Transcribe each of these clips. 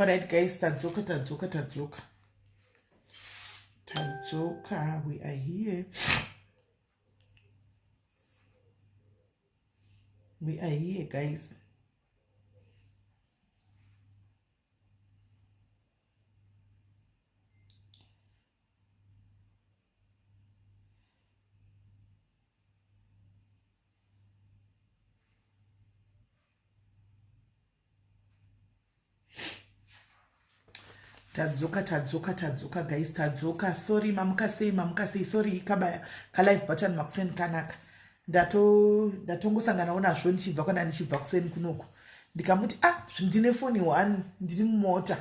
Alright guys, tadzoka, we are here. We are here guys. Tadzoka guys, tadzoka. Sorry mamukasei, sorry kabaya ka live button makuseni kanaka. Ndatongosangana unazvo ndichibva kana ndichibva kuseni kunoko. Ndikamuti ndine phone 1 ndiri mumota.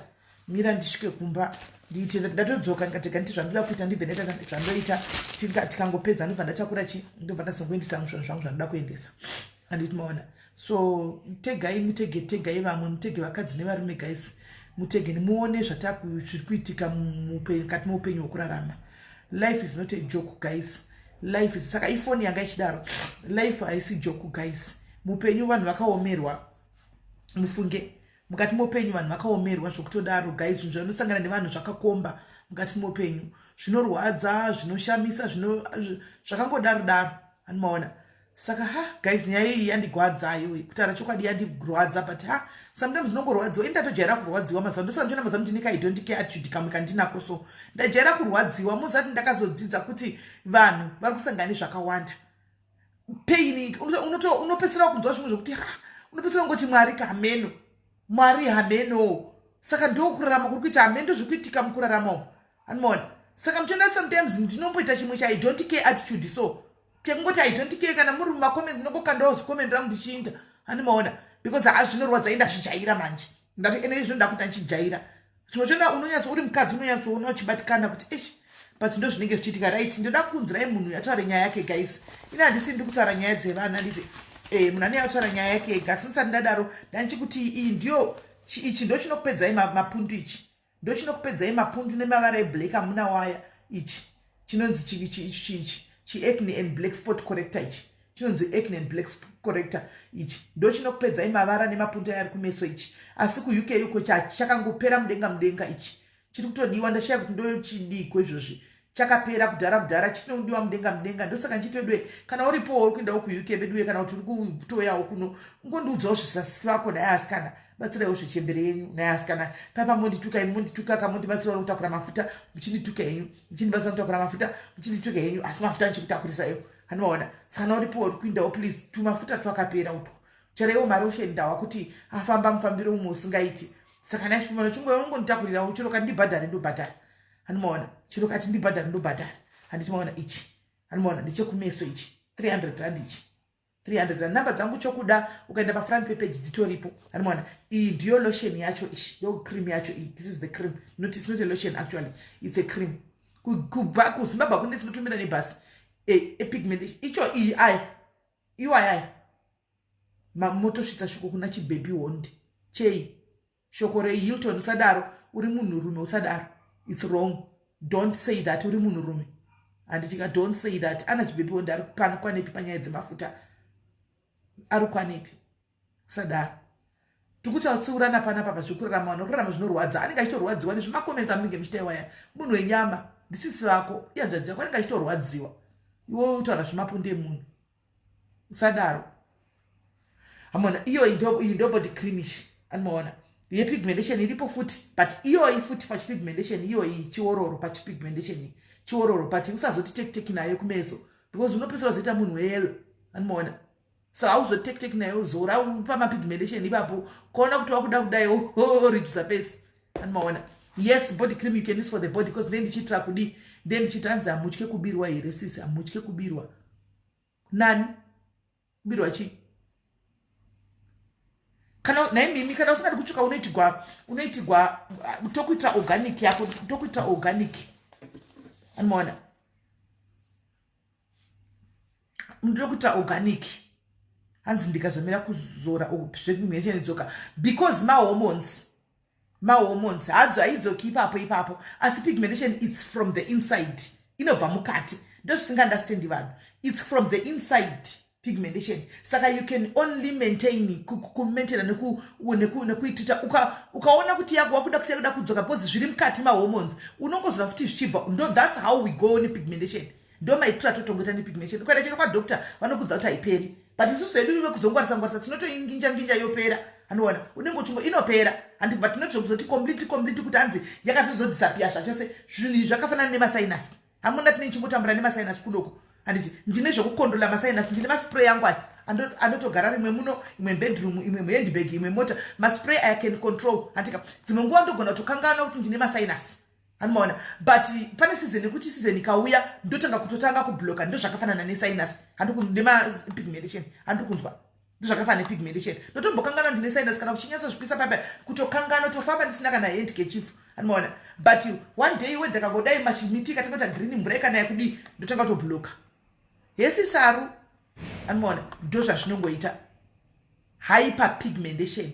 Mira ndisvike kumba ndiite ndatodzoka ndikatega nditi zvandoda kuita ndibve zvandoita tikangopedza ndobva ndatakura ndobva ndazongoendesa zvangu zvanoda kuendesa. Anditi maona. So tegai vamwe mutege vakadzi nevarume guys. Mutege muone zviri kuitika mukati muupenyu hwokurarama. Life is not a joke guys. Life is saka ifoni yanga ichidaro. Life haisi joke guys. Mupenyu vanhu vakaomerwa. Mufunge mukati muupenyu vanhu vakaomerwa zvokutodaro guys. Zvinhu zvinosangana nevanhu zvakakomba mukati muupenyu. Zvinorwadza, zvinoshamisa, zvakangodaro. Anomaona. Saka guys nyaya iyi yandigwadzayo kutaura chokwadi yandigwadza but sometimes nongorwadziwa indatojaira kurwadziwa mazuva ndosandona mazuva ndinika I don't care attitude kamwe kandinako so ndajaira kurwadziwa muzati ndakazodzidza kuti vanhu vari kusangana nezvakawanda pain unopesera kunzwa zvimwe zvokuti unopesera ngoti Mwari hameno saka ndokurarama kuri kuita hameno zviri kuitika mukurarama anomaona saka muchiona sometimes ndinomboita chimwe cha I don't care attitude so kengoti I don't care kana muri mumakomenti ndinongokandawo zikomenti rangu ndichinda anomaona because zvinorwadza indazvijaira manje ndati ene zvinoda kuti ndichijaira chimwe chona unonyatso uri mukadzi unonyatsoona uchibatikana kuti but ndo zvinenge zvichiitika right ndoda kunzirai munhu yataura nyaya yake guys ina handisi ndi kutaura nyaya dzevana nditi munhu anenge ataura nyaya yake ega since ndadaro ndandichikuti iyi ndiyo ichi ndo chinokupedzai mapundu ichi ndo chinokupedzai mapundu nemavara eblack amuna waya ichi chinonzi ichi acne and black spot corrector ichi chinonzi acne and black spot corrector ichi ndo chinokupedzai mavara nemapundu ari kumeso ichi asi kuuk yuko chakangopera mudenga ichi chiri kutodiwa ndashaya kuti ndo chidiko izvozvi chakapera kudhara chinodiwa mudenga ndosaka nchitodwe kana uripo uri kuendawo kuuk bedwe kana kuti uri kutoyawo kuno ungondiudzawo zvisasi vako naye asikana batsirawo zvechembere yenyu naye asikana papa mondituka kamondibatsirawo kutakura mafuta muchindituka henyu muchindibatsira kutakura mafuta muchindituka henyu asi mafuta nchikutakurisayo hanomaona saka uripo uri kuendawo please tumafuta twakapera utwo charewo marosheni ndawa kuti afamba mufambiro umwe usingaiti saka naye chikumana chungu ungonditakurirawo chiro kati ndibhadhare ndobhadhara hanomaona chiro kati ndibhadhare ndobhadhara handiti maona ichi hanomaona ndichekumeso ichi 300 rand ichi 300 rand namba dzangu chokuda ukaenda pafront page dzitoripo hanomaona iyi ndiyo lotion yacho ichi ndo cream yacho iyi this is the cream it's not a lotion actually it's a cream kuzimbabwe kunde sinotumira nebhasi epigmentation icho iyi iwayai mamotosvitsa shoko kuna chibaby wonde chei shoko rehilton usadaro uri munhurume usadaro it's wrong don't say that uri munhurume handitika don't say that ana chibaby wonde ari kwanepi panyaya dzemafuta ari kwanepi usadaro tikutatsiurana panapa pazvekurarama vanorarama zvinorwadza anenge achitorwadziwa nezvemakomenzi amunenge muchitaiwaya munhu wenyama ndisisi vako iyanzvadzira kwanenge achitorwadziwa iwe utaura zvemapundu emunhu usadaro amona iyi ndo body creamish anomaona yepigmentation iripo futi but iyoyi futi pachipigmentation iyoyi chiororo pachipigmentation chiororo but usazoti tekiteki nayo kumeso because unopesera zoita munhu weyelo anomaona saka auzotekiteki nayo zora pamapigmentation ipapo kuona kuti wakuda kudai redusa pesi anomaona yes body cream you can use for the body because then ndichitira kudi then ndichitanza hamutye kubirwa here sisi hamutye kubirwa nani kubirwa chi kana naimimi kana usingadi kutsvuka unoitigwa tokuita organic yako tokuita organic anoona ndokuita organic hanzi ndikazomira kuzora zvepigmentation idzoka because mahormones hadzo haidzoki ipapo asi pigmentation it's from the inside inobva mukati ndozvisingaunderstandi vanhu it's from the inside pigmentation saka you can only maintain kumaintaina nekuitita ukaona kuti yako wakuda kusiya kuda kudzoka because zviri mukati mahormones unongozora futi zvichibva that's how we go nepigmentation ndo maitira totongoita nepigmentation ukaenda chino kwadoctor vanokudza kuti haiperi but isusu hedu iwe kuzongwarisa totoinginja yopera anoona unenge uchingo inopera but tinotizokuzoti complete kuti hanzi yakatozodisappear zvachose zvinhu izvi zvakafanana nemasinus hamuna tine chimbotambura nemasinus kudoko handiti ndine zvekukontrola masinus ndine maspray yangu aya andotogara rimwe muno imwe bedroom imwe muhandbag imwe mota maspray I can control handika dzimwe nguva ndogona kutokangana kuti ndine masinus anoona but pane season yekuti season ikauya ndotanga kutotanga kubloka ndo zvakafanana nesinus nemapigmentation handikunzwa ndo zvakafanana nepigmentation ndotombokangana ndine sinus kana kuchinyatsa zvipisa papa kutokangana tofamba ndisina kana handkerchief anoona but one day wedhakangodai mashimitika tangota green mvura ikana yakudi ndotanga kutobloka yesi saru anoona ndo zvazvinongoita hyperpigmentation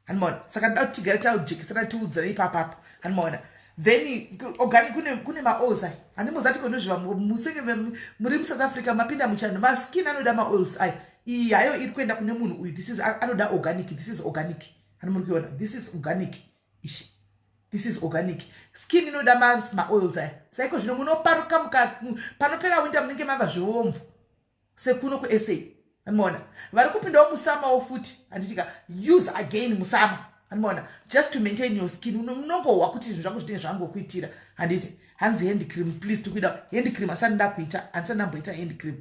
anoona saka ndoda kuti tigare taujekisana tiudzana ipapapo anoona then organic kune maoils aya handimuzati konozviva musenge muri muSouth Africa mapinda muchando maskin anoda maoils aya iyi hayo iri kuenda kune munhu uyu anoda organic this is organic hanimuri kuiona this is organic skin inoda maoils aya saiko zvino munoparuka panopera winter munenge mava zviomvu sekuno kuSA anoona vari kupindawo musamawo futi handitika use again musama anoona just to maintain your skin unongohwa kuti zvinhu zvako zvinenge zvangokuitira handiti hanzi hand cream please tikuida hand cream asati ndakuita handisati ndamboita hand cream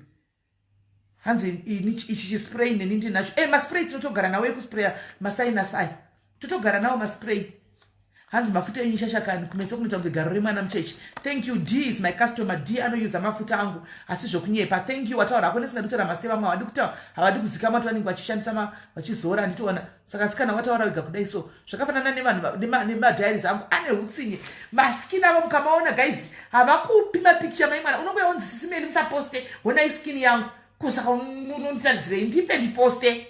hanzi ichi chispray neni ndinacho maspray tinotogara nawo ekuspraya masinus aya totogara nawo maspray hanzi mafuta enyu shashakani kumeso kunoita kunge garo remwana muchechi thank you D is my customer D anoyuza mafuta angu asi zvokunyepa thank you wataura hako nesinga kutora masteva amwe havadi kutaura havadi kuzikama kuti vanenge vachishandisa vachizora handitoona saka sikana wataura wega kudai so zvakafanana nevanhu nemadiaries angu ane utsinye maskini avo mukamaona guys havakupi mapicture maimwana unongoyaonzi SIS MELLY musaposte honai skin yangu kusaka unonditaridzirei ndipe ndiposte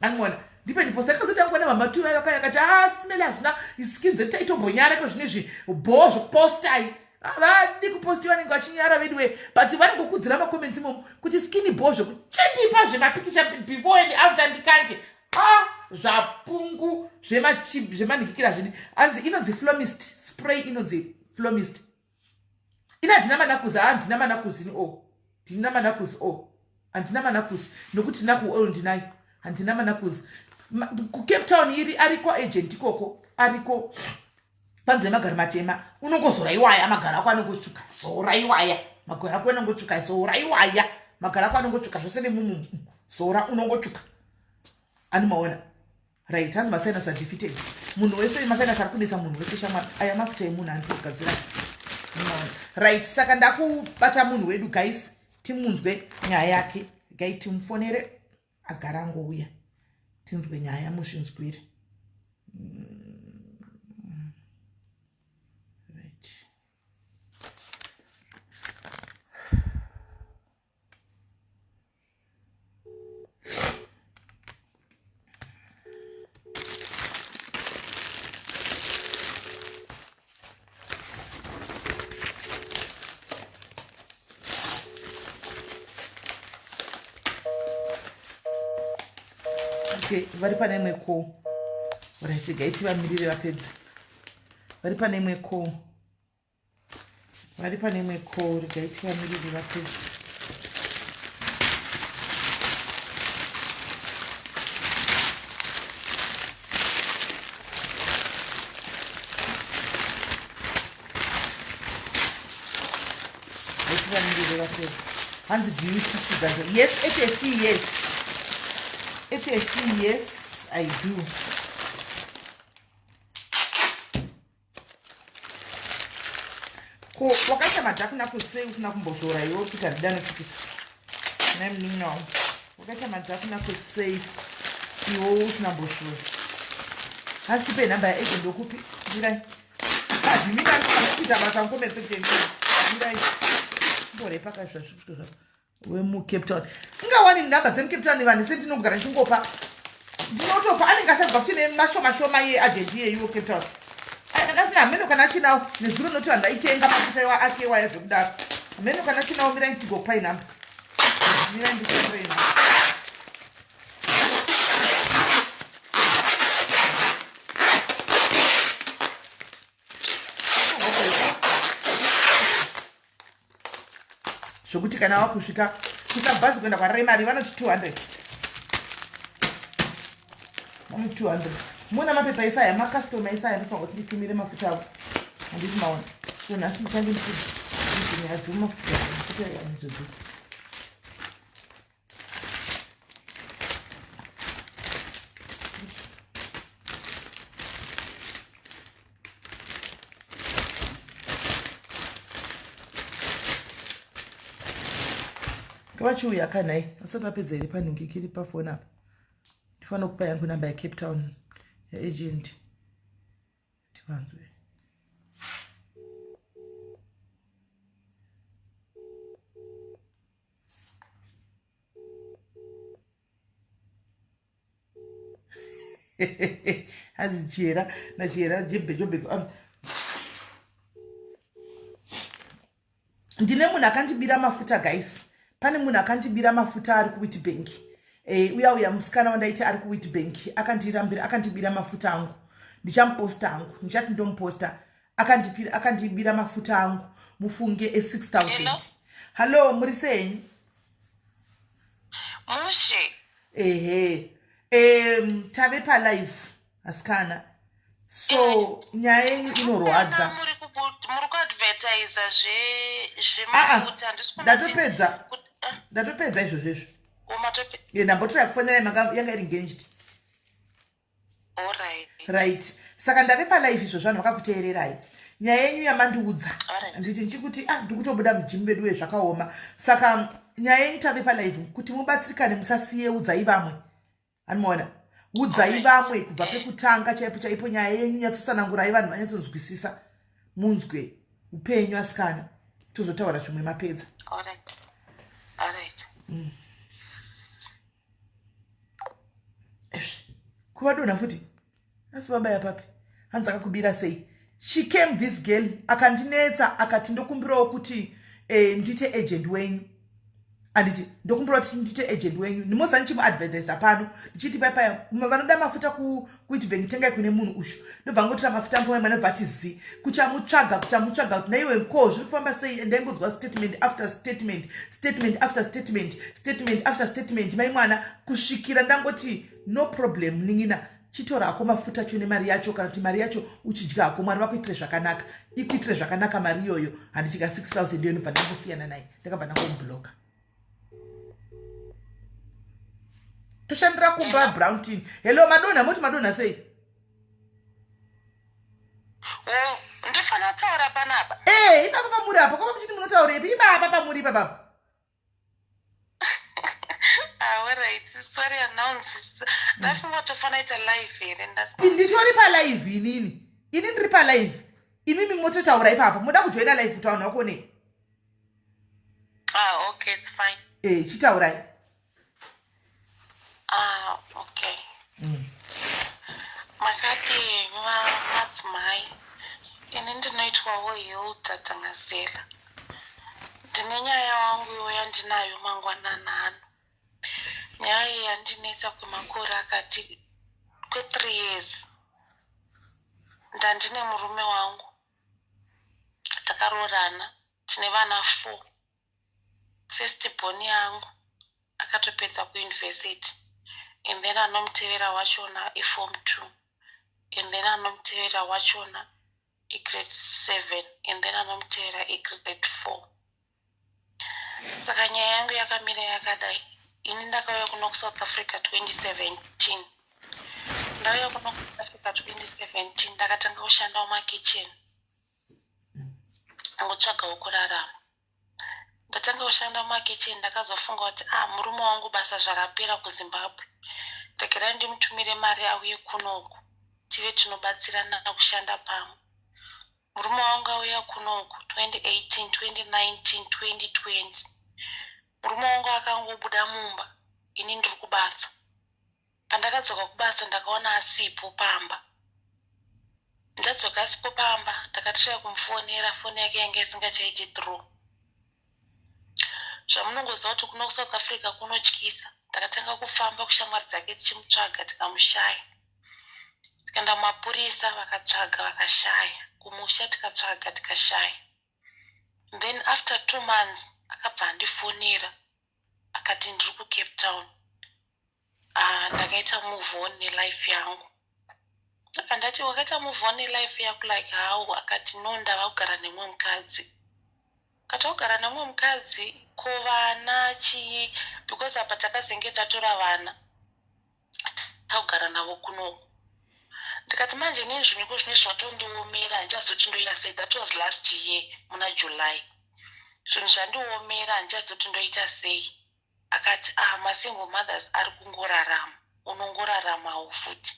anoona ndipo ndiposta ndikazotangwa namamatu vayo vakayakati SIS MELLY hazvina skin dzedu taitombonyara ko zvine zvibhoo zvokupostai havadi kupostiwa vanenge vachinyara veduwe but vanongokudzira macomments imomo kuti skin bhoo zvokuchendipa zvemapikicha before and after ndikandi zvapungu zvemanikikira zvini hanzi inonzi flomist spray inonzi flomist ina handina manakuzi handina manakuzi ndina manakuzi handina manakuzi nokuti nakuoil ndinayo handina manakuzi kuCape Town iri ariko agent ikoko ariko panze magara matema unongozora iwaya magara ako anongotsvuka zora iwaya magara ako anongotsvuka zora iwaya magara ako anongotsvuka zvose nemumu zora unongotsvuka animaona right hanzi masinus are defeated munhu wese masinus ari kunesa munhu wese shamwari aya mafuta emunhu andikugadzira right saka ndakubata munhu wedu guys timunzwe nyaya yake gai timufonere agara angouya tinzwe nyaya muzvinzwire right okay vari pane imwe call right gaiti vamirire vapedza vari pane imwe call gaiti vamirire vapedza gaiti vamirire vapedza hanzi do you teach that yes HFP yes HFP yes I do wakaita madhakuna kusei usina kumbozora iwo kuti handidano tikiti namninao wakaita madhafu nakusei iwo usina mboshoro asi pe namba yaagent okupi mirai adimina anokuita basa nkometse kutengera mirai mbore pakazva zvikuto zvavo wemucape town ingawani nhamba dzemucape town vanhu sendinogara ndichingopa ndinotopa anenge asabva kuti nemashoma yeagent yeyiwo cape town asina hameno kana achinawo nezuro noti vanhu vaitenga mafuta ake waya zvekudaro hameno kana achinawo mirai ndigokupai nhamba mirai ndikupai nhamba zvokuti kana wakusvika kusabhazi kuenda kwaremari vanoti 200 200 muna mapepa isaya makastoma isaya ndofanira kuti nditumire mafuta avo handiti maona so nhasi ndichange ndinyaya dzemafuta izvodzoti vachiuya kanhai asati vapedza here panhingi kiri pafoni apa ndifanira kupa yangu namba yacape town yaagent tivanzwe hanzi chera nachera jobeko ndine munhu akandibira mafuta guys pane munhu akandibira mafuta ari kuwitbank uya musikana wandaiti ari kuwitbank akandibira mafuta angu ndichamuposta angu ndichati ndomuposta akandibira mafuta angu mufunge 6000 hallo muri senyi mushe tave palive asikana so nyaya yenyu inorwadza muri kuadvertisa zvemafuta ndatopedza izvozvezvo ndambotora kufonera yanga iri engaged right saka ndave palive izvo zvanhu vakakuteererai nyaya yenyu yamandiudza nditi ndichikuti ndikutobuda mujimu vedu wezvakaoma saka nyaya yenyu tave palive kuti mubatsirikane musasiye udzai vamwe anomaona udzai vamwe kubva pekutanga chaipo chaipo nyaya yenyu nyatsosanangurai vanhu vanyatsonzwisisa munzwe upenyu asikana tozotaura zvimwe mapedza kuvadonha futi asi babaya papi hanzi akakubira sei she came this girl akandinetsa akati ndokumbirawo kuti ndite agent wenyu anditi ndokumbirawo kuti ndite agent wenyu ndimoza ndichimuadvertisa pano ndichiti paipa vanoda mafuta kuwitbank tengai kune munhu ushu ndobva ngotora mafuta mbomai manobva ati kuchamutsvaga kuti naiwe ko zviri kufamba sei ndaingodzwa statement after statement after statement mai mwana kusvikira ndangoti no problem ningina chitorako mafuta cho nemari yacho kana kuti mari yacho uchidyako mwari vakuitire zvakanaka ikuitire zvakanaka mari iyoyo handichika 6000 iyo ndobva ndangosiyana naye ndakabva ndangomubloka toshandira kumba brown tin hello madonna moti madonna sei ndifanira kutaura panapa ipapa pamuri apa kwava muchiti munotaura ipi ipapa pamuri ipapapa sorry announce ndafunga tofanira ita live here nditori palive ini ndiri palive imimi mototaura ipapa moda kujoina live utaona wakone okay it's fine chitaurai okay makati madzimai ini ndinoitwawo hilda tangazela ndine nyaya wangu iwo yandinayo mangwanana ano nyaya iyi yandinetsa kwemakore akati kwe3 years ndandine murume wangu takarorana tine vana 4 firstborn yangu akatopedza kuuniversity and then anomutevera wachona iform 2 and then anomutevera wachona igrade 7 and then anomutevera igrade 4 saka nyaya yangu yakamira yakadai ini ndakauya kuno kuSouth Africa 2017 ndauya kuno kuSouth Africa 2017 ndakatanga kushanda mumakitchen ngotsvaga wokurarama ndatanga kushanda mumakicheni ndakazofunga kuti murume wangu basa zvarapera kuZimbabwe, regerai ndimutumire mari auye kunoku tive tinobatsirana kushanda pamwe. Murume wangu auya kunoku 2018, 2019, 2020. Murume wangu akangobuda mumba, ini ndiri kubasa. Pandakadzoka kubasa ndakaona asipo pamba. Ndadzoka asipo pamba, ndakatishaya kumufonera, foni yake yange isingachaiti through. Zvamunongoziva kuti kuno kuSouth Africa kunotyisa. Ndakatanga kufamba kushamwari dzake tichimutsvaga tikamushaya. Tikaenda kumapurisa vakatsvaga vakashaya. Kumusha tikatsvaga tikashaya. Then after 2 months akabva andifonera akati ndiri kuCape Town. Ndakaita move on nelife yangu. Ndati wakaita move on nelife yako like how? Akati no, ndava kugara nemumwe mukadzi. Akati kugara nemumwe mukadzi ko vana chii, because apa takazenge tatora vana takugara navo kunoku. Ndikati manje nini zvinhu zvine zvatondiomera handizoti ndoita sei. That was last year muna July. Zvinhu zvandiomera handizoti ndoita sei. Akati masingle mothers ari kungorarama, unongoraramawo futi.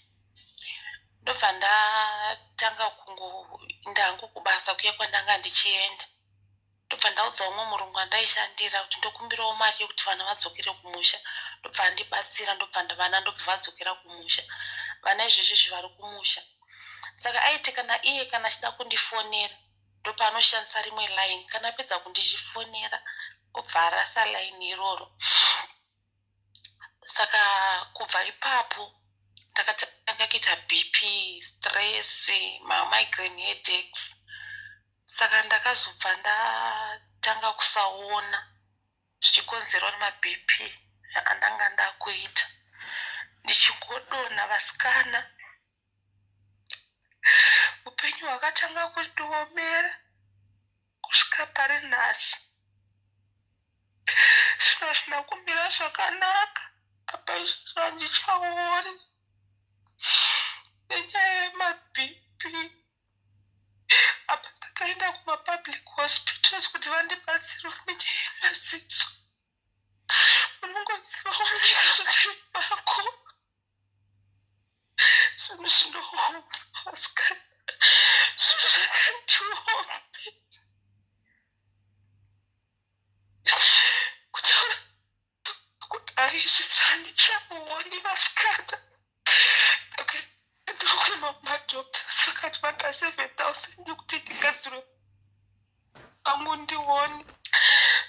Ndobva ndatanga kungoenda hangu kubasa kuya kwandanga ndichienda. Ndobva ndaudza umwe murungu andaishandira kuti ndokumbirawo mari yokuti vana vadzokere kumusha. Ndobva andibatsira, ndobva vadzokera kumusha. Vana izvezvi vari kumusha. Saka aiti kana iye kana achida kundifonera ndopa anoshandisa rimwe line, kana apedza kundichifonera obva arasa line iroro. Saka kubva ipapo ndakatanga kuita BP, stress, migraine headaches. Saka ndakazobva ndatanga kusaona zvichikonzerwa nemaBP andanga ndakuita. Ndichikodona vasikana. Upenyu hwakatanga kundiomera kusvika pari nhasi. Zvino hazvina kumira zvakanaka. Apa izvozvo handichaoni nenyaya yemaBP. Apa ndakaenda kumapublic hospitals kuti vandibatsire nenyaya yemaziso. Unongoziva unyika mako. Zvinhu zvinooma vasikana. Zvinhu zvakandioma. Kutaura kuti aizvitsa handichaoni vasikana. Ndokuma madhokta vakati vanga 7,000 kuti ndigadzirwe pangu ndione.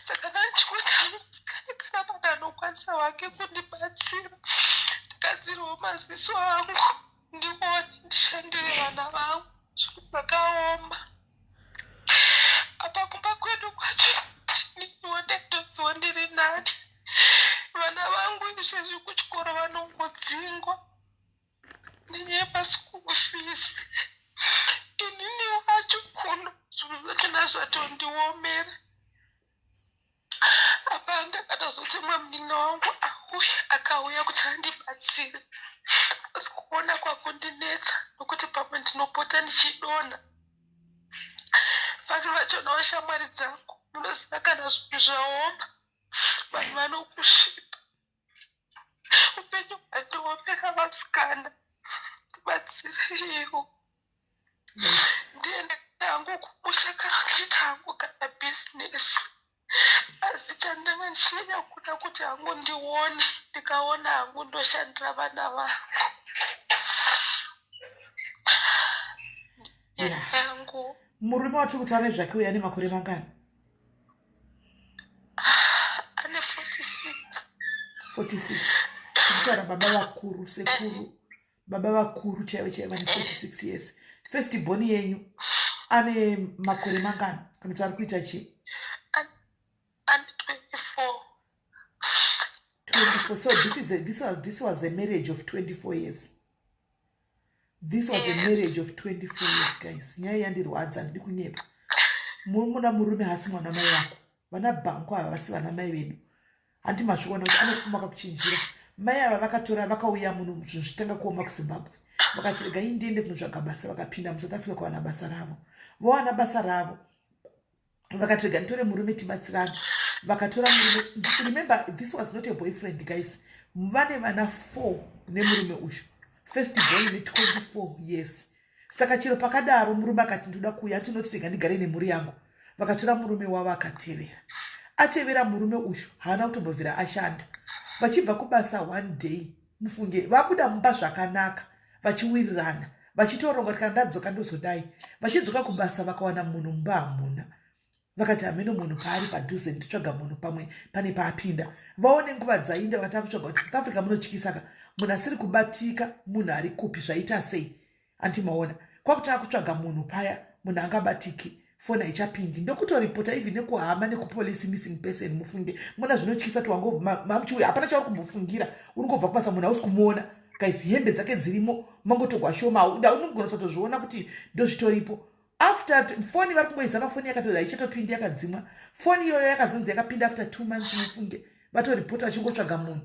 Saka ndandikuti musikana kana pana anokwanisa wake kundibatsira ndigadzirwewo maziso angu ndione ndishandire vana vangu. Zvinhu zvakaoma. Apa kumba kwedu kwacho ndinione ndozivo ndiri nani. Vana vangu izvezvi kuchikoro vanongodzingwa nenyaya yemaschool fees. Inini wacho kuno zvinhu zvachona zvatondiomera. Apa ndakatozoti mwamunini wangu akauya kuti andibatsire. Asi kuona kwakundinetsa nokuti pamwe ndinopota ndichidonha. Vanhu vachonawo shamwari dzangu munoziva kana zvinhu zvaoma vanhu vanokusvipa. Upenyu hwandiomera vasikana. Ndibatsireiwo. Ndiende hangu kumusha kana ndichita hangu kana business. Asi chandanga ndichinya kuda kuti hangu ndione, ndikaona hangu ndoshandira vana vangu. Yangu. Murume watiri kutaura nezvake uya ane makore mangani? Ane 46. 46. Kutaura baba vakuru, sekuru. Baba vakuru chaivo chaivo vane 46 years. First born yenyu ane makore mangani? Kana kuti ari kuita chii? Ane 24. 24. So this was a marriage of 24 years. This was a marriage of 24 years, guys. Nyaya yandirwadza ndiri kunyepa. Muna murume hasi mwana mai wako. Vana bhangu ava vasi vana mai vedu. Handi mazviona kuti anokufuma kakuchinjira. Mai ava vakatora vakauya muno zvinhu zvitanga kuoma kuZimbabwe. Vakati regai ndiende kunotsvaga basa, vakapinda muSouth Africa kuwana basa ravo. Vowana basa ravo. Vakati rega nditore murume tibatsirane. vakatora murume. Remember, this was not a boyfriend, guys. Vane vana 4 nemurume ushu. First boy ne 24 years. Saka chero pakadaro murume akati ndoda kuuya tinoti rega ndigare nemhuri yangu. Vakatora murume wavo akatevera. Atevera murume ushu haana kutombobvira ashanda. Vachibva kubasa one day, mufunge vabuda mumba zvakanaka, vachiwirirana, vachitoronga kuti kana ndadzoka ndozodai. Vachidzoka kubasa vakawana munhu mumba hamuna. Vakati hameno munhu paari padhuze nditsvaga munhu pamwe pane paapinda. Vaone nguva dzainda vakataka kutsvaga kuti South Africa munotyisaka munhu asiri kubatika munhu ari kupi zvaita sei. Antimaona kwakutaka kutsvaga munhu paya munhu angabatiki. Fona ichapindi ndokutoripota even nekuhama nekupolisi missing person. Mufunge mona zvinotyisa kuti wango mamuchiuya hapana chauri kumbofungira unongobva kubasa munhu hausi kumuona. Guys, hembe dzake dzirimo mangotogwa shoma unogona kutozviona kuti ndozvitoripo. After foni vari kungoizama foni yakatoza ichatopindi yakadzimwa. Foni iyoyo yakazonzi yakapinda after 2 months. Mufunge vatoripota vachingotsvaga munhu.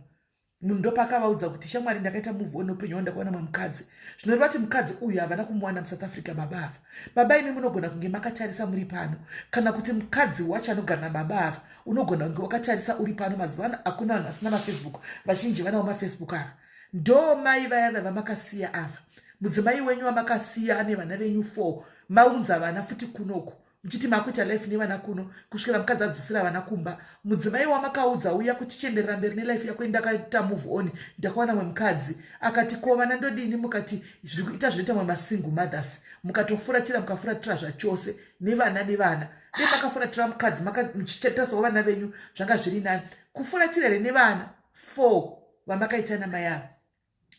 Munhu ndopakavaudza kuti shamwari ndakaita move on upenyu ndakaona mukadzi. Zvinoreva kuti mukadzi uyu havana kumuwana muSouth Africa baba ava. Baba imi munogona kunge makatarisa muri pano. Kana kuti mukadzi wacho anogara nababa ava unogona kunge wakatarisa uri pano. Mazuvano hakuna vanhu vasina maFacebook. Vazhinji vanawo maFacebook ava. Ndo mai vaya vamakasiya ava. Mudzimai wenyu wamakasiya ane vana venyu 4. Maunza vana futi kunoko. Mchiti makuita life nevana kuno kusvikira mukadzi adzosera vana kumba. Mudzimai wamakaudza uya kuti chenderera mberi nelife yako ndakaita move on ndakawana mwe mukadzi akati ko vana ndodini mukati zviri kuita zvinoita mwe masingle mothers mukatofuratira mukafuratira zvachose nevana ne makafuratira mukadzi makachitetasa vana venyu zvanga zviri nani kufuratira nevana 4 vamakaita namai avo.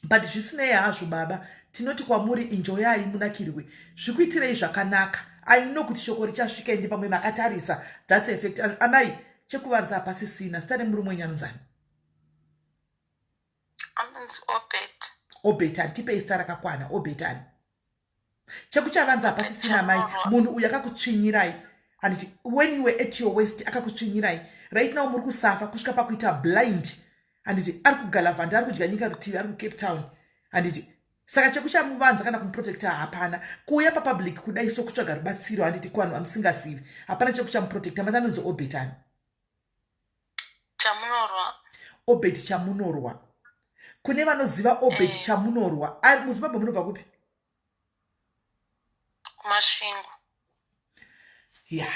But zvisinei hazvo baba tinoti kwamuri enjoyai munakirwe zvikuitirei zvakanaka. I know kuti shoko richasvika ende pamwe makatarisa. That's effect. Amai chekuvanza hapasi sina. Stare murume nyanzani. Obet. Antipe star rakakwana. Obetani. Chekuchavanza hapasi sina amai. Munhu uyu akakutsvinyirai. And when you were at your waist akakutsvinyirai. Right now muri kusafa kusvika pakuita blind. And ari kugalavhanda, ari kudya nyika rutivi, ari kuCape Town. And saka chekuchamuvanza kana kumuprotecta hapana. Kuuya papublic kudai sokutsvaga rubatsiro handiti kuvanhu vamusingasivi. Hapana chekuchamuprotecta. Matanonzi Obetani. Chamunorwa. Obet chamunorwa. Kune vanoziva Obet chamunorwa. Muzimbabwe munobva kupi? Kumasvingo. Yeah.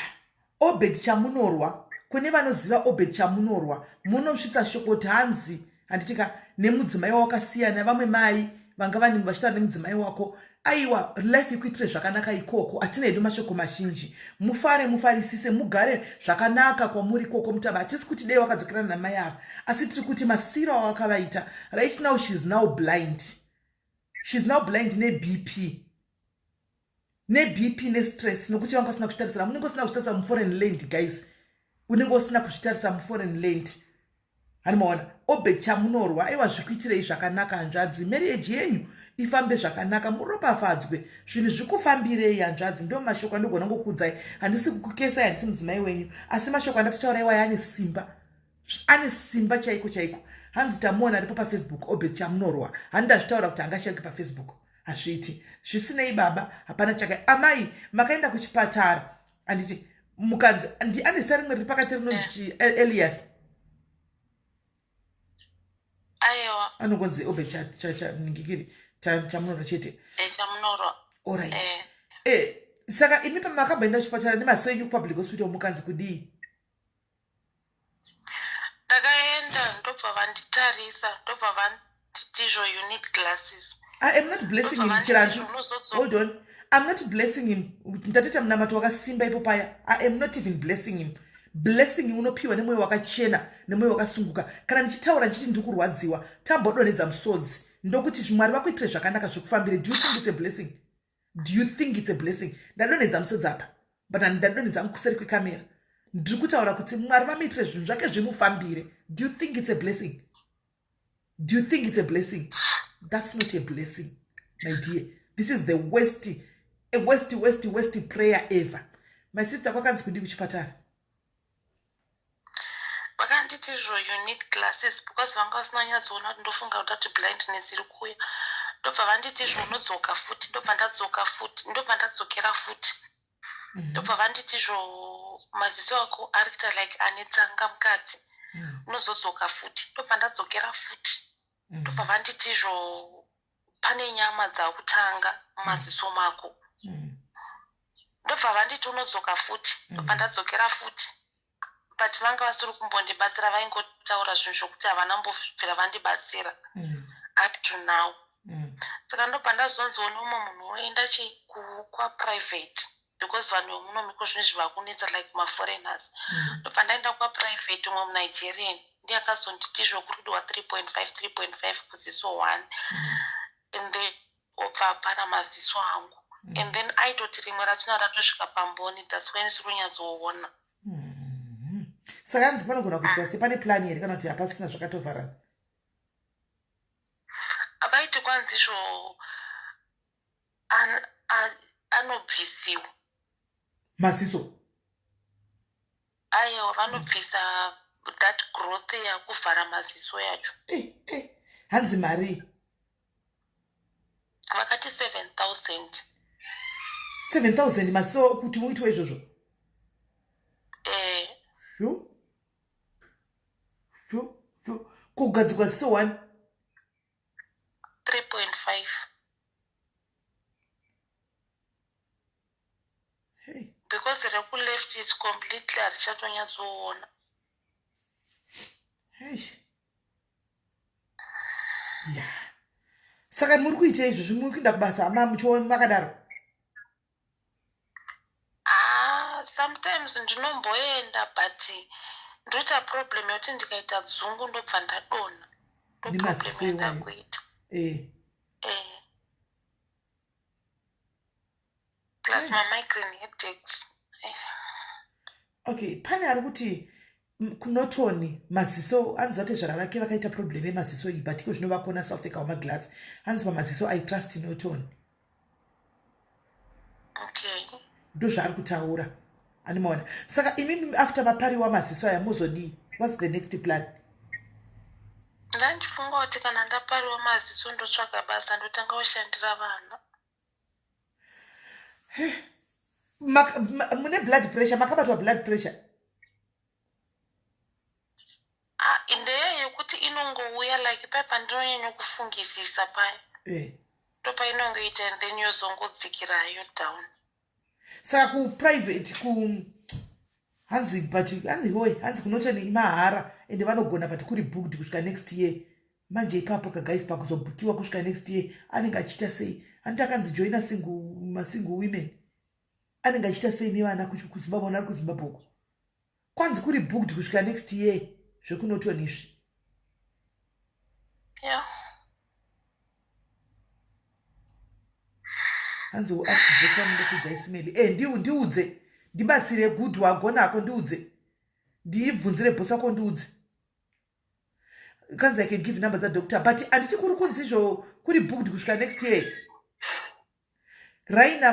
Obet chamunorwa. Kune vanoziva Obet chamunorwa. Munosvitsa shoko hanzi handitika nemudzimai wakasiyana vamwe mai vanga vanhu vachitaura nemudzimai wako aiwa life ikuitire zvakanaka ikoko. Hatina hedu mashoko mazhinji. Mufarisise mugare zvakanaka kwamuri ikoko mutava. Hatisi kuti dei wakadzokerana namai ava asi tiri kuti masiro awakavaita. Right now she's now blind. She's now blind neBP. NeBP nestress nokuti vanga vasina kuzvitarisira. Munenge usina kuzvitarisira muforeign land guys. Unenge usina kuzvitarisira muforeign land. Hanimaona Obet chamunorwa aiwa zvikuitirei zvakanaka hanzvadzi. Marriage yenyu ifambe zvakanaka muropafadzwe. Zvinhu zvikufambirei hanzvadzi. Ndo mashoko andogona ngokuudzai. Handisi kukukesai, handisi mudzimai wenyu. Asi mashoko andatotauraiwa ane simba. Ane simba chaiko chaiko. Hanzi tamuona aripo paFacebook Obet chamunorwa. Handazvitaura kuti angashayike paFacebook. Hazviti. Zvisinei baba hapana chaka. Amai makaenda kuchipatara. Handiti mukanzi ane sari rimwe riri pakati rinonzi Elias. Aiwa. Anongonzi Obet ningikiri chamunorwa chete. Chamunorwa. Alright. Saka imi pamakabva kuchipatara nemaso enyu public hospital mukanzi kudii? Ndakaenda ndobva vanditarisa ndobva vanditizvo you need glasses. I am not blessing him chirantu. Hold on. I'm not blessing him. Ndateta munamato wakasimba ipo paya. I am not even blessing him. Blessing him unopiwa nemwoyo wakachena nemwoyo wakasunguka. Kana ndichitaura ndichiti ndikurwadziwa tambodonedza musodzi. Ndokuti Mwari vakuitire zvakanaka zvekufambire. Do you think it's a blessing? Do you think it's a blessing? Ndadonedza musodzi apa. But ndadonedza kuseri kwekamera. Ndiri kutaura kuti Mwari vamuitire zvinhu zvake zvimufambire. Do you think it's a blessing? Do you think it's a blessing? That's not a blessing, my dear. This is the worst prayer ever. My sister, kwakanzi kudii kuchipatara? Vakanditizvo you need glasses because vanga vasina kunyatsoona kuti ndofunga kuti blindness iri kuuya. Ndobva vanditizvo ndobva ndadzoka futi ndobva ndadzokera futi. Ndobva vanditizvo maziso ako ari kuita like ane tsanga mukati unozodzoka futi ndobva ndadzokera futi ndobva vanditi izvo pane nyama dzakutanga mumaziso mako ndobva vanditi unodzoka futi ndobva ndadzokera futi but vanga vasiri kumbondibatsira vaingotaura zvinhu zvokuti havana mbobvira vandibatsira up to now saka ndobva ndazonzoona umwe munhu unoenda kwaprivate because vanhu vemunomiko zvinhu zviva kunetsa like maforeigners ndobva ndaenda kwaprivate umwe munigerian ndiye akazonditi zvokurudiwa 3.5 kuziso 1 and then obva apara maziso angu and then aitoti rimwe ratona ratosvika pamboni that's when siri kunyatsoona saka hanzi panogona kuitwa se pane plani here kana kuti hapasina zvakatovharana avaiti kwanzi izvo anobvisiwa maziso aiwa vanobvisa that growth yakuvhara maziso yacho hanzi mari vakati 7,000 7,000 maziso kuti muitwe izvozvo kugadzikwa ziso 1 3.5 because rekuleft is completely harichatonyatsoona saka muri kuita izvozvo muri kuenda kubasa muchiona makadaro sometimes ndinomboenda but ndoita problem yokuti ndikaita dzungu ndobva ndadonha nemaziso ndakuita plus mamigraine headaches okay pane ari kuti kunotoni maziso hanzi vati zvara vake vakaita problem yemaziso iyi but iko zvino vakona south africa wamaglasi hanzi pamaziso aitrust notoni ndo zvaari kutaura animaona saka imimi after mapariwa maziso aya muzodii what's the next plan ndandifunga kuti kana ndapariwa maziso ndotsvaga basa ndotanga kushandira vana mune blood pressure makabatwa blood pressure ndeye yokuti inongouya like pai pandinonyanya kufungisisa paya topa inongoita and then yozongodzikirayo down saka kuprivate hanzi but hanzi kunotoni mahara ende vanogona but kuri booked kusvika next year manje ipapo kagais pakuzobhukiwa kusvika next year anenge achiita sei aniti akanzi joina masingle women anenge achiita sei nevana kuzimbabwe nari kuzimbabwe uko kwanzi kuri booked kusvika next year zvekunotoni izvi hanzi uask bhosi vanode kuudza isimeli ndiudze ndibatsire good wagonako ndiudze ndibvunzire bhosi wako ndiudze kanzi I can give number dzadoctor but handiti kuri kunzi izvo kuri booked kusvika next year raina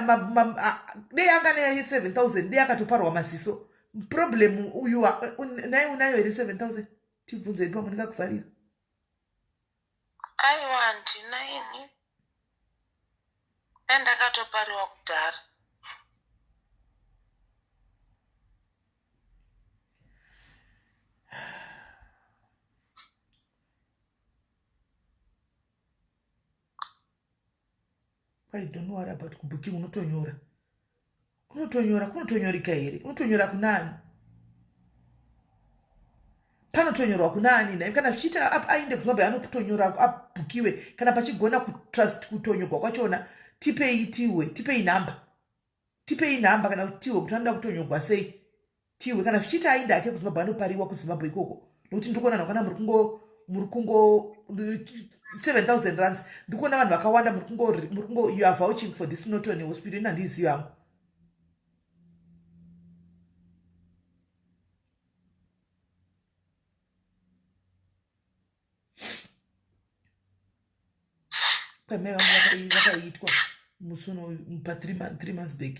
dei anga neye 7,000 dei akatoparwa maziso problem uyu naye unayo here 7,000 tibvunze ipapo ndingakuvharira aiwa ndinaini ndakatopariwa kudhara I don't know what about kubooking unotonyora kunotonyorika here unotonyora kunani panotonyorwa kunani naye kana zvichiita ainde kuzimbabwe anotonyora abhukiwe kana pachigona kutrust kutonyorwa kwachona tipei nhamba kana kuti tiwe kuti anoda kutonyorwa sei tiwe kana zvichiita ainde ake kuzimbabwe anopariwa kuzimbabwe ikoko nokuti ndikuona kana muri kungo 7,000 rands ndikuona vanhu vakawanda muri kungo you are vouching for this notoni hospital inandizivi yangu kwamai vangu vakaitwa musono pa 3 months back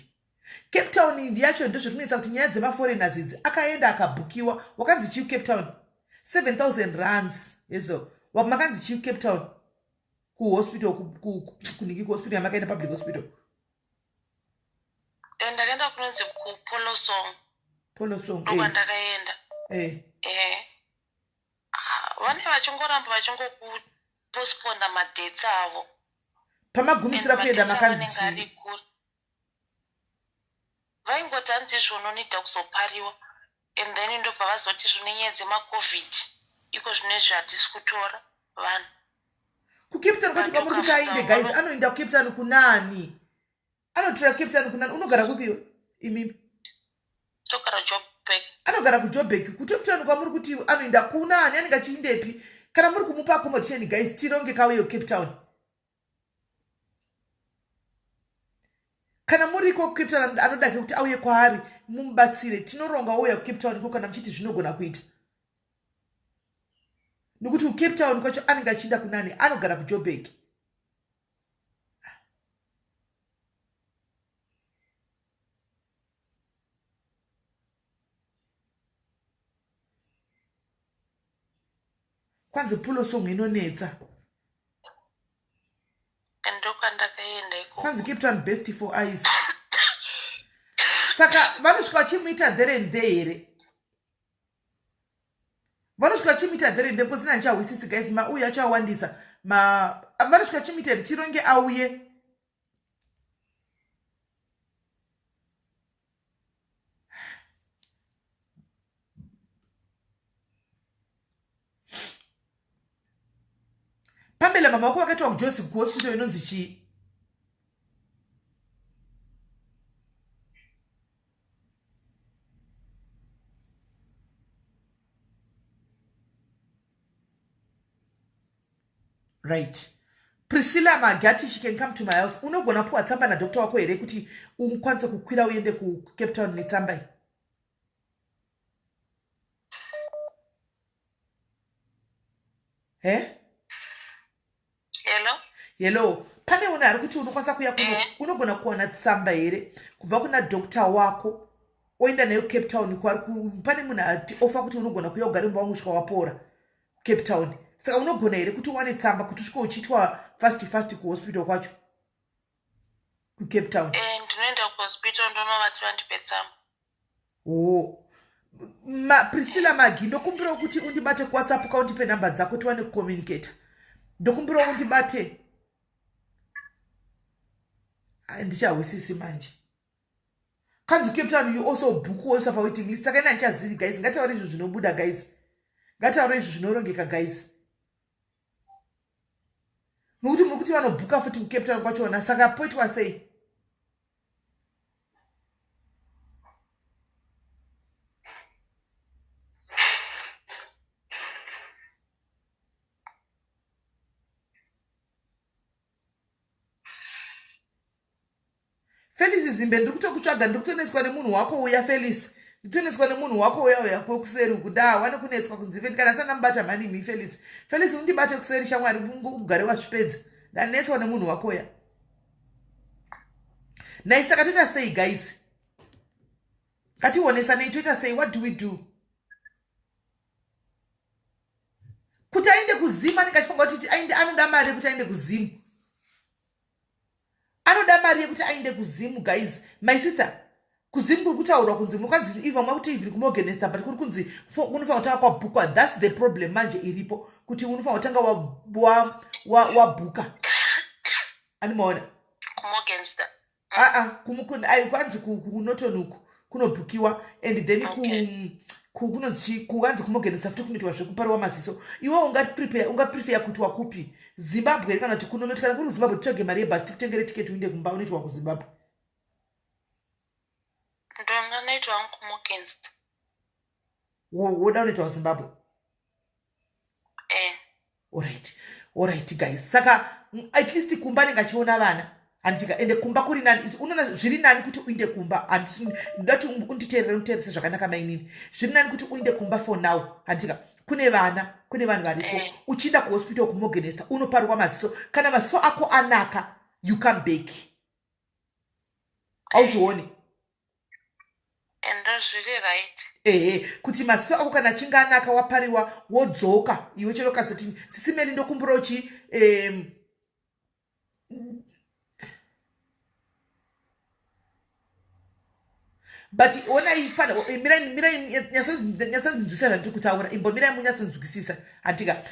Cape Town yacho ndozvinoita kuti nyaya dzemaforeigners idzi akaenda akabhukiwa wakanzi chiu Cape Town 7,000 rands yezo makanzi chiu Cape Town kuhospital kuniki kuhospital yamakaenda public hospital ndakaenda kunonzi kupolosong Polo song. Ndokwandakaenda. Vane vachingoramba vachingopostpona madhetsi avo. Pamagumisira kuenda makanzi chii? Vaingoti hanzi zvononida kuzopariwa. And then ndobva vazoti zvine nyaya dzemacovid. Iko zvinezvi hatisi kutora vanhu. Kucape Town kwacho kwamuri kuti ainde guys, anoenda kuCape Town kunani? Anotora Cape Town kunani? Unogara kupiwa? Imimi. Togara Joburg. Anogara kuJoburg. Kucape Town kwamuri kuti anoenda kunani? Anenge achiindepi? Kana muri kumupa accommodation guys, tironge kauyeyo Cape Town. Kana muri ko Cape Town anoda kuti auye kwaari mumubatsire, tinoronga uya kuCape Town ko kana muchiti zvinogona kuita. Nokuti kuCape Town kwacho anenge achienda kunani? Anogara kuJoburg. Kwanzi pulo song inonetsa. Ndokwandakaenda iko. Kwanzi Cape Town best for eyes. Saka vanosvika vachimuita there and there here. Vanosvika vachimuita there and there because ndinachahwisisi guys, mauye achawandisa. Vanosvika vachimuita here tironge auye. Pamela mama wako wakati wa kujosi kuhospital inonzi chii? Right. Priscilla Magati, she can come to my house. Unogona puwa tsamba na doctor wako here kuti umkwanza kukwira uende ku Cape Town ni tsamba. Hello. Pane una ari kuti unokwanisa kuya kuno unogona kuona tsamba here kubva kuna doctor wako oenda nayo Cape Town kwari pane munhu ati ofa kuti unogona kuya ugare mumba wangu kusvika wapora Cape Town. Saka unogona here kuti uwane tsamba kuti usvike uchiitwa fast kuhospital kwacho ku Cape Town. Ndinoenda kuhospital ndonovati vandipe tsamba. Priscilla Magi, ndokumbira kuti undibate ku WhatsApp kaundipe namba dzako tiwane kucommunicate. Ndokumbira undibate. Ndichahwisisi manje. Kanzi Cape Town you also book also for waiting list. Saka ndichazivi guys. Ngataure izvo zvinobuda guys. Ngataure izvo zvinorongeka guys. Nokuti muri kuti vanobhuka futi ku Cape Town kwachona. Saka poitwa sei? Felix Zimbe ndiri kutokutsvaga, ndiri kutonetswa nemunhu wako uya Felix. Nditonetswa nemunhu wako uya kuseri kuda wane kunetswa kunziveni kana sana mbata mani mi Felix. Felix undibate kuseri shamwari ugare wazvipedza. Ndanetswa nemunhu wako uya. Naisaka toita sei guys? Kationesane toita sei, what do we do? Kuti aende kuzimu ndikachifunga kuti anoda mari kuti aende kuzimu. Anoda mari yekuti aende kuzimu guys. My sister, kuzimu kuri kutaurwa kunzi mukanzi iva mwakuti ivhiri kumogenesta but kuri kunzi unofanira kutanga kwabhukwa. That's the problem manje iripo kuti unofanira kutanga wabhuka. Animaona? Kumogensta. Kwanzi kunotonuku kunobhukiwa and then kukanzi kumogenesa futi kunoitwa zvekupariwa maziso. Iwe ungaprefer kuti wakupi? Zimbabwe kana kuti kunonoti kana kuri Zimbabwe titsvage mari yebhasi tikutengere tiketi uende kumba unoitwa kuZimbabwe. Ndonga naitwa kumogensta. Woda unoitwa Zimbabwe. Alright guys. Saka at least kumba ndingachiona vana. Andika ende kumba kuri nani unoona zviri nani kuti uinde kumba ndati unditeerere zvakanaka mainini zviri nani kuti uinde kumba for now andika kune vanhu variko uchienda kuhospital kumogenesta unoparwa maziso kana maziso ako anaka you come back auzvioni enda zviri right kuti maziso ako kana chinga anaka wapariwa wodzoka iwe chero kazoti SIS MELLY ndokumbura uchi but ona ipana mirai nyasanzwisisa zvandiri kutaura imbo mirai munyasanzwisisa handika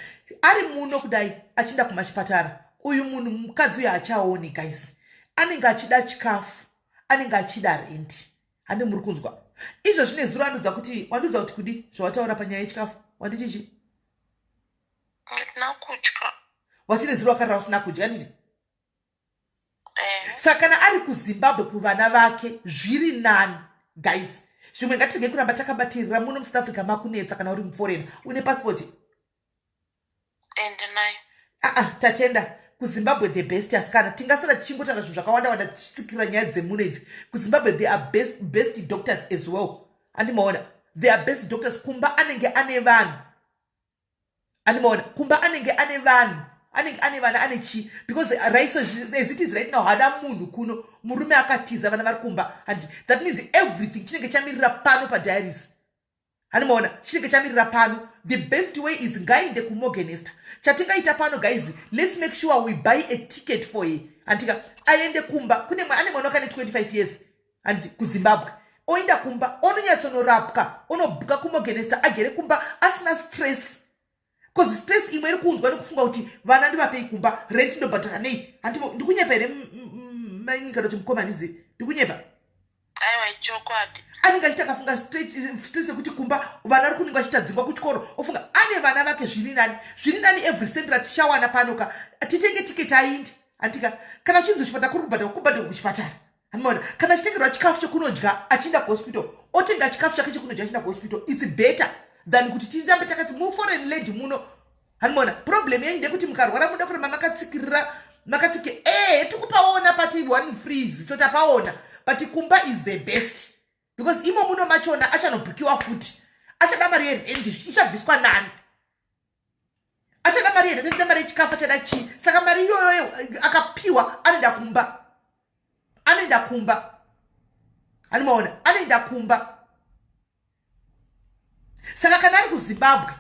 ari muno kudai achinda kumachipatara uyu munhu mukadzi uyu hachaoni guys anenge achida chikafu anenge achida renti handi muri kunzwa izvo zvine zuro anudza kuti wandudza kuti kudi zvawataura panyaya yechikafu wandichichi nakudya watine zuro wakarira usina kudya handiti saka kana ari kuzimbabwe kuvana vake zviri nani guys zvimwe ngatirege kuramba takabatirira muno muSouth Africa makunetsa kana uri muforena une passport ndinayo tatenda kuZimbabwe the best asikana tingasara tichingotaura zvinhu zvakawanda wanda tichitsikira nyaya dzemuno idzi kuZimbabwe they are best doctors as well andimaona they are best doctors kumba anenge ane vanhu andimaona kumba anenge ane vanhu ane chi because right so as it is right now hada munhu kuno murume akatiza vana vari kumba and that means everything chinenge chamirira pano padiaries hanimaona chinenge chamirira pano the best way is ngainde kuMorganester chatingaita pano guys let's make sure we buy a ticket for her antika aende kumba kune ane mwana wakane 25 years and kuZimbabwe oenda kumba ononyatsonorapwa onobhuka kuMorganester agere kumba asina stress because stress imwe iri kunzwa nekufunga kuti vana ndivapei kumba rent ndobhadhara nei ndikunyepa here mainyika kuti mukomanize ndikunyepa aiwa chokwadi anenge achita akafunga stress yekuti kumba vana vari kunenge vachitadzingwa kuchikoro ofunga ane vana vake zviri nani every cent ratishawana panoka titenge tiketi aindi antika kana uchinzi kuchipatara kuri kubhadharwa kuchipatara anoona kana achitengerwa chikafu chekunodya achienda kuhospital otenga chikafu chake chekunodya achienda kuhospital it's better than kuti tirambe takati muforeign lady muno anoona problem yenyu ndekuti mukarwara muda kuramba makatsikirira tikupaona pati one freeze totapaona but kumba is the best because imo muno machona achanobhukiwa futi achada mari yerendi ichabviswa nani achada mari yerendi achada mari yechikafu achada chi saka mari iyoyo akapiwa anoenda kumba anomaona anoenda kumba saka kana ari kuZimbabwe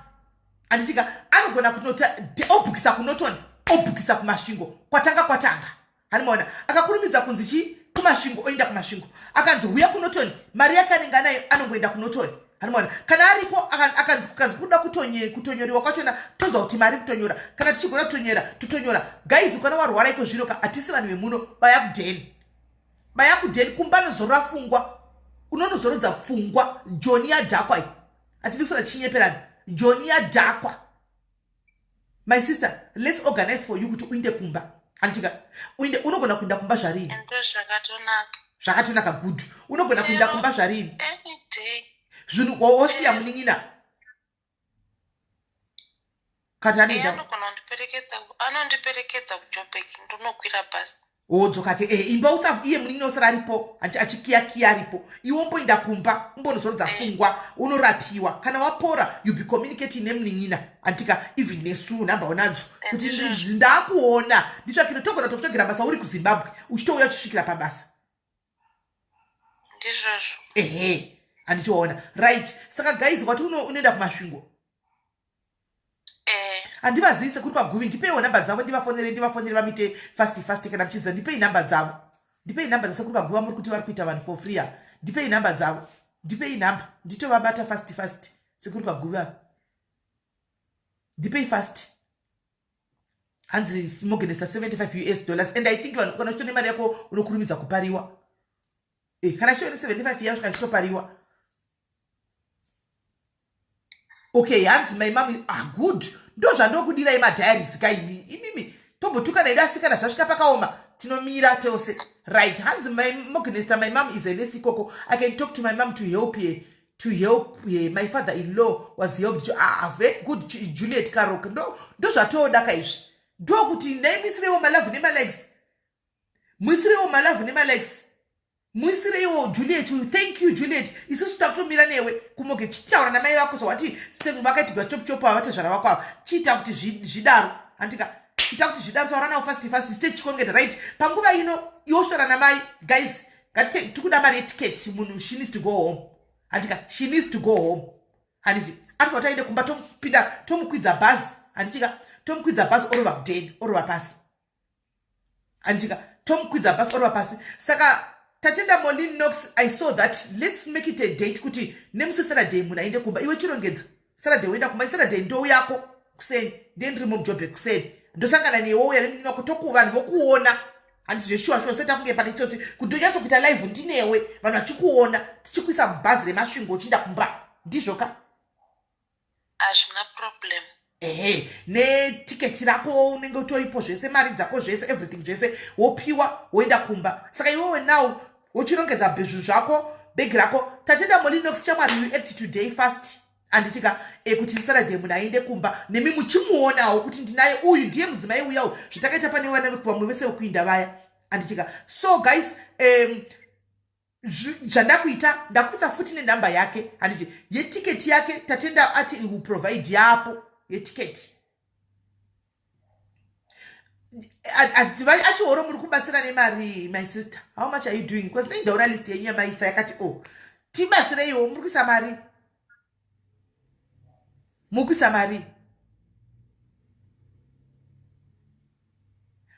anditika anogona kunota obhukisa kunotoni obhukisa kumasvingo kwatanga hanimaona akakurumidza kunzi chi kumasvingo oenda kumasvingo akanzi uya kunotoni mari yake anenge nayo anongoenda kunotoni hanimaona kana aripo akanzi kuda kutonyoriwa kwachona toziva kuti mari kutonyora kana tichigona tutonyora guys kana warwara iko zvino hatisi vanhu vemuno baya kudheni kumba nozorora fungwa unonozorodza fungwa joni yadhakwa atidi kusora chinyeperana joni yadhakwa my sister let's organize for you kuti uinde kumba antika uinde unogona kuinda kumba zvarini zvakatonaka good unogona kuinda kumba zvarini zvinhu osiya munin'ina kati anondiperekedza kuJoburg ndonokwira basi odzokake imba iye munin'ina usara aripo achikiyakiya aripo iwe umboinda kumba umbonozorodza fungwa unorapiwa kana wapora you be communicating nemunin'ina antika even nesu namba unadzo kuti ndakuona nditsvakire togona tokutsvagira basa uri kuZimbabwe uchitouya uchisvikira pabasa ndizvozvo anditoona right saka guys kwati unoenda kumasvingo handivazivise kuri paguvi ndipeiwo namba dzavo ndivafonere vamite fast kana muchiziva ndipei namba dzavo sekuri paguva muri kuti vari kuita vanhu for free ndipei namba dzavo ndipei namba nditovabata fast sekuri paguva ndipei fast hanzi Morganester $75 and I think vanhu kana uchitone mari yako unokurumidza kupariwa kana chione 75 years kana chitopariwa okay hanzi my mom is good ndo zvandokudirai madiaries imimi tombotuka naida asikana zvasvika pakaoma tinomira tose right hanzi my Morganester my mom is a nurse ikoko I can talk to my mom to help her my father-in-law was helped very good Juliet Karok ndo zvatoda kaizvi ndokuti ndaimisirewo malavhu nemalegs muisireiwo Juliet thank you Juliet isusu takutomira newe kumoge chitaura namai vako zvawati vakaitigwa chopuchopu avata zvara vako ava chiita kuti zvidaro andika ita kuti zvidaro taura nawo fast tichikongeta right panguva ino iwosvara namai guys tikuda mari yetiketi munhu she needs to go home andika she needs to go home handiti ari kuti aende kumba tomukwidza bhazi handitika tomukwidza bhazi orova kudheni orova pasi handitika tomukwidza bhazi orova pasi saka tatenda Molly Knox, I saw that. Let's make it a date kuti nemusi Saturday munaende kumba. Iwe chirongedza. Saturday wenda kumba Saturday ndo yako kuseni. Then remove job kuseni. Ndosangana newe uya nemina kutokuva vokuona. And Joshua seta kunge pale choti kudonyaso kuita live ndinewe vanhu vachikuona tichikwisa bhazi remasvingo uchinda kumba ndizvoka hazvina problem. netiketi rako unenge utoripo zvese mari dzako zvese everything zvese wopiwa woenda kumba saka iwewe now uchirongedza zvinhu zvako bhegi rako tatenda Molly Knox chamwari you act today fast anditika kuti Saturday munaende kumba nemi muchimuonawo kuti ndinaye uyu ndiye mudzimai uyawo zvitakaita pane vana vamwe vese vekuinda vaya anditika so guys zvandakuita ndakuisa futi nenhamba yake handiti yetiketi yake tatenda ati iwu provide yapo yetiketi achihoro muri kubatsira nemari my sister how much are you doing because ndaindaona list yenyu yamaisa yakati tibatsireiwo muri kuisa mari mukuisa mari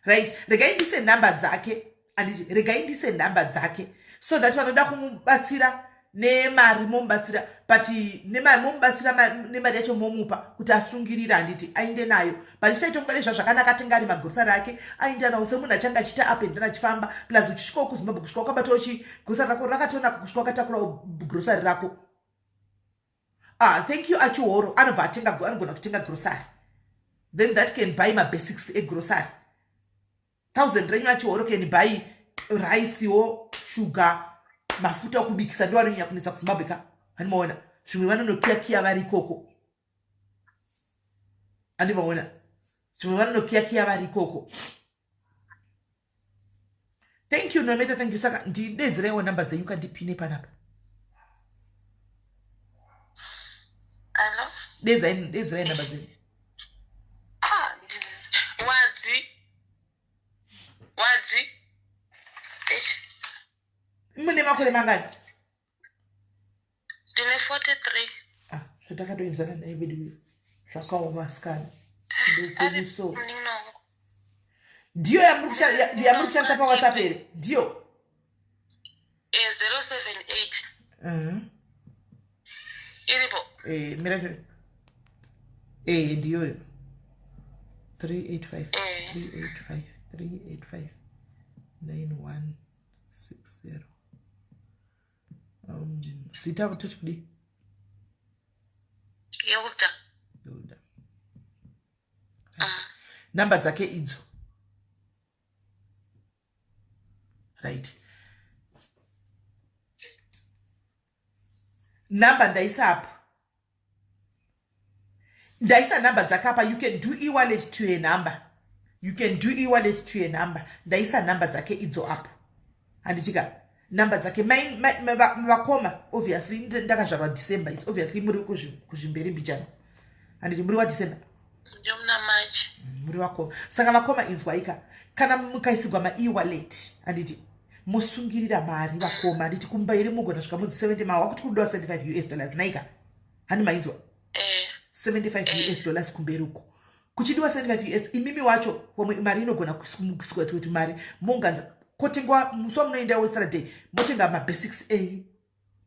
right regai ndise nhamba dzake anditi regai ndise nhamba dzake so that vanoda kumubatsira nemari momubatsira but nemari momubatsira nemari yacho momupa kuti asungirira handiti ainde nayo but chichaitomugadezva zvakanaka atenga ari magurosari ake aenda nawo semunhu achanga achita up and down achifamba plus uchisvikawo kuzimbabwe kusvika wakabatochi gurosari rako rakatonaka kusvika wakatakurawo gurosari rako thank you achihoro anobva anogona kutenga grocery then that can buy my basics grocery 1000 renyu achihoro can buy rice wo sugar mafuta okubikisa ndo anonyanya kunetsa kuzimbabwe ka animaona zvimwe vanonokiyakiya vari ikoko andimaona zvimwe vanonokiyakiya vari ikoko thank you nometa thank you saka ndidedzereiwo namba dzenyu kandipine panapa Hello? Dedzerai namba dzenyu. Wadzi. Mune makore mangani? Ndine 43. Zvatakadoenzana naye vedu zvakaoma skani. Ndokuso. Ndiyo yamuri kushandisa paWhatsApp here? Ndiyo. 078. Iripo. Mira. Ndiyo. 385 9160. Sita touch kudi. Hilda. Right. Namba dzake idzo. Right. Namba ndaisa hapo. Ndaisa namba dzakapa. You can do e-wallet to a number. Ndaisa namba dzake idzo hapo. Andichika namba dzake vakoma obviously ndakazvarwa December. It's obviously muri kuzvimberi mbijana. Anditi muri wa December. Ndio mna March. Muri wako. Saka vakoma inzwaika. Kana mukaisigwa ma e-wallet. Anditi musungirira mari vakoma nditi kumbairi mugona svika mudzi 70 mawa kuti kudiwa $75 naika hani mainzwa 75 US dollars kumberuko kuchidiwa $75 imimi wacho wamwe mari inogona kusukwa kuti mari monganza kotengwa muswa munoenda we Saturday motenga ma basics enyu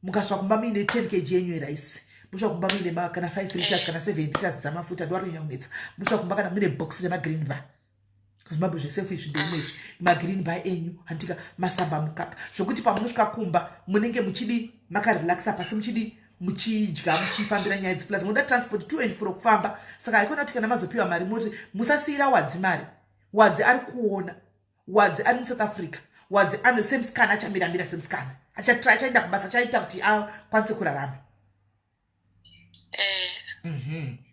mukasva kumba mine 10 kg yenyu rice muswa kumba mine kana 5 liters kana 7 liters dzamafuta ndwari nyamunetsa muswa kumba kana mine box rema green bar Zimbabwe zveselfish ndemezvi magreen bar enyu handika masamba mukaka zvokuti pamunosvika kumba munenge muchidi makarelaxa pasi muchidi muchidya muchifambira nyaya plus munoda transport to and fro kufamba saka haikona kuti kana mazopiwa mari moti musasiyira wadzi mari wadzi ari kuona wadzi ari muSouth Africa wadzi ano semskana achamira semskana achaenda kubasa achaita kuti akwanise kurarama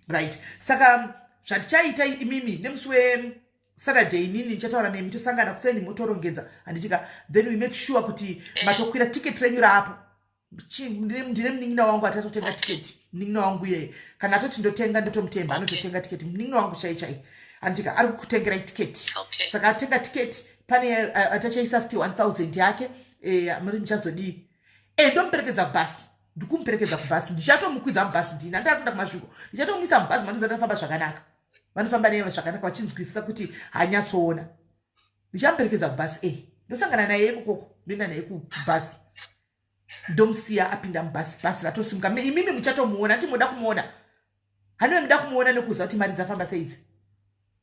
right saka zvatichaita imimi nemusi Saturday nini chataura nemi tosangana kuseni motorongedza anditika then we make sure kuti matokwira ticket renyu rapo ndine mnin'ina wangu atatotenga ticket mnin'ina wangu yeye kana atoti ndotenga ndotomutemba anototenga ticket mnin'ina wangu chai anditika ari kutengera ticket saka atenga ticket pane atachaisa 1000 yake muri mchazodi ndomuperekedza kubhasi ndikumuperekedza kubhasi ndichatomukwidza mubhasi ndina ndakunda kumasviko ndichatomisa mubhasi manozatafamba zvakanaka vanofamba neva zvakanaka vachinzwisisa kuti hanyatsoona ndichamuperekedza kubhasi ndosangana naye ikoko ndoenda naye kubhasi ndomusiya apinda mubhasi bhasi ratosimuka imimi muchatomuona ati muda kumuona haniwe muda kumuona nekuziva kuti mari dzafamba seidzi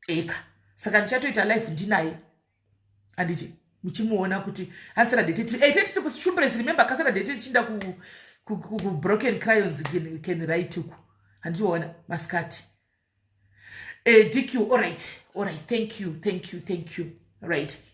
eka saka ndichatoita live ndinaye anditi muchimuona kuti ansara date titi kushumbresi remember kasara date tichinda ku broken crayons can write ku handiona maskati DQ all right thank you right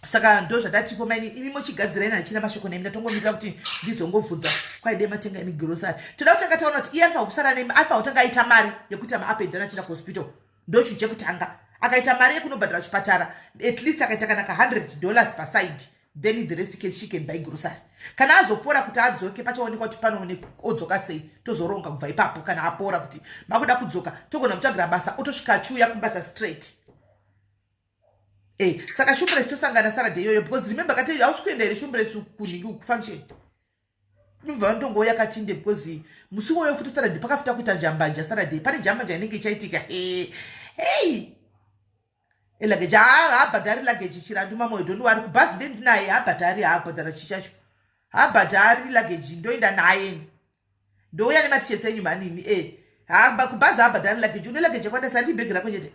saka ndo zvatatipo maini imi mochigadzira ina achina mashoko nemi ndatongomirira kuti ndizongobvunza kwaide matenga emigrosari toda kutanga taona kuti iye alfa kusara nemi alfa utanga aita mari yekuti maapendana achina kuhospital ndo chinhu chekutanga akaita mari yekunobhadhara chipatara at least akaita kana $100 per side then the rest she can buy grocery kana azopora kuti adzoke pachaonekwa kuti panoonekwa odzoka sei tozoronga kubva ipapo kana apora kuti makuda kudzoka togona kutsvagira basa otosvika achiuya kubasa straight saka shumbresi tosangana Saturday iyoyo because remember kati hausi kuenda here shumbresi kuningi kufunction mibva vanotongouya katinde because musi woyo futi Saturday pakafuta kuita njambanja Saturday pane njambanja inenge ichaitika luggage haabhadhari luggage chirandu mamoyo ndoni wari kubhasi ndendinaye haabhadhari haabhadhara chichacho haabhadhari luggage ndoenda naye ndouya nematisheti enyu manimi kubhazi haabhadhari luggage une luggage yakwandisa ndibhegi rako chete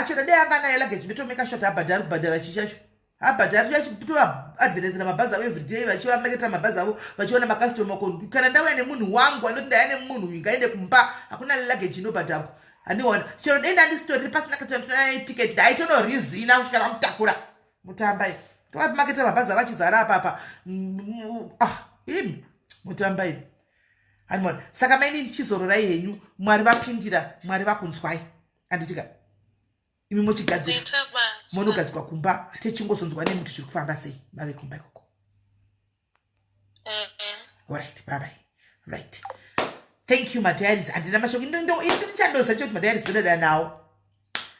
chero dei anga naye luggage vetomeka shot haabhadhari kubhadhara chichacho haabhadhari toadvertisera mabhazi avo everyday vachivamaketera mabhazi avo vachiona makastoma kana ndauya nemunhu wangu anoti ndaya nemunhu uyu ngaende kumba hakuna luggage inobhadhako handiona chero denda ndisitori pasina katonaa ticket ndaitonorizina kusvika vamutakura mutambai tovamaketera mabhazi avachizara apapa imi mutambai handiona saka maini ndichizororai henyu mwari vapindira mwari vakunzwai handitika imi mochigadzira monogadzikwa kumba techingozonzwa nemuti zviri kufamba sei mave kumba ikoko alright bye bye right thank you madiaries handina mashoko ndichandoza chekuti madiaries ndodada nawo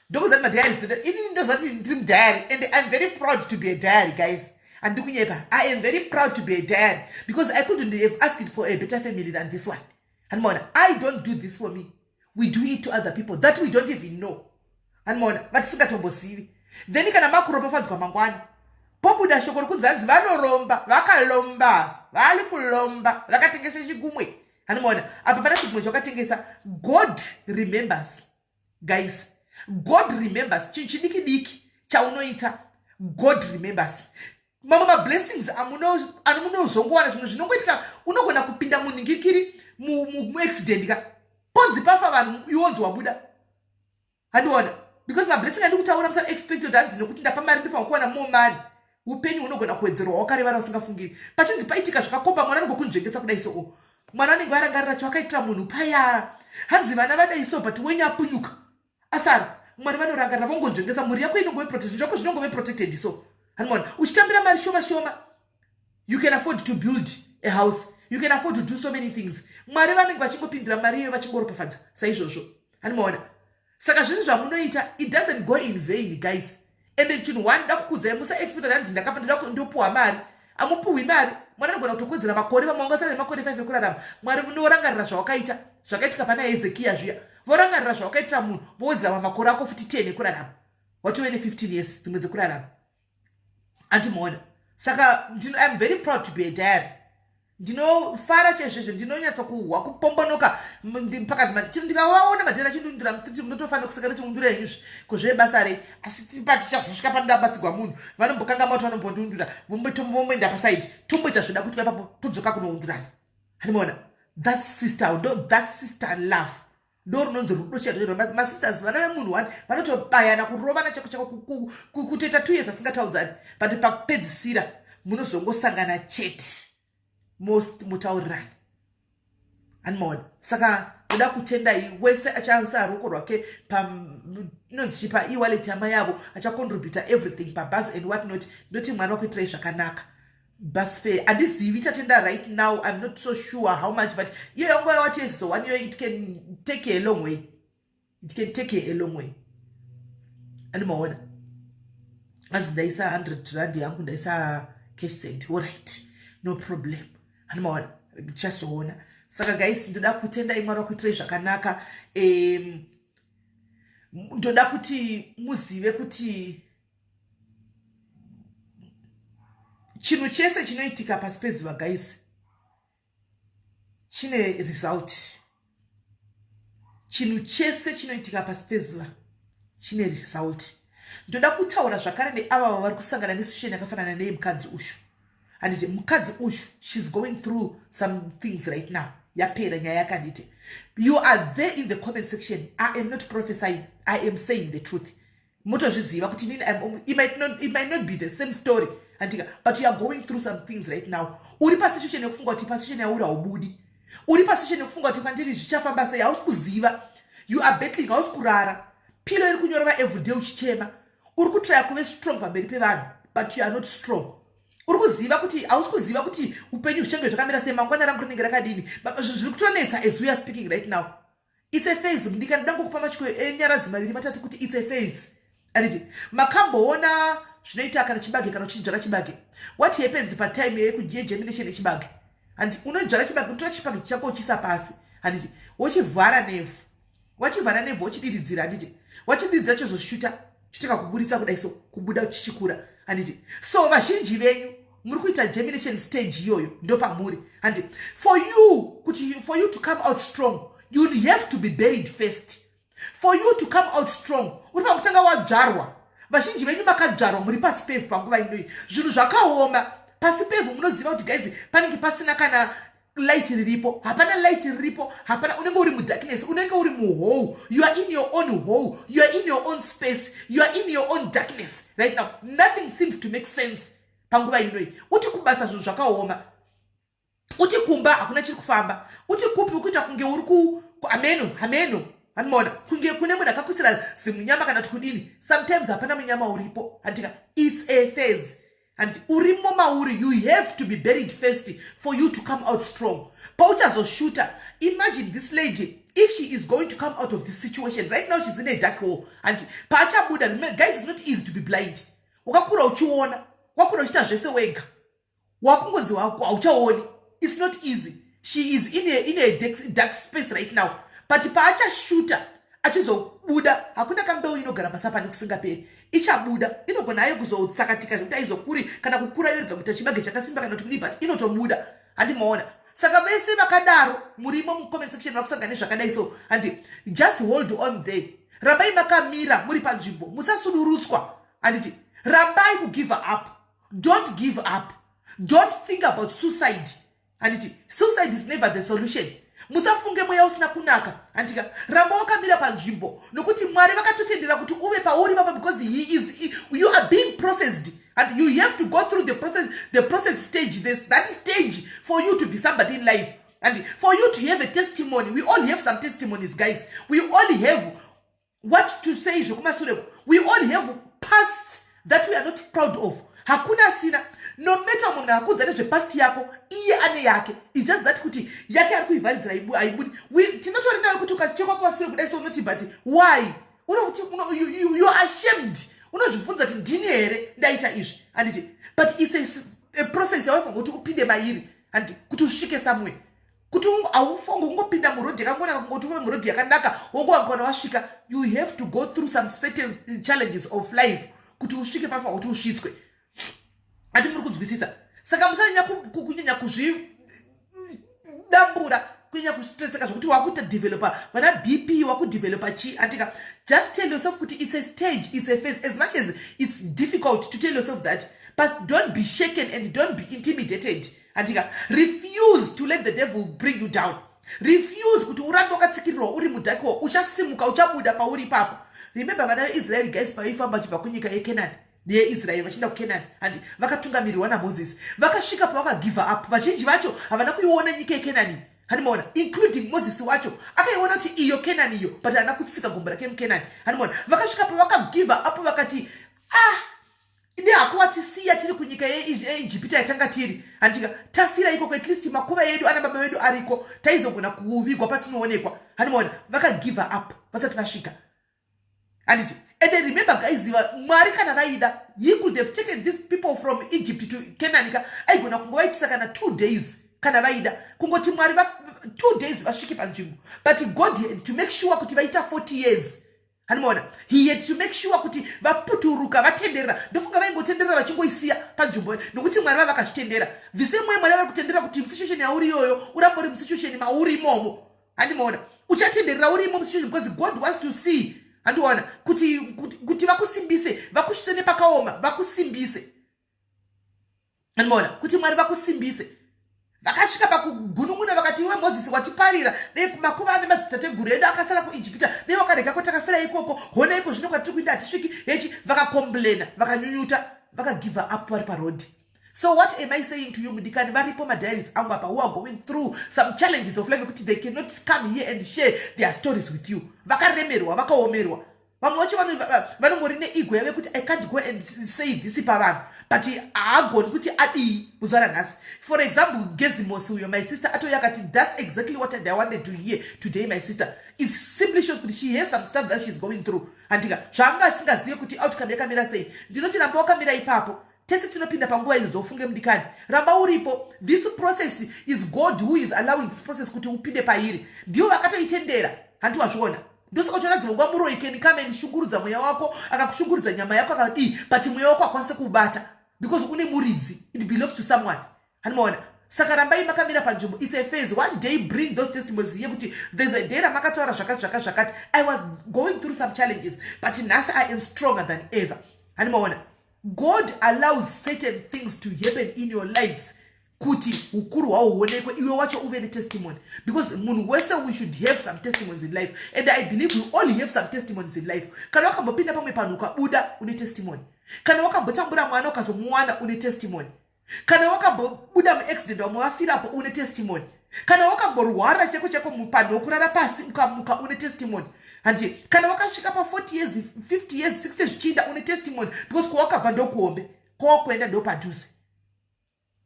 ndokuzati madiaries ini ndozati ndiri mudiary and I'm very proud to be a diary guys handiri kunyepa I am very proud to be a diary because I couldn't have asked for a better family than this one handimaona I don't do this for me we do it to other people that we don't even know handimaona vatisingatombosivi then kana makuropafadzwa mangwani pobuda shoko rikudzanzi vanoromba vakalomba vali kulomba vakatengesa chigumwe handimaona apa pana chigumwe chakatengesa God remembers guys God remembers chinhu chidiki diki chaunoita God remembers mamwe mablessings amunozongowana zvimwe zvinongoitika unogona kupinda munhingikiri muaccident ka ponzi pafa vanhu iwonzi wabuda handiona because mablessing andi kutaura musana expected hanzi nokuti ndapa mari ndifanira kuwana more mari upenyu hunogona kuwedzerwa wakarevara usingafungiri pachinzi paitika zvakakomba mwana anongokunzvengesa kudai soko mwana anenge varangarira chawakaitira munhu paya hanzi vana vadai so but wenyu apunyuka asara mwari vanorangarira vongonzvengesa mhuri yako inongove protected zvako zvinongove protected so hanimona uchitambira mari shoma shoma you can afford to build a house you can afford to do so many things mwari vanenge vachingopindira mari iyoyo vachingoropafadza saizvozvo hanimona saka zvese zvamunoita it doesn't go in vain guys and chinhu one ndakukudzai musa expected hanzi ndakapa ndopuhwa mari amupuhwi mari mwari anogona kutokwedzera makore vamwangasara nemakore 5 ekurarama mwari munorangarira zvawakaita zvakaitika pana Hezekiya zviya vorangarira zvawakaitira munhu vowedzera mamakore ako futi 10 ekurarama watove ne15 years dzimwe dzekurarama andimuona saka I'm very proud to be a diary ndinofara chezvezvo ndinonyatsa kuhwa kupombonoka pakadzima chino ndikavaona madhera chindundura mustiti munotofanira kuseka nechimundura yenyuzvi kuzvebasa rei asi tichazosvika pandabatsigwa munhu vanombokangama kuti vanombondundura vomboenda pasaidi tomboita zvoda kuti ipapo todzoka kunoundurana handimaona that sister love ndo runonzi rudo chairo masisters vana vemunhu wani vanotobayana kurovana chako chako kutoita 2 years asingataudzani but pakupedzisira munozongosangana chete most mutaurirani handimaona saka ndoda kutendai wese achaisa ruoko rwake inonzichipa e-wallet yamai yavo achacontributa everything pabus and what not ndoti mwana wakuitirai zvakanaka bus fare handizivi tatenda right now I'm not so sure how much but iyo yanguva yawatiesiso one year it can take a long way handimaona anzi ndaisa 100 rand yangu ndaisa cash send alright no problem handimaona chasoona saka guys ndoda kutenda imwari wakuitirai zvakanaka ndoda kuti muzive kuti chinhu chese chinoitika pasi pezuva guys chine result. Chinhu chese chinoitika pasi pezuva chine result. Ndoda kutaura zvakare neava vari kusangana nesituation yakafanana neyemukadzi ushu. Handiti mukadzi ushu, she's going through some things right now. Yapera nyaya yakanditi. You are there in the comment section. I am not prophesying. I am saying the truth. Motozviziva kuti nini, it might not be the same story. Antika, but you are going through some things right now. Uri pa situation yokufunga kuti pa situation yauri haubudi. Uri pa situation yokufunga kuti kwandiri zvichafamba sei hausi kuziva. You are battling, hausi kurara. Pilo iri kunyorova everyday uchichema. Uri kutraya kuve strong pamberi pevanhu, but you are not strong. Uri kuziva kuti hausi kuziva kuti upenyu huchange zvakamira sei, mangwana rangu rinenge rakadini. Zviri kutonetsa as we are speaking right now. It's a phase. Ndikandango kupa machiko enyaradzi maviri matatu kuti it's a phase. Anditi makamboona zvinoita kana chibage kana uchidzvara chibage. What happens pa time yegermination yechibage? And unodzvara chibage unotora chibage chako uchisa pasi. Anditi wochivhara nevhu. Wachivhara nevhu wochidiridzira. Anditi wachidiridzira chozoshuta chitaka kuburisa kudai so kubuda chichikura. Anditi so vazhinji venyu muri kuita germination stage iyoyo ndo pamuri. And for you to come out strong, you have to be buried first. For you to come out strong, uri pakutanga wadzvarwa. Vazhinji venyu makadzvarwa muri pasi pevhu panguva inoi. Zvinhu zvakaoma pasi pevhu. Munoziva kuti guys panenge pasina kana light riripo, hapana light riripo, hapana. Unenge uri mudarkness, unenge uri muhole. You are in your own hole, you are in your own space, you are in your own darkness right now. Nothing seems to make sense panguva inoi. Uti kubasa zvinhu zvakaoma, uti kumba hakuna chiri kufamba, uti kupi ukuita kunge uri ku hameno. Anmona kunge kune munhu akakusira zimunyama kana tukudini. Sometimes hapana munyama uripo. Andika it's a phase. And urimo mauri, you have to be buried first for you to come out strong. Pauchazoshuta, imagine this lady, if she is going to come out of this situation right now, she's in a dark hole. And pacha buddha, guys, it's not easy to be blind. Wakakura uchiona, wakura uchita zvese wega, wakungodzi wako auchaoni. It's not easy. She is in a dark space right now. But pacha shuta, achizobuda, hakuna kambeu inogara pasapa nekusingaperi. Ichabuda, inogona ayo kuzotsakatika zvekuti aizokuri kana kukura yorega kuita chibage chakasimba kana kuti but inotobuda. Handimaona. Saka vese vakadaro murimo mucomment section vakusangana nezvakadai so. And just hold on there. Rambai makamira muri panzvimbo, musasudurutswa. Anditi rambai ku give up. Don't give up. Don't think about suicide. Anditi suicide is never the solution. Musafunge moya usina kunaka. Andika ramba wakamira panzvimbo nokuti Mwari vakatotendera kuti uve pauri papa because you are being processed and you have to go through the process stage, that stage for you to be somebody in life and for you to have a testimony. We all have some testimonies, guys. We all have what to say. We all have pasts that we are not proud of. Hakuna sina. No matter mwana hakudza nezve past yako, iye ane yake. It's just that kuti yake ari kuivharidzira aibudi. Tinotori nayo kuti ukachoka kwasure kudai so unoti but why? You are ashamed. Unozvibvunza kuti ndini here ndaita izvi. And but it's a process yawe kuti upinde mairi and kuti usvike somewhere. Kuti aufongo ungopinda murodhi yakangona kuti uve murodhi yakanaka wongowangona wasvika. You have to go through some certain challenges of life kuti usvike pafa kuti usvitswe. Ati muri kunzwisisa. Saka musanya kunyanya kuzvidambura kunyanya kustresseka zvokuti wakuita developer vana BP wakudeveloper chi. Antika just tell yourself kuti it's a stage, it's a phase. As much as it's difficult to tell yourself that, but don't be shaken and don't be intimidated. Antika refuse to let the devil bring you down. Refuse kuti urambe wakatsikirwa uri mudhako uchasimuka uchabuda pauri papo. Remember vana veIsrael guys paifamba chibva kunyika yeKenani. The Israel vachienda kuKenani and vakatungamirwa naMoses vakasvika pavakagive up. Vazhinji vacho havana kuiona nyika yeKenani. Handimaona including Moses wacho akaiona kuti iyo Kenani iyo but havana kutsika gombo rake muKenani. Handimaona vakasvika pavakagive up vakati ine hakuvatisiya tiri kunyika yeIjipita yatanga tiri. Andika tafira ikoko at least makuva edu ana baba vedu ariko taizogona kuvigwa patinoonekwa. Handimaona vakagive up vasati vasvika. And then remember guys, Mwari kana vaida, he could have taken these people from Egypt to Canaan. Aigona kungovaitisa kana 2 days kana vaida. Kungoti Mwari 2 days vashike panzvimbo. But God had to make sure kuti vaita 40 years. Hanimona, he had to make sure kuti vaputuruka vatenderera ndofunga vaingotenderera vachingoisiya panzvimbo nokuti Mwari vakazvitendera. The same way Mwari vakutendera kuti musituation yauri iyoyo urambori musituation mauri imomo. Hanimona, uchatenderera uri imo musituation because God wants to see. Handiona kuti vakusimbise, vakusvise nepakaoma, vakusimbise. Hanimona, kuti Mwari vakusimbise. Vakasvika pakugunun'una vakati iwe Mozisi wachiparira nekumakuva ane madzitateguru edu akasara kuIjipita nevakarega kwatakafira ikoko hona iko zvino kwatiri kuenda hatisviki hechi vakakomblena vakanyunyuta vakagive up vari parodi. So what am I saying to you mudikani varipo madiaries angu apa who are going through some challenges of life kuti they cannot come here and share their stories with you. Vakaremerwa vakaomerwa vamwe vacho vanongori neego yave kuti I can't go and say this pavanhu but haagoni kuti adii kuzuva ranhasi. For example Gezimos uyo my sister atoya akati that's exactly what I wanted to hear today my sister. It simply shows kuti she has some stuff that she's going through. Andika zvanga asingazive kuti outcome yakamira sei. Ndinoti ramba wakamira ipapo tese tinopinda panguva idzo dzofunge mudikani ramba uripo. This process is God who is allowing this process kuti upinde pairi. Ndiwo vakatoitendera handiwazviona. Ndosaka ucharatidza nguva muroyi kame nishungurudza mweya wako akakushungurudza nyama yako akadii but mweya wako akwanise kubata because une muridzi. It belongs to someone. Hanimona, saka rambai makamira panzvimbo. It's a phase. One day bring those testimonies here kuti there's a day ramakataura zvakati I was going through some challenges but nhasi I am stronger than ever. Hanimona, God allows certain things to happen in your lives kuti ukuru hwao huonekwe iwe wacho uve netestimony because munhu wese we should have some testimonies in life and I believe we all have some testimonies in life. Kana wakambopinda pamwe panhu ukabuda une testimony. Kana wakambotambura mwana ukazomuwana une testimony. Kana wakambobuda muaccident wamwe wafirapo une testimony. Kana wakamborwara cheko mupanhu wokurara pasi ukamuka une testimony. Handi kana wakasvika pa 40 years 50 years 60 zvichinda une testimony because kwawakabva ndokuombe kwawakuenda ndopadhuze.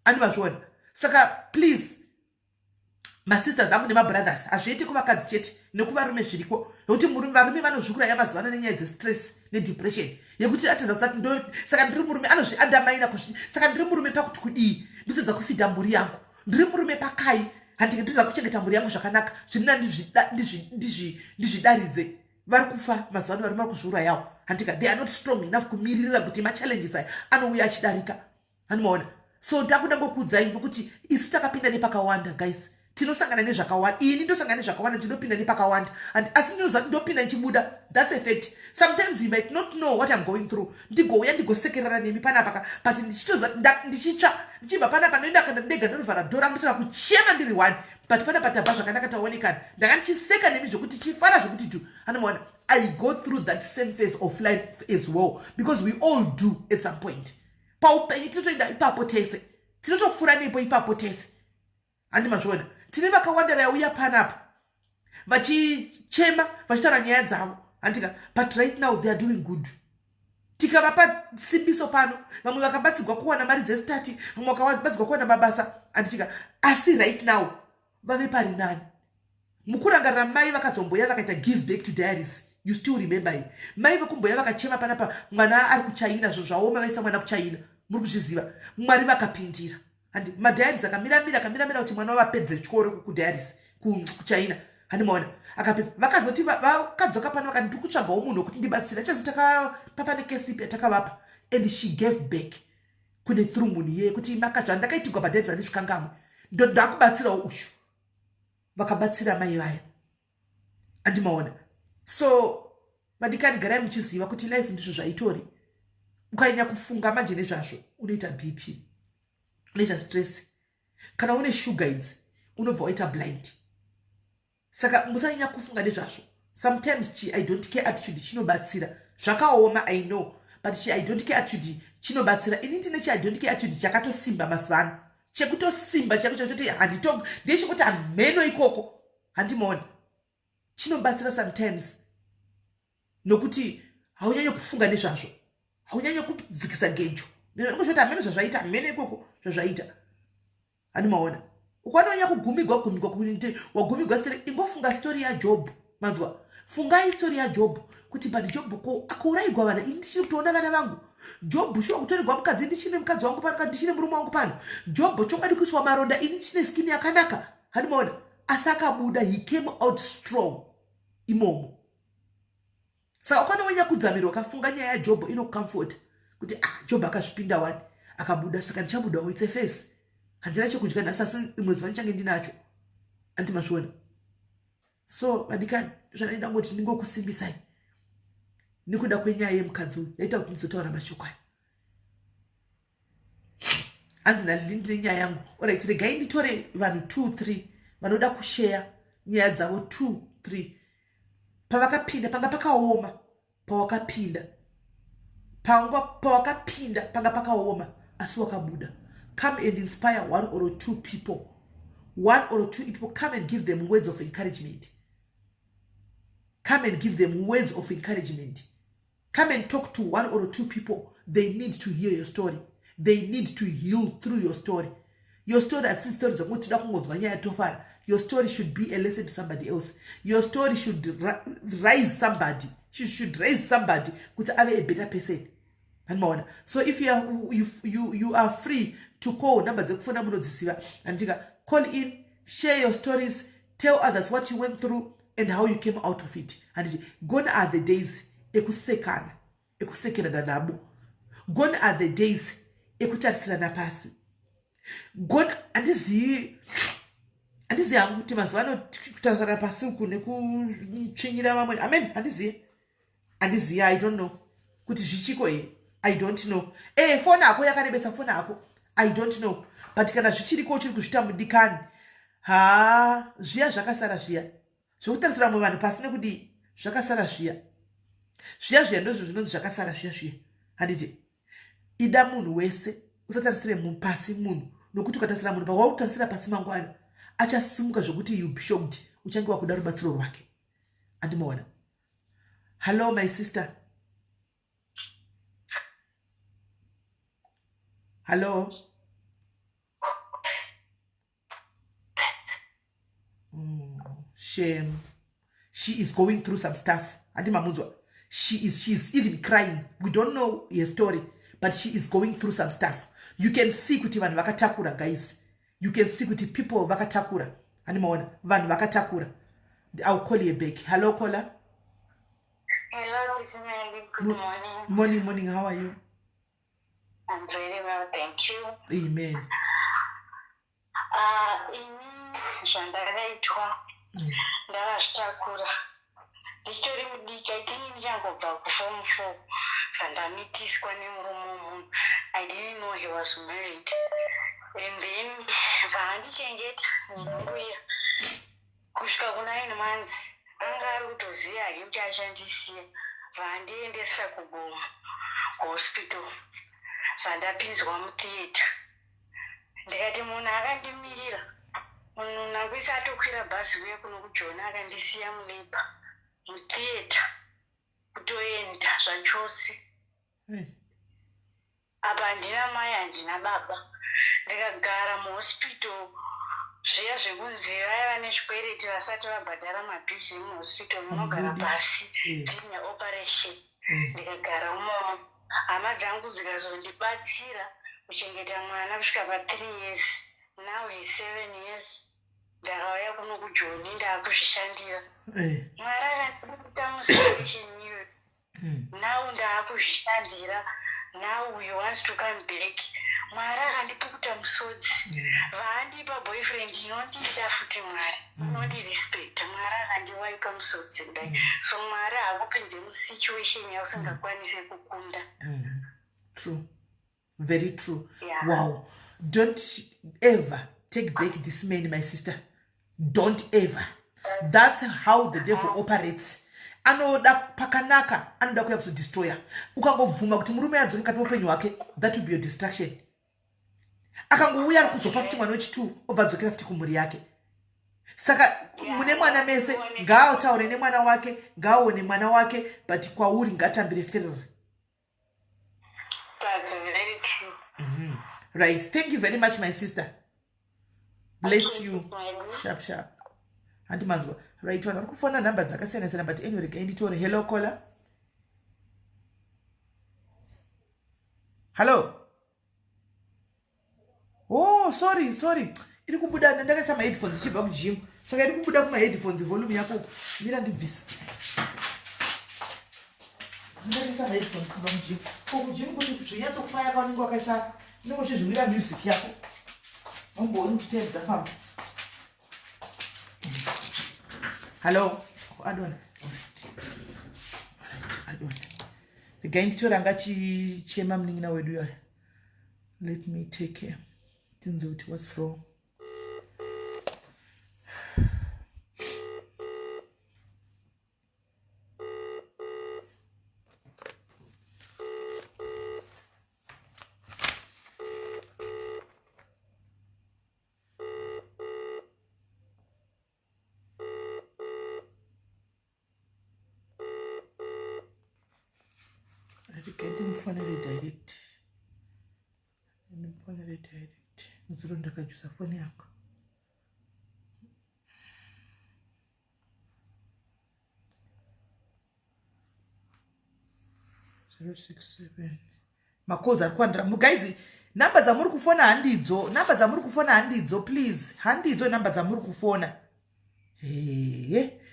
Andivazviona. Saka please my sisters angu nema brothers hazviiti kuvakadzi chete nekuvarume zviriko nokuti varume vanozvikura yamazivana nenyaya dzestress nedepression yekuti atedza kusati saka ndiri murume anozviandamaina saka ndiri murume pakuti kudii ndotedza kufidha mburi yangu ndiri murume pakai handike ndotedza kuchengeta mburi yangu zvakanaka zvinina ndizvidaridze vari kufa mazivano varume vari kuzviurayawo handika they are not strong enough kumirira kuti machallenges aya anouya achidarika. Hanimaona. So ndakuda ngokudzai nokuti isu takapinda nepakawanda guys. Tinosangana nezvakawanda. Ini ndosangana nezvakawanda ndinopinda nepakawanda. And asi ndinopinda nchibuda. That's a fact. Sometimes you might not know what I'm going through. Ndigouya ndigosekerera nemi panapa but ndichibva panapa ndoenda kana ndega ndovhara dhora ndotanga kuchema ndiri one but panapa tabva zvakanaka taonekana. Ndanga ndichiseka nemi zvokuti chifara zvokuti tu. Hanomuona. I go through that same phase of life as well because we all do at some point. Paupenyu tinotoenda ipapo tese. Tinotokufura nepo ipapo tese. Handimazviona. Tine vakawanda vauya panapa vachichema vachitaura nyaya dzavo handika but right now they are doing good. Tikavapa simbiso pano vamwe vakabatsirwa kuwana mari dzestati vamwe vakabatsirwa kuwana mabasa handitika asi right now vave pari nani. Mukurangarira mai vakazomboya vakaita give back to diaries. You still remember it. Mai vakumboya vakachema panapa mwana ari kuchaina zvo zvaoma vaisa mwana kuchaina muri kuzviziva Mwari vakapindira. And madiaries akamira kuti mwana wapedze chikoro kudiaries kuchaina. Handimaona akapedza vakazoti vakadzoka pano vakati ndiri kutsvagawo munhu wekuti ndibatsira chazotaka nekesipi yatakavapa and she gave back kune through munhu iye kuti makazva ndakaitigwa madiaries andisvikangamwe ndakubatsirawo ushu vakabatsira mai vaya. Handimaona. So madikani garai muchiziva kuti life ndizvo zvaitori. Ukanyanya kufunga manje nezvazvo unoita BP unoita stress kana une sugar idzi unobva waita blind. Saka musanyanya kufunga nezvazvo. Sometimes I don't care attitude chinobatsira zvakaoma I know but I don't care attitude chinobatsira. Ini ndine I don't care attitude chakatosimba masivano chekutosimba chakutoti handito ndechekuti ameno ikoko. Handimaona chinobatsira sometimes nokuti haunyanyo kufunga nezvazvo haunyanyo kudzikisa gejo ngozvoti ameno zvazvaita ameno ikoko zvazvaita. Handimaona ukanonya kugumigwa kuti wagumigwa story ingofunga story ya Job. Manzwa fungai story ya Job kuti but Job ko akauraigwa vana ini ndichiri kutoona vana vangu. Job sho kutorigwa mukadzi ndichine mukadzi wangu pano ndichine murume wangu pano. Job chokadi kuiswa maronda ini ndichine skin yakanaka. Handimaona asaka buda he came out strong imomo. Saka ukanonya kudzamira wakafunga nyaya yaJob inokucomfort kuti Job akazvipinda wani akabuda saka ndichabuda with a face. Handina chekudya nhasi asi imwe zuva ndichange ndinacho. Andimazviona. So madikani zvanaenda ngoti ndingokusimbisai. Nikuda kwenyaya yemukadzi uyu yaita kuti ndizotaura mashoko aya. Anzina ndine nyaya yangu. Alright, regai nditore vanhu 2-3 vanoda kushare nyaya dzavo 2-3. Pavakapinda panga pakaoma, pawakapinda. Pawakapinda panga pakaoma asi wakabuda. Come and inspire 1 or 2 people. 1 or 2 people, come and give them words of encouragement. Come and give them words of encouragement. Come and talk to 1 or 2 people. They need to hear your story. They need to heal through your story. Your story, at this story, your story should be a lesson to somebody else. Your story should raise somebody. Should raise somebody to have a better person. So if you are free to call numbers and call in, share your stories, tell others what you went through and how you came out of it. And gone are the days ekusekana danabu. Gone are the days ekutarisirana pasi. Gone andizi yangu kuti mazuva ano kutarisirana pasi uku nekutsvinyira vamwe. Amen. Andizi I don't know. Kuti zvichiko here. I don't know. Phone yako yakarebesa phone yako. I don't know. But kana zvichiriko chiri kuzvita mudikani. Zviya zvakasara zviya. Zvokutarisira mumwe vanhu pasi nekudi zvakasara zviya. Zviya ndozvo zvinonzi zvakasara zviya. Handiti ida munhu wese usatarisire munhu pasi munhu nokuti ukatarisira munhu pawakutarisira pasi mangwana achasumuka zvokuti you be shocked uchange wakuda rubatsiro rwake. Andimoona. Hello my sister. Hello. Shame. She is going through some stuff. She is even crying. We don't know her story, but she is going through some stuff. You can see kuti vanhu vakatakura, guys. You can see kuti people vakatakura. Animaona vanhu vakatakura. I'll call you back. Hello, caller. Hello, SIS MELLY. Good morning. Morning. How are you? I'm very well, thank you. Amen. Zvandakaitwa ndakazvitakura ndichitori mudiki. I think ndichangobva kuform 4 zvandamitiswa nemurume womunhu. I didn't know he was married. And then vaandichengeta nembuya kusvika kuna 9 months anga ari kutoziva hake kuti achandisiya. Vaandiendesa kugoma kuhospital. Vandapinzwa mutheatre. Ndikati munhu akandimirira. Munhu nakwisi atokwira bhazi uye kuno kujona akandisiya muleba mutheatre kutoenda zvachose. Apa handina mai handina baba. Ndikagara muhospital zviya zvekunzi vaiva nezvikwereti vasati vabhadhara mabhilzi muhospital munogara pasi ndine operation. Ndikagara umomo. Hama dzangu dzikazondibatsira kuchengeta mwana kusvika pa3 years. Now he's 7 years. Ndakauya kuno kujoni ndaakuzvishandira. Mwari akandiita musituation iyoyo. Now ndaakuzvishandira. Now he wants to come back. Mwari akandipukuta musodzi. Vaandipa boyfriend inondida futi Mwari. Unondirespect. Mwari akandiwaika musodzi kudai. So Mwari haakupinze musituation yausingakwanise kukunda. True. Very true. Yeah. Wow. Don't ever take back this man, my sister. Don't ever. That's how the devil operates. Anoda pakanaka, anoda kuya kuzodestroya. Ukangobvuma kuti murume adzoke kati upenyu hwake, that will be a distraction. Akangouya ari kuzopa futi mwana wechi2 obva adzokera futi kumhuri yake. Saka mune mwana mese ngaautaure nemwana wake, ngaaone mwana wake, but kwauri ngaatambire ferere. That's very true. Right. Thank you very much, my sister. Bless you. Sharp. Auntie Manzwa. Right. Wana kufona number dzakasiyana but anyway nditore. Hello caller. Hello. Oh, sorry. Iri kubuda ndakasa ma headphones chibva ku gym. Saka iri kubuda kuma headphones volume yako. Mira ndibvisa. ndakaisa maheadphones kuva mujimu mujimu kuti zvinyatsokufaya kwaunenge wakaisa unenge uchizvivira music yako umbooni uchiteedza famba. Hello adona regai nditoranga chichema munin'ina wedu yoyo. Let me take care. Tinzo kuti what's wrong. Direct. Nzuro ndakajusa foni yako. Makalls ari kuwandira. Guys, namba dzamuri kufona handidzo. Namba dzamuri kufona handidzo, please. Handidzo namba dzamuri kufona.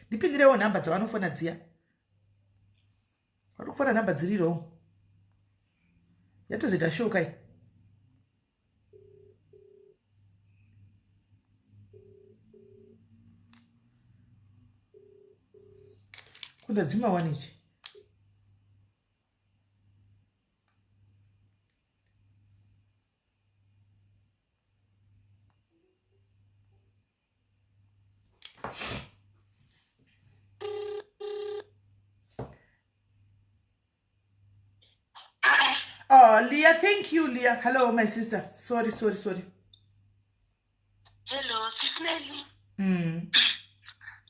Ndipindirewo namba dzavanofona dziya. Vari kufona namba dziri wrong. Yatozoita show kai. Kunda dzima wanichi. Oh, Leah, thank you, Leah. Hello, my sister. Sorry. Hello, SIS MELLY.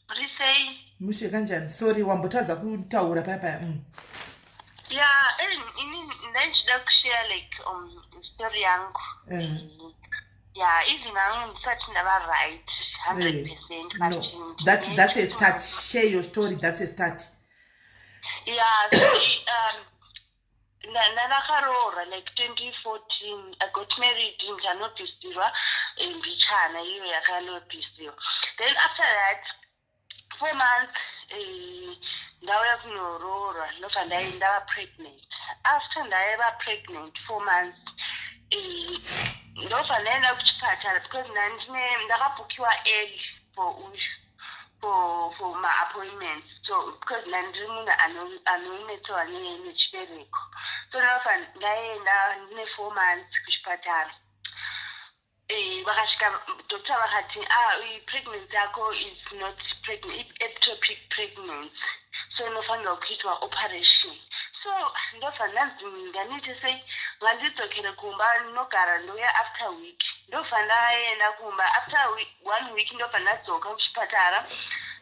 What do you say? Mushe kanjani. Sorry, wambotadza kutaura paya. Yeah, ndachida kushare like story yangu. Yeah, even I'm such never right 100%. No, that's a start. Share your story. That's a start. Yeah, so Nanakarora, like 2014, I got married in Kanopisira in Bichana, then after that, 4 months, now I have no Aurora, not and I was pregnant. After I was pregnant, 4 months, not and I was because I book you early for my appointments. So because Nandrimuna anometo and so now I 4 months kuchipatara. Doctor pregnancy is not pregnant, ectopic pregnancy. So no fun operation. So no fun I need to say no garandoya after a week. No fun after 1 week no fun that's kuchipatara.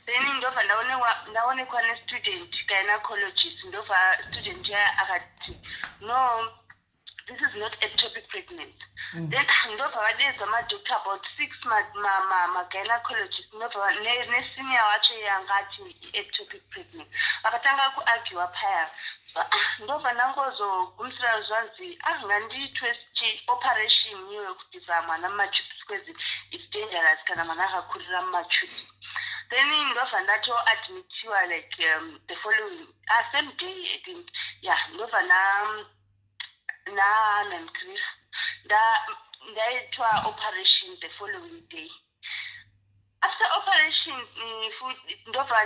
Then in Dofa naone kwa student gynecologist Dofa student no, this is not ectopic pregnant. Then Dofa there's a doctor about 6 months my gynecologist Dofa ne senior wacho yangati ectopic pregnant. Akatanga ku argue paya. Dofa nangozo kumsira zvanzi nganditwe operation yiwe kutisa mwana machips kwezi it's dangerous kana mwana akakurira machips. Then in Nova Nato admit you are like the following same day I think Nova na Chris that operation the following day. After operation Nova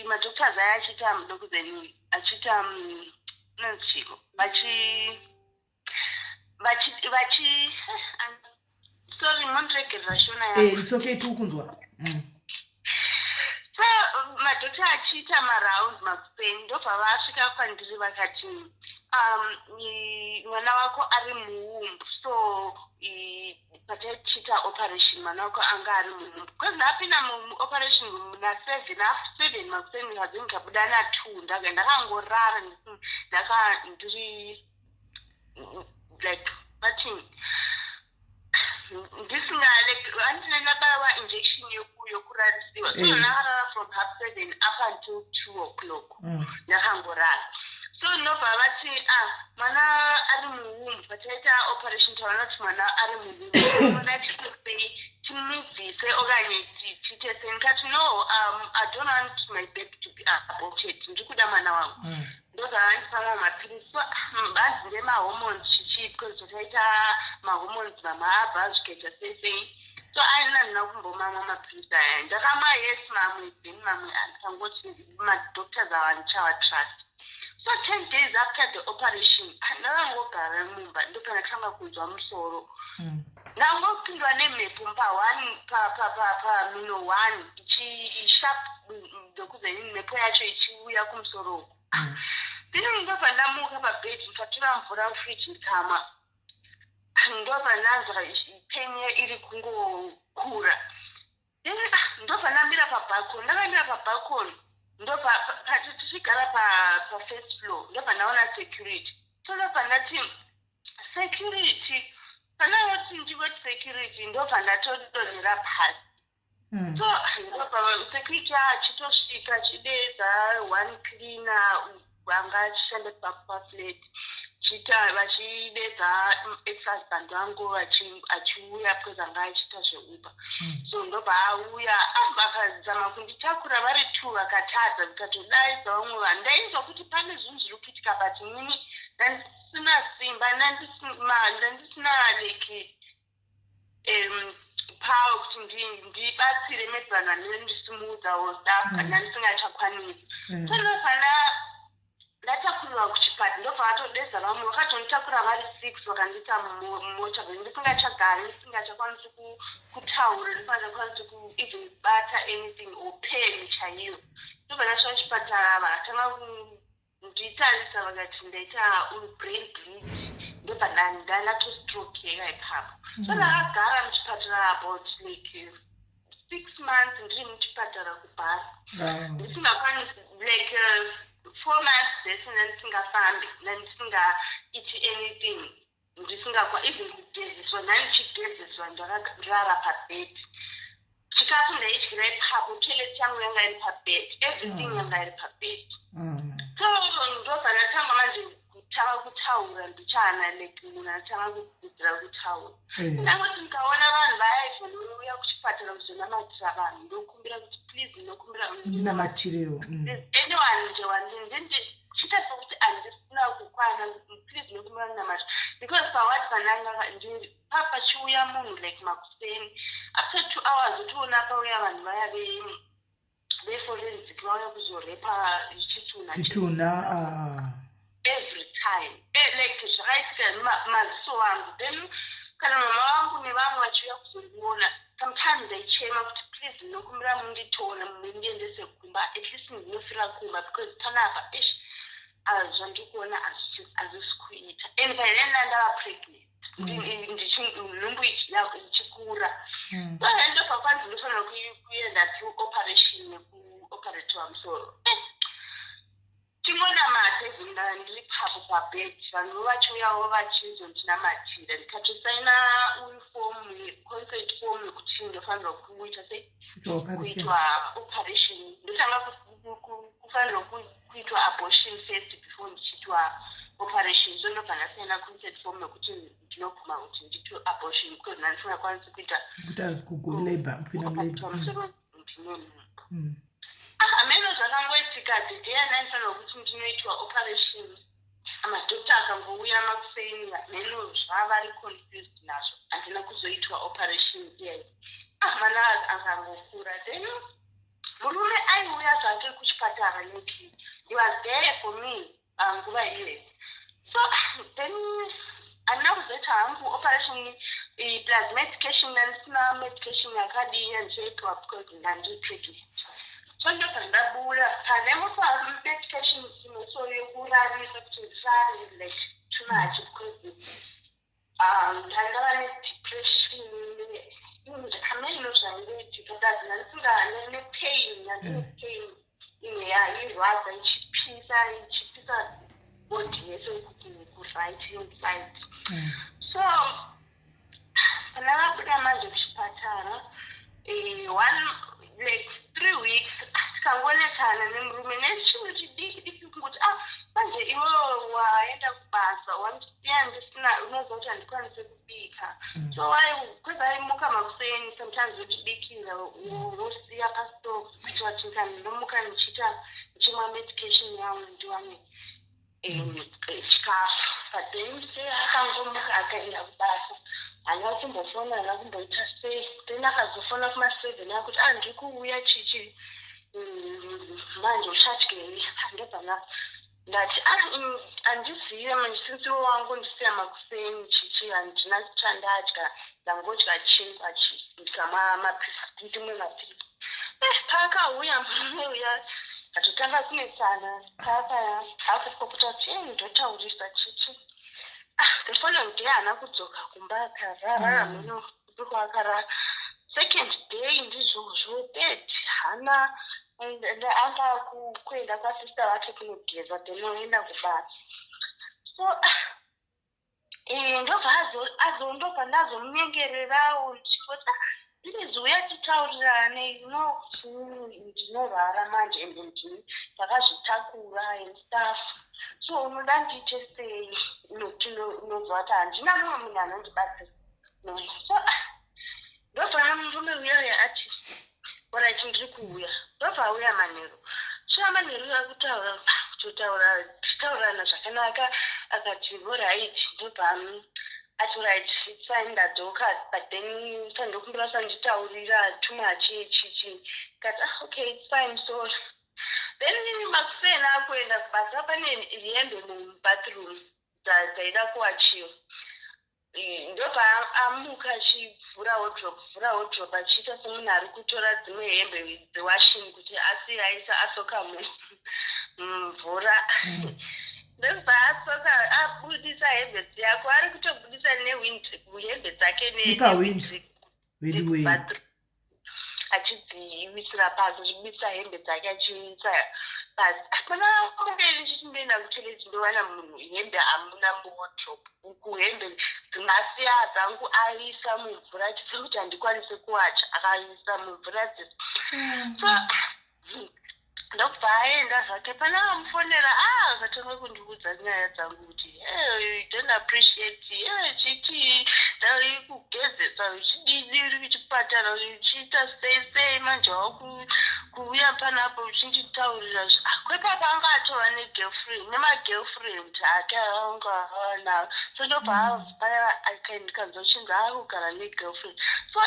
my doctors are achita dokuzeni achita nanchiko bachi sorry mondrekerashona it's okay to kunzwa. So my doctor achita around makuseni ndobva vasvika kwandiri vakati mwana wako ari muwomb so pataichita operation mwana wako anga ari muwomb because ndapinda operation na 7 makuseni hazini kabuda na 2 ndakangorara ndiri like nothing. Ndisingaleandinenabaiwa injection yokurarisiwa so ndakarara from 7:30 up until 2 o'clock ndakangorara so ndobva vati mwana ari muwomb pataita operation taona kuti mwana ari muwomb ndatisei timubvise okanye tiite sei ndikati no I don't want my baby to be aborted ndiri kuda mwana mwana wangu ndozvavandipa mapirisi so bhazi remahormones chichitwe zvotaita mahormones mamwe abva zvikaita sei so aina ndina kumbomamwa mapirisi aya ndakamwa yes mamwe then mamwe andikangoti madoctors avandichavatrust. So 10 days after the operation, ndakangogara mumba ndopanatanga kunzwa musoro. Ndangopindwa nemhepo pamino 1 sharp ndokuze mhepo yacho ichiuya kumusoro uku. Then ndobva ndamuka pabhedhi ndikatora mvura mufriji ndikamwa. Ndobva ndanzwa pain iri kungokura. Then ndobva ndamira pabalcony. Ndakamira pabalcony. Ndobva tichigara pa-first floor ndobva ndaona security so ndobva ndati security panayoti ndivoti security ndobva ndatodonhera pasi so ndobva security achitosvika achidedza one cleaner wanga achishanda paflat vachidedza ex-husband wangu achiuya because anga achiita zveupa so ndobva auya vakazama kunditakura vari 2 vakatadza vikatodaidza vamwe vanhu ndainzwa kuti pane zvinhu zviri kuitika but nini ndandisina simba ndandisina like power kuti ndibatsire medzana nendisimudza or stuff ndandisingachakwanisi so ndofana ndatakurirwa kuchipata ndobva vatodedza vamwe vakatonitakura vari 6 vakandiita mumota ndisingachagari ndisingachakwanisi kutaura ndisingachakwanisi even bata anything or pen chaiyo ndobva ndasvika kuchipatara vakatanga kunditarisa vakati ndaita brain bleed ndobva ndatostroke yega ipapo so ndakagara muchipatara about like 6 months ndiri muchipatara kubhara ndisingakwanisi like 4 months dzese ndandisingafambi ndandisingaiti anything even kugezeswa ndandichigezeswa ndakarara pabhedhi chikafu ndaidyira ipapo toilet yangu yanga iri pabhedhi everything yanga iri pabhedhi so ndobva ndatanga manje kutanga kutaura ndichana like munhu atanga kudzidzira kutaura ndangoti ndikaona vanhu vaya vanouya kuchipatara kuzonamatira vanhu ndokumbira kuti please ndokumbira ndinamatirewo anyone nje wandichita sokuti handisina kukwana please ndokumbira ndinamati because pawati pananga ndiri pachiuya munhu like makuseni after 2 hours otoona pauya vanhu vaya veforensic vauya kuzorepa chituna every time like zvakaitika maziso wangu then kana mama wangu nevamwe vachiuya kuzondiona sometimes ndaichema kuti please ndinokumbira munditoona mundiendese kumba at least ndinofira kumba because panapa zvandikuona hazvisi kuita and by then ndava pregnant nhumbu ichikura so ndobva kwanzi ndinofanira kuenda kuoperation nekuoperatiwa musoro tingonamata even ndiri papo pabhedhi vanhu vachiuyawo vachizondinamatira ndikatosaina consent form yekuti ndofanirwa kuita kuitwa operation ndotanga kufanirwa kuitwa abortion first before ndichiitwa operation so ndobva ndasaina consent form yekuti ndinoguma kuti ndiitwe abortion because ndandisingakwanisi kuita ameno zvakangoitika dhedheya ndanifanirwa kuti ndinoitwa operation madhokta akangouya makuseni meno zvavari confused nazvo handina kuzoitwa operation iyai mana akangokura then murume aiuya zvake kuchipatara neki he was there for me nguva iyoyo so then handina kuzoita hangu operation plus medication ndandisina medication yakadii yandichaitwa because ndandiri pregnant so ndobva ndabuda panemo pamedication simoso yokurarisa kuti ndisare like too much because ndangava nedepression zvakameno zvaingoitika ndazina nepain pain imwe yairwadza ichipisa body yese kuright inside so kana vabuda manje kuchipatara like 3 weeks tikangonekana nemurume nechinhu chidiki kungoti manje iwe waenda kubasa wandisiya ndisina unoziva kuti handikwanise kubika so kwezi aimuka makuseni sometimes wotibikira wosiya pastove kuitira kuti ndinomuka ndichimwa medication yangu vamwe chikafu but then akangomuka akaenda kubasa haana kumbofona haana kumboita sei then akazofona kuma7 akuti ndiri kuuya chichi manje uchatyei ndobva ndati handizive manjisitsiwo wangu ndisiya makuseni chichi handina chandadya ndangodya chingwa ndikamwa mapirisi ndimwe mapirisi paakauya murume uya hatotanga kunesana paakahafukokuta kuti ndotaurisa chichi the following day haana kudzoka kumba akarara muno usiku akarara second day ndizvozvo bed hana anga kuenda kwasista vake kunogeza tenoenda kubasa so ndobva ndazomunyengererawo ndichingoti ndirizuya titaurirane ndinorwara manje ende ndini takazvitakura and stuff so unoda ndiite sei unobva kuti handina mumwe munhu anondibatsira so ndobva murume uyoyo ati orati ndiri kuuya ndobva auya manheru shuwa manheru akutaura titaurana zvakanaka akati oright ndobva ati right it's fine ndadzoka but then sandokumbira sanditaurira too much chichi kati okay it's fine so then makuseni akuenda kubasa pane hembe mubathroom dzaida kuwachiwa ndobva amuka achivhura wardrobe achiita semunhu ari kutora dzimwe hembe dzewashing kuti asiyaisa asoka mumvura ndobva asoka abudisa hembe dzako ari kutobudisa nehembe dzake achidziwisira pasi achibudisa hembe dzake achiisa pasi pana mungeni chichimboenda kutoileti ndowana munhu hembe hamuna muwardrobe uku hembe dzimasiya dzangu aisa mumvura achisiya kuti handikwanise kuwacha akaisa mumvura so ndobva aenda zvake pana amufonera akatanga kundiudza nyaya dzangu kuti don't appreciate chiti ndari kugezesa uchidini uri kuchipatara uchiita sei manje wakuuya panapo uchinditaurira kwepapa anga atova negirlfriend nemagirlfriend ake anga nawo so ndobva ndikanzwa uchinzi akugara negirlfriend so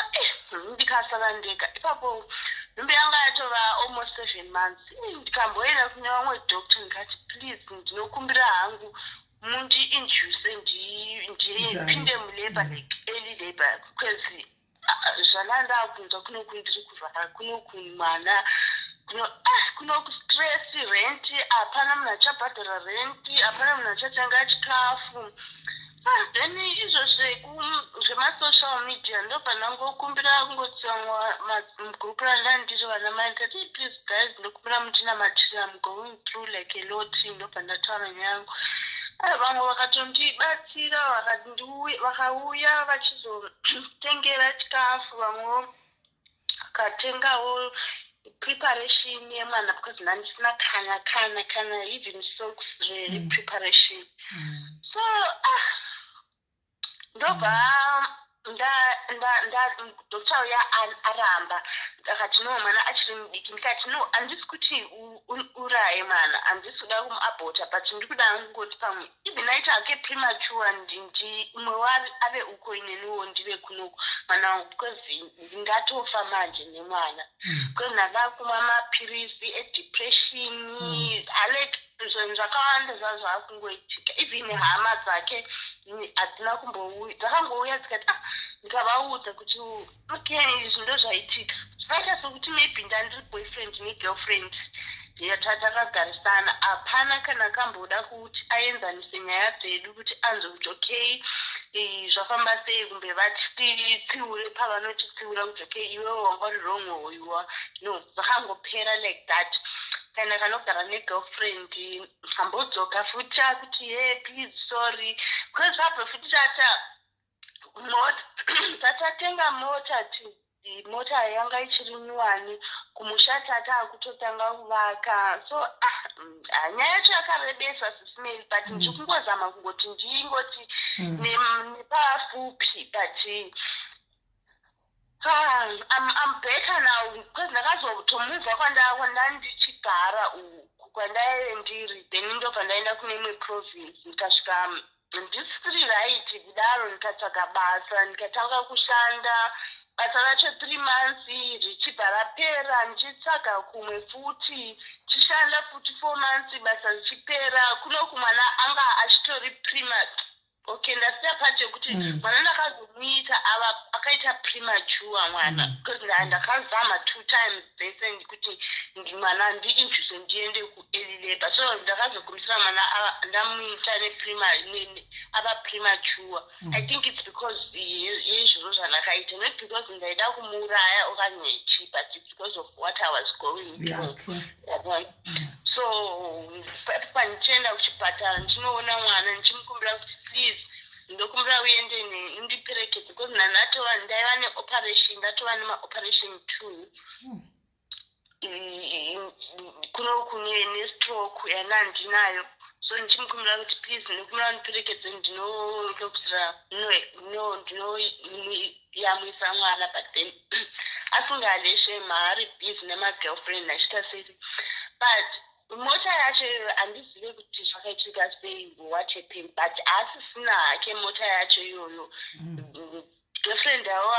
ndikasara ndega ipapo nhumbi yanga yatova almost 7 months ndikamboenda kune vamwe doctor ndikati please ndinokumbira hangu mundi-induce ndipinde mulabor like early labor because zvanandakunzwa kuno kundiri kuvhara kuno kumwana kuno kustress rent hapana munhu achabhadhara rent hapana munhu achatanga chikafu then izvozve zvemasocial media ndobva ndangokumbira kungotsiwa mugrupu randandiri vana mai ndikati please guys ndokumbira mutinamatira going through like a lot ndobva ndataura nyangu vamwe vakatondibatsira vakauya vachizotengera chikafu vamwe vakatengawo preparation yemwana because ndandisina kana even socks preparation so ndobva doctor uya aramba akati no mwana achiri mudiki ndikati no handisi kuti uraye mwana handisi kuda kumuabhota but ndiri kuda ngoti pamwe even aiti ake premature umwe wari ave uko ineniwo ndive kunoku mwana wangu because ndingatofa manje nemwana because ndanga kumwa mapirisi edepression zvinhu zvakawanda zvazvo akungoitika even hama dzake hadzina kumbouya dzakangouya dzikati ndikavaudza kuti okay izvi ndo zvaitika zvaita sokuti maybe ndandiri boyfriend negirlfriend takagarisana hapana kana kamboda kuti aenzanise nyaya dzedu kuti anzwe kuti okay zvafamba sei kumbe vatitsiure pavanotitsiura kuti okay iwewo wanga uri wrong hoiwa no zvakangopera like that kana kanogara negirlfriend hambodzoka futi akuti please sorry because vabva futi tatatenga mota yanga ichiri nyuwani kumusha tata akutotanga kuvaka so nyaya yacho yakarebesa SIS-MELLY but ndichikungozama kungoti ndingoti nepafupi but I'm better now because ndakazotomuvha kwandandichigara kwandaive ndiri then ndinobva ndaenda kune imwe province ndikasvika ndisiri right kudaro ndikatsvaga basa ndikatanga kushanda basa racho 3 months richibva rapera ndichitsvaga kumwe futi chishanda futi 4 months basa richipera kunoku mwana anga achitori okay ndasiya pacho kuti mwana ndakazomuita akaita premature mwana because ndakazama 2 times bese kuti mwana ndiinjuse ndiende kuearly labor so ndakazogumisira mwana ndamuita ava premature. I think it's because yezviro zvandakaita, not because ndaida kumuuraya okanye chi, but it's because of what I was going through. So pandichienda kuchipatara ndinoona mwana ndichimukumbira kuti please ndokumbira uende ndiperekedze because ndaiva neoperation, ndatova nemaoperation 2 kuno nestroke yana ndinayo. So ndichimukumbira kuti please ndokumbira ndiperekedze ndinokudzira ndinoyamwisa mwana, but then asingaleshe mari busy nemagirlfriend achita sei, but mota yacho handizive kuti zvakaitika sei what happened, but asisina hake mota yacho iyoyo. Girlfriend avo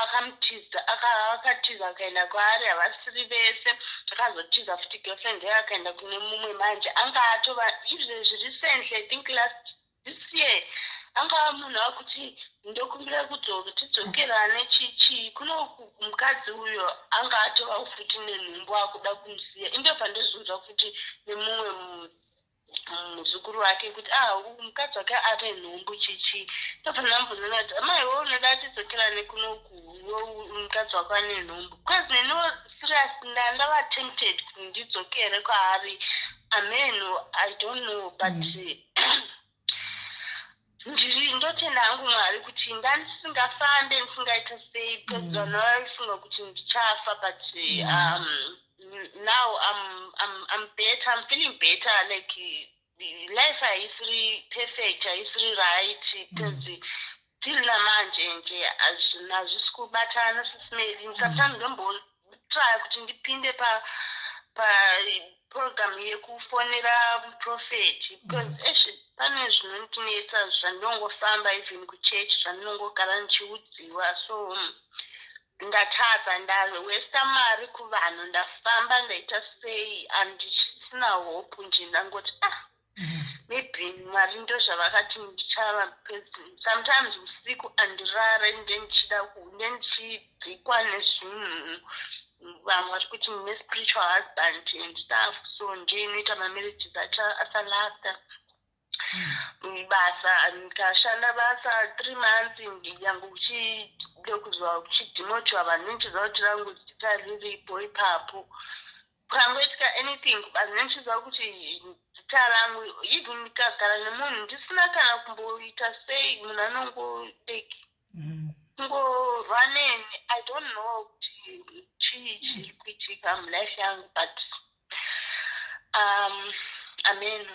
akatiza akaenda kwaari, havasiri vese, akazotiza futi girlfriend yayo akaenda kune mumwe manje. Anga atova izvezvi recently, I think this year, anga munhu akuti ndokumbira tidzokerane chichi, kuno mukadzi uyo anga atova futi nenhumbu akuda kumusiya. Indobva ndozvinzwa futi nemumwe muzukuru wake kuti mukadzi wake ave nhumbu chichi. Ndobva ndambozona kuti amaiwo unoda tidzokerane kunoku, mukadzi wake ane nhumbu. Because neno serious ndava tempted kuti ndidzokere kwaari. Amen, I don't know, but ndotenda hangu Mwari kuti ndandisingafambe ndisingaita sei, because vanhu vaifunga kuti ndichafa, but now I'm better, I'm feeling better, like life haisiri perfect, haisiri right, because till namanje nje hazvisi kubatana SIS-MELLY. Sometimes ndombotry kuti ndipinde pa program yekufonera prophet, because pane zvinondinetsa zvandinongofamba even kuchechi zvandinongogara ndichiudziwa. So ndatadza ndawesta mari kuvanhu, ndafamba ndaita sei, handisina hope nje, ndangoti maybe Mwari ndo zvavakati ndichava. Sometimes usiku andirare ndichidzikwa nezvinhu, vamwe vari kuti ndine spiritual husband and stuff, so ndinoita mamarriages asalasta. Basa ndikashanda basa 3 months yangu uchidokuzwa uchidhimochwa vanhu nchiziva kuti rangu zita riripo ipapo. Kukangoitika anything but nchiziva kuti zita rangu, even ndikagara nemunhu ndisina kana kumboita sei, munhu anongodeki kungorwa neni. I don't know kuti chii chiri kuitika mulife yangu, but amen.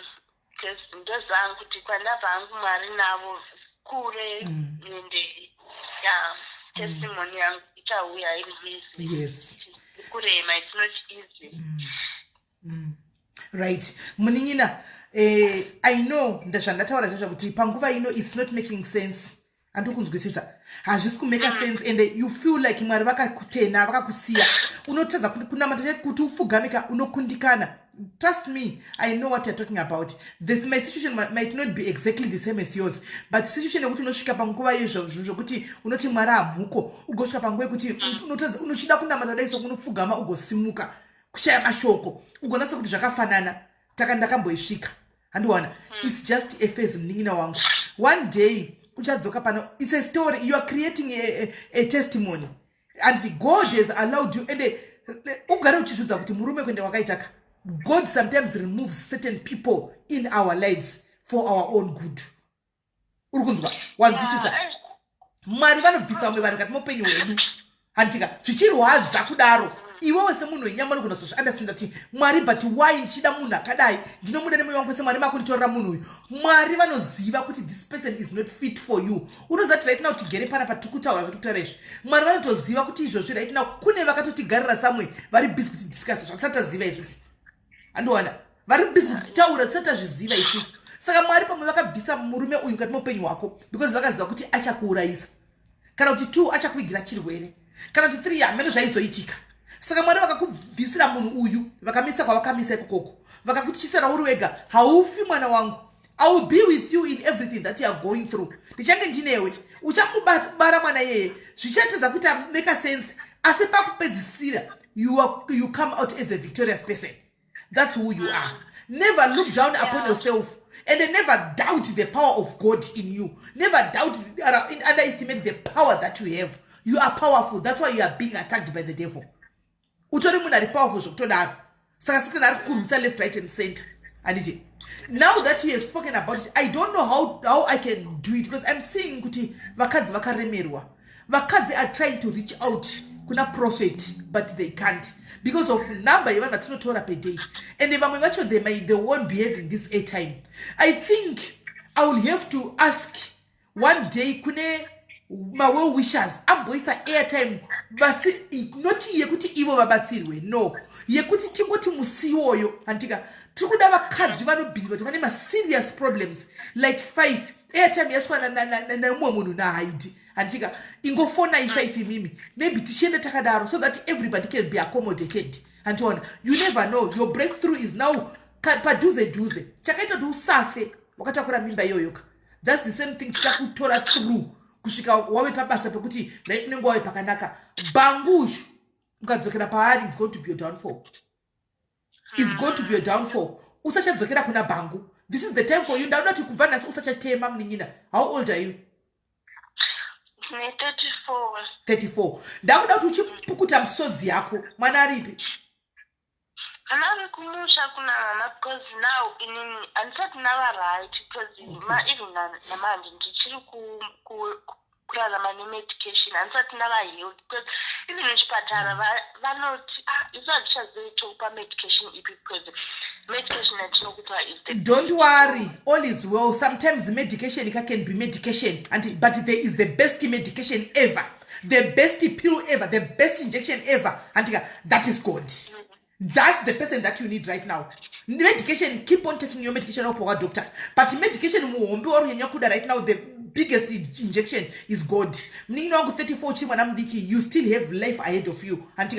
Because ndozangu kuti kwandabva hangu Mwari navo kure ende testimony yangu ichauya iri easy. Yes. Kurema, it's not easy. Right. Munin'ina, I know ndazvandataura zvazvo kuti panguva ino it's not making sense. Andokunzwisisa. Hazvisi kumeka sense, and you feel like Mwari vakakutena, vakakusiya. Unotadza kunamata kuti upfugamika, unokundikana. Trust me, I know what you're talking about. My situation might not be exactly the same as yours, but situation yekuti unosvika panguva yezvo kuti unoti Mwari hamuko, ugosvika panguva yekuti unochida kunamata dai unopfugama ugosimuka, kushaya mashoko, ugonatsa kuti zvakafanana, ndakamboisvika. Handiwana, it's just a phase munin'ina wangu. One day uchadzoka pano, it's a story, you are creating a testimony, and God has allowed you, and ugare uchizvidza kuti murume kwende wakaitaka. God sometimes removes certain people in our lives for our own good. Urukunzwa, wanzwisisa. Mwari vanobvisa vamwe vanhu kati mupenyu hwedu. Handika, zvichirwadza kudaro. Iwewe semunhu wenyama unogona kuzozviunderstand kuti Mwari, but why ndichida munhu akadai? Ndinomuda nemwoyo wangu wese, Mwari makunitorera munhu uyu. Mwari vanoziva kuti this person is not fit for you. Unozati right now tigere pana patikutaura patikutaura izvi. Mwari vanotoziva kuti izvozvi right now kune vakatotigarira samwe vari busy kuti discuss zvatisaziva isusu. Andiwana, vari busy kuti taura tisati tazviziva isusu. Saka Mwari pamwe vakabvisa murume uyu mukati meupenyu hwako because vakaziva kuti achakuurayisa, kana kuti 2 achakuvigira chirwere, kana kuti 3 hamene zvaizoitika. Saka Mwari vakakubvisira munhu uyu, vakamisa kwavakamisa ikoko, vakakutishira uri wega. Haufi mwana wangu, I will be with you in everything that you are going through. Ndichange ndinewe, uchamubara mwana yeye, zvichatedza kuti make sense, asi pakupedzisira you come out as a victorious person. That's who you are. Never look down upon yourself, and never doubt the power of God in you. Never underestimate the power that you have. You are powerful. That's why you are being attacked by the devil. Utori munhu ari powerful zvokutodaro. Saka Satan ari kukurwisa left, right and center. Anditi. Now that you have spoken about it, I don't know how I can do it, because I'm seeing kuti vakadzi vakaremerwa. Vakadzi are trying to reach out kuna prophet, but they can't because of number yevanhu vatinotora per day, and vamwe vacho they won't be having this airtime. I think I will have to ask one day kune my well wishers amboisa airtime, basi not yekuti ivo vabatsirwe, no, yekuti tingoti musiwoyo antika tikuda vakadzi vanobhiliva kuti vane serious problems like 5 airtime yaswana na umwe munhu nahaidi antika ingofona i5 mimi, maybe tishende takadaro so that everybody can be accommodated. And on, you never know, your breakthrough is now paduze chakaita kuti usafe wakatakura mimba yoyoka. That's the same thing chakutora through kusvika wave pabasa pekuti right nengo wave pakanaka bangushu ukadzokera paari, it's going to be your downfall. It's going to be your downfall. Usachadzokera kuna bangu. This is the time for you. Ndaona kuti kubva nasi usachatema mninyina. How old are you? 34. 34. Ndakuda kuti uchipukuta msodzi yako. Mwana aripi? Anari kumusha kuna mama, because now I'm not right, because even namanje ndichiri kurarama nemedication ansati ndavahealed, because even muchipatara vanoti izvazvichazoitokupa medication ipi, because medication yatinokupa is the don't worry, all is well. Sometimes medication can be medication, but there is the best medication ever, the best pill ever, the best injection ever, and that is God. That's the person that you need right now. Medication, keep on taking your medication up our doctor, but medication right now, the biggest injection is God. Mningi wangu 34 chimwana mdiki, you still have life ahead of you. And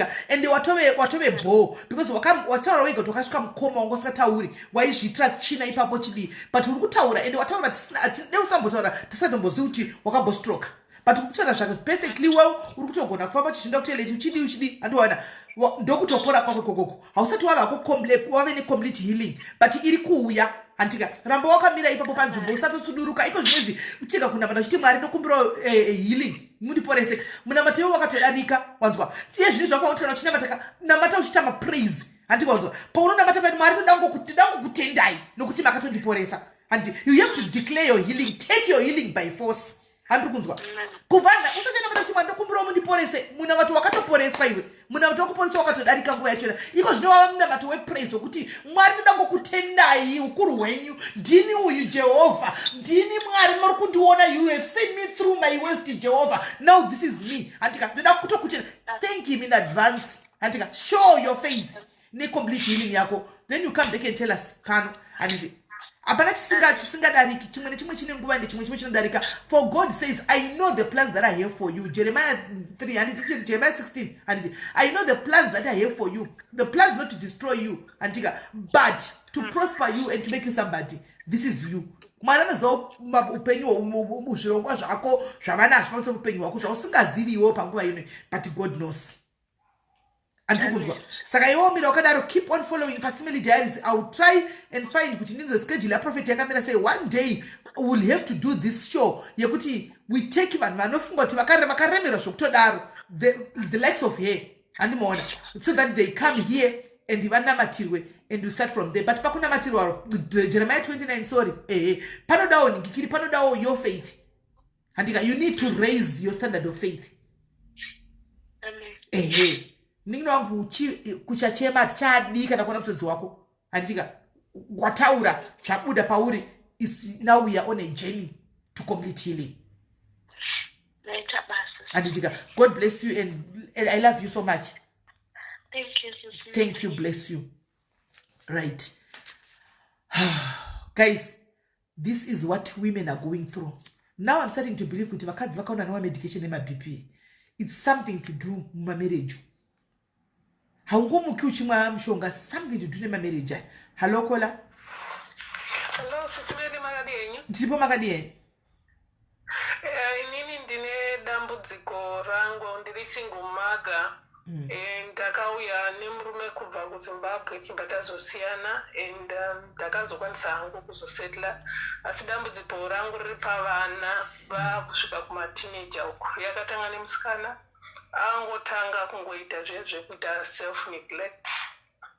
watowe bo, because wataura wega tokashuka mkoma wangu saka tauri, waishitra china ipapo chidi, but urukutaura, and wataura neusambotaura, tasadombozi uti wakabo stroke. But ukutaura shaka perfectly well, urukutogona kufamba chishinda kuteleti uchidi, and wana, ndokutopora kwa kokoko. Hausatu wave complete healing, but iri kuuya, antika rambo wakamira ipapo panzvimbo usato suduruka iko zvinezvi ucheka kuna vanhu vachiti Mwari ndokumbira healing mundiporeseka munamatewo wakatodarika wanzwa tiye zvine zvafanira kuti kana uchinamata namata uchitama praise handika wanzwa paunonamata pati Mwari ndangokutendai nokuti makatondiporesa handi you have to declare your healing, take your healing by force. Handiri kunzwa kuvanda usachanamata kuti Mwari ndokumbira mundiporese muna vatu wakatoporeswa iwe muna vatu wakuporeswa wakatodarika nguva yachona iko zvinova munamato wepraise wokuti Mwari ndangokutendai ukuru hwenyu ndini uyu Jehovah ndini Mwari muri kundiona, you have seen me through my worst Jehovah, now this is me. Antika ndoda kutokutenda, thank him in advance. Antika show your faith ne complete healing yako, then you come back and tell us kano aniti apana chisingadariki chimwe nechimwe chine nguva ndechimwe chimwe chinodarika. For God says, I know the plans that I have for you. Jeremiah 3 and Jeremiah 16 and I know the plans that I have for you, the plans not to destroy you antika but to prosper you and to make you somebody. This is you. Mwana zo upenyu muzvirongwa zvako zvavanazvo pamusoro upenyu hwako zvausingazivi iwewo panguva ino, but God knows. Andikuzwa saka iwo mira wakadaro keep on following Pasimeli Diaries. I will try and find kuti ndinzo schedule ya prophet yakamira say one day we will have to do this show yekuti we take vanhu vanofunga kuti vakaremerwa zvokutodaro the likes of her andimona, so that they come here and vanamatirwe and we start from there. But pakunamatirwa Jeremiah 29 sorry panodawo ningikiri panodawo your faith andika you need to raise your standard of faith. Ningino wangu kuchachema chadi kana kuona msodzi wako anditika wataura chabuda pauri is now we are on a journey to complete healing. Anditika God bless you and I love you so much. Thank you, sister. Thank you, bless you. Right. Guys, this is what women are going through. Now I'm starting to believe that vakadzi vakaona nawa medication nema-BP. It's something to do mumarriage. Haungomuki uchimwa mshonga, something to do nema-marriage. Hello, Kola? Hello, sitimeli makadi yenyu. Tipo makadi yenyu? Inini ndine dambudziko rangu ndiri single mother. Ndakauya nemurume kubva kuZimbabwe chibva tazosiyana and ndakazokwanisa hangu kuzosetla asi dambudziko rangu riri pavana vakusvika kumateenager uku. Yakatanga nemusikana angotanga kungoita zvekuita self neglect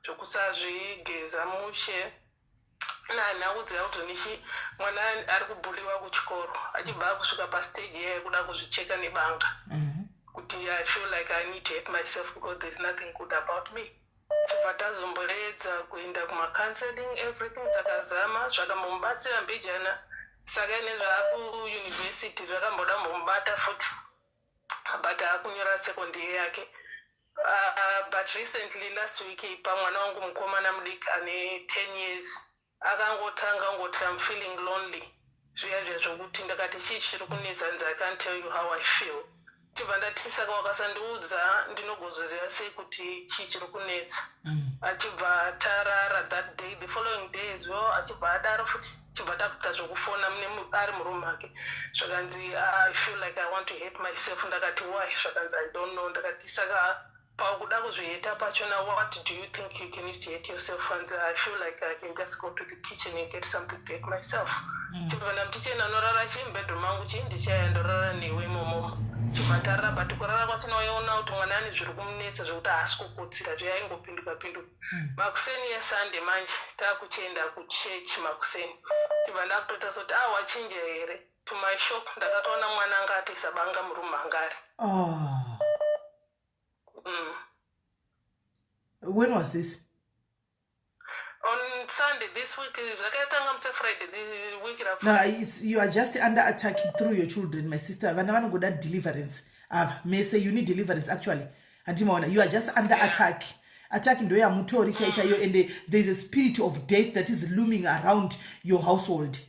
zvekusazvigeza mushe nakudziva kutonishi mwana ari kubhuliwa kuchikoro achibva kusvika pastage yekuda kuzvicheka nebanga kuti I feel like I need to hate myself because there's nothing good about me. Chibva tazomboedza kuenda kumacounseling everything takazama zvakambomubatsira mbijana saka nezvakuuniversity zvakamboda mbomubata futi but akunyora secondary yake. But recently last week pamwana wangu mukomana mudiki ane 10 years akangotanga ngoti I'm feeling lonely zviya zvokuti ndakati chii chiri kunetsa and I can't tell you how I feel. Chibva ndati saka wakasandiudza ndinogozoziva sei kuti chii chiri kunetsa. Achibva tarara that day, the following day as well achibva adaro futi chibva takuita zvokufona ari murume ake zvakanzi I feel like I want to hate myself. Ndakati why? Zvakanzi I don't know. Ndakati saka pakuda kuzviheta pachona what do you think you can use to hate yourself? And I feel like I can just go to the kitchen and get something to hate myself. Chibva ndamutichena norara chimbedroom mangu chii ndichaya ndorara newe imomo chimatarira but kurara kwatinoona kuti mwana ane zviri kumunetsa zvokuti haasi kukutsira zvaingopinduka pinduka. Makuseni yeSunday manje taakuchienda kuchechi makuseni chibva ndakutota soti wachinja here. To my shock ndakatoona mwana anga atisa banga murume angari. When was this? On Sunday this week. Zvakaitanga mutse Friday the week No, you are just under attack through your children, my sister. Vana vanogoda deliverance. May say you need deliverance actually. And you are just under attack. Attacking the mutori chaichayo, and there's a spirit of death that is looming around your household.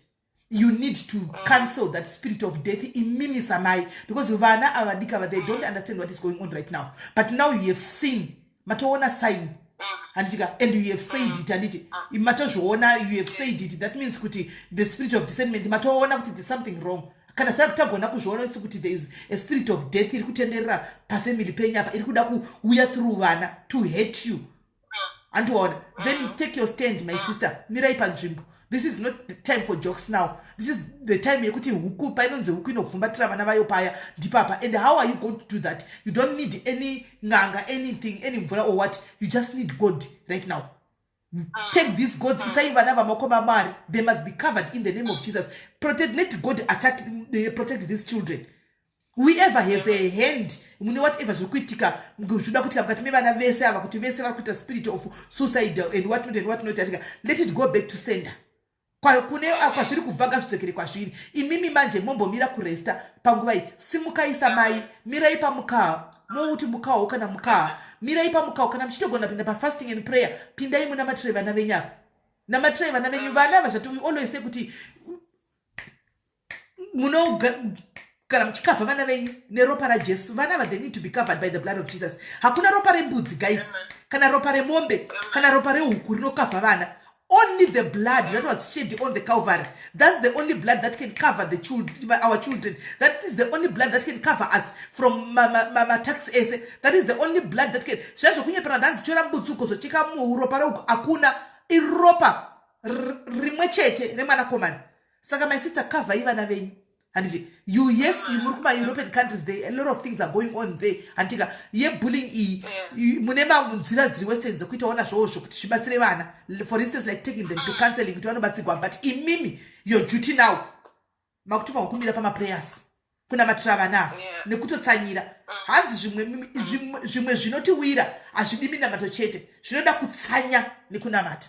You need to cancel that spirit of death imimisamai because vana avadika, they don't understand what is going on right now. But now you have seen matoona sign. And you have said it, and it you have said it. That means the spirit of discernment there's something wrong. There is a spirit of death family through vana to hate you. And then take your stand, my sister. This is not the time for jokes now. This is the time and how are you going to do that? You don't need any nganga, anything, any mvura or what. You just need God right now. Take these gods. They must be covered in the name of Jesus. Let God protect these children. Whoever has a hand, whatever spirit of suicide and whatnot, let it go back to sender. Kune akwazviri kubvaga zvidzokere kwazviri imimi manje mombomira kuresta panguva simukaisa mai mirai pamukaa mouti mukao kana mukaa mirai pamukao kana mchitogona pinda pa fasting and prayer pindai muna matreva vana venyu namatreva vana venyu vana vazvati we always say kuti muno kana mchikafa vana venyu neropa raJesu vana they need to be covered by the blood of Jesus. Hakuna ropa rembudzi guys kana ropa remombe kana ropa rehuku rinokafa vana. Only the blood that was shed on the Calvary. That's the only blood that can cover the children, our children. That is the only blood that can cover us from mama tax ese. That is the only blood that can. Shajo kunye paradanzi chora mbutsuko so chika mu ropa ro akuna iropa rimwechete remana komani. Saka my sister cover ivana venyu. And you murukuma European countries, there a lot of things are going on there. Antika ye bullying munema nzira dziri westerns kuita ona zvozvo kuti zvibatsire vana. For instance, like taking them to counseling kuti vanobatsirwa, but imimi your duty now makutufa kumira pama prayers kuna matrava na nekutotsanyira hanzi zvimwe zvinotiwira azvidimi namato chete zvinoda kutsanya nekunamata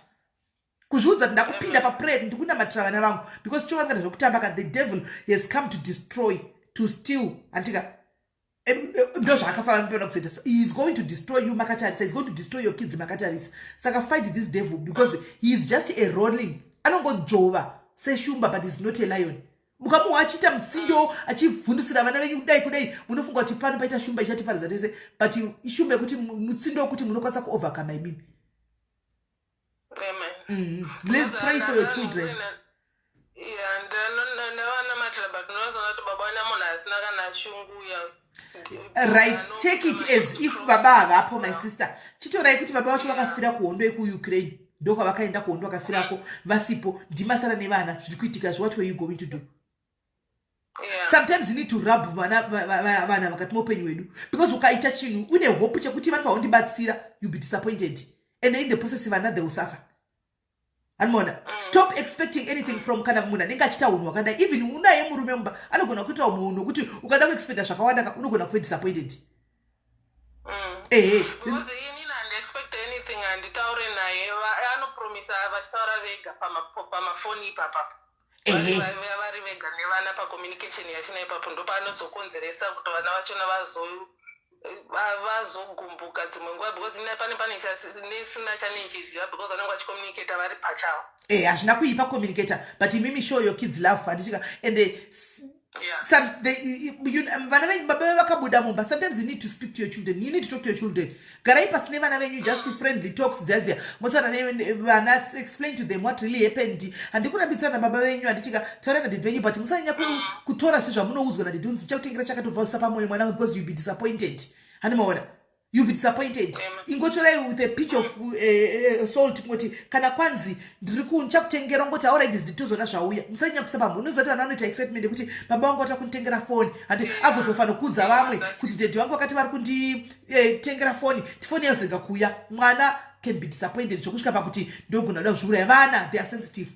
kuzviudza kuti ndakupinda paprayer ndikunamatrava vana vangu because chokanga zvokutamba the devil has come to destroy, to steal. Antika he is going to destroy you makataris. He's going to destroy your kids makataris. Saka fight this devil because he is just a rolling anongodzvova seshumba but is not a lion. Mukamuwa achita mutsindo achivhundusira vana venyu kudai kudai, munofunga kuti pano paita shumba ichatiparidza tese, but ishumba yekuti mutsindo wekuti munokwanisa kuovercome ibimi. Amen. Let's pray for your children. Right, take it as if baba avapo, my sister. Chitorai kuti baba vacho vakafira kuhondo yekuUkraine. Ndoka vakaenda kuhondo vakafirako vasipo ndimasara nevana zviri kuitika. What were you going to do? Sometimes you need to rub vana vakati mupenyu wedu, because ukaita chinhu une hope chekuti vanhu vaondibatsira, you'll be disappointed, and in the process vana they will suffer. Anmona, stop expecting anything from kana munhu anenge achita unhu wakadai. Even unaye murume mumba anogona kuita munhu nokuti ukada kuexpecta zvakawanda unogona kuve disappointed. Expect anything and taure naye anopromisa vachitaura vega pamafoni ipapa vari vega nevana pacommunication yachina ipapo ndo paanozokonzeresa kuti vana vachona vazogumbuka dzimwe nguva, because pane nesina chanenchiziva, because vanenge vachicommunicata vari pachavo. Hazvina kuipa communicator, but imimi show your kids love handitika. And sometimes you need to speak to your children. You need to talk to your children. Garai pasine vana venyu just friendly talks dzadzia. Motora vana explain to them what really happened. And kuna bitsana baba venyu handitika taura na dad venyu, but musanya kutora zvazvamunoudzwa na dad unzi chakutengera chakatobva usapa moyo mwana, because you'll be disappointed. Handimaona, you'll be disappointed. Ingotorai with a pinch of salt kuti kana kwanzi ndiri kunchakutengera ngoti already nditozona zvauya. Musanya kusapa munhu unozoti vana vanoita excitement kuti baba vangu vataka kunditengera phone, ati agotofana kudza vamwe kuti dad vangu vakati vari kunditengera phone, phone yazorega kuuya. Mwana can be disappointed zvokusvika pakuti ndogona kuda kuzviuraya. Vana they are sensitive.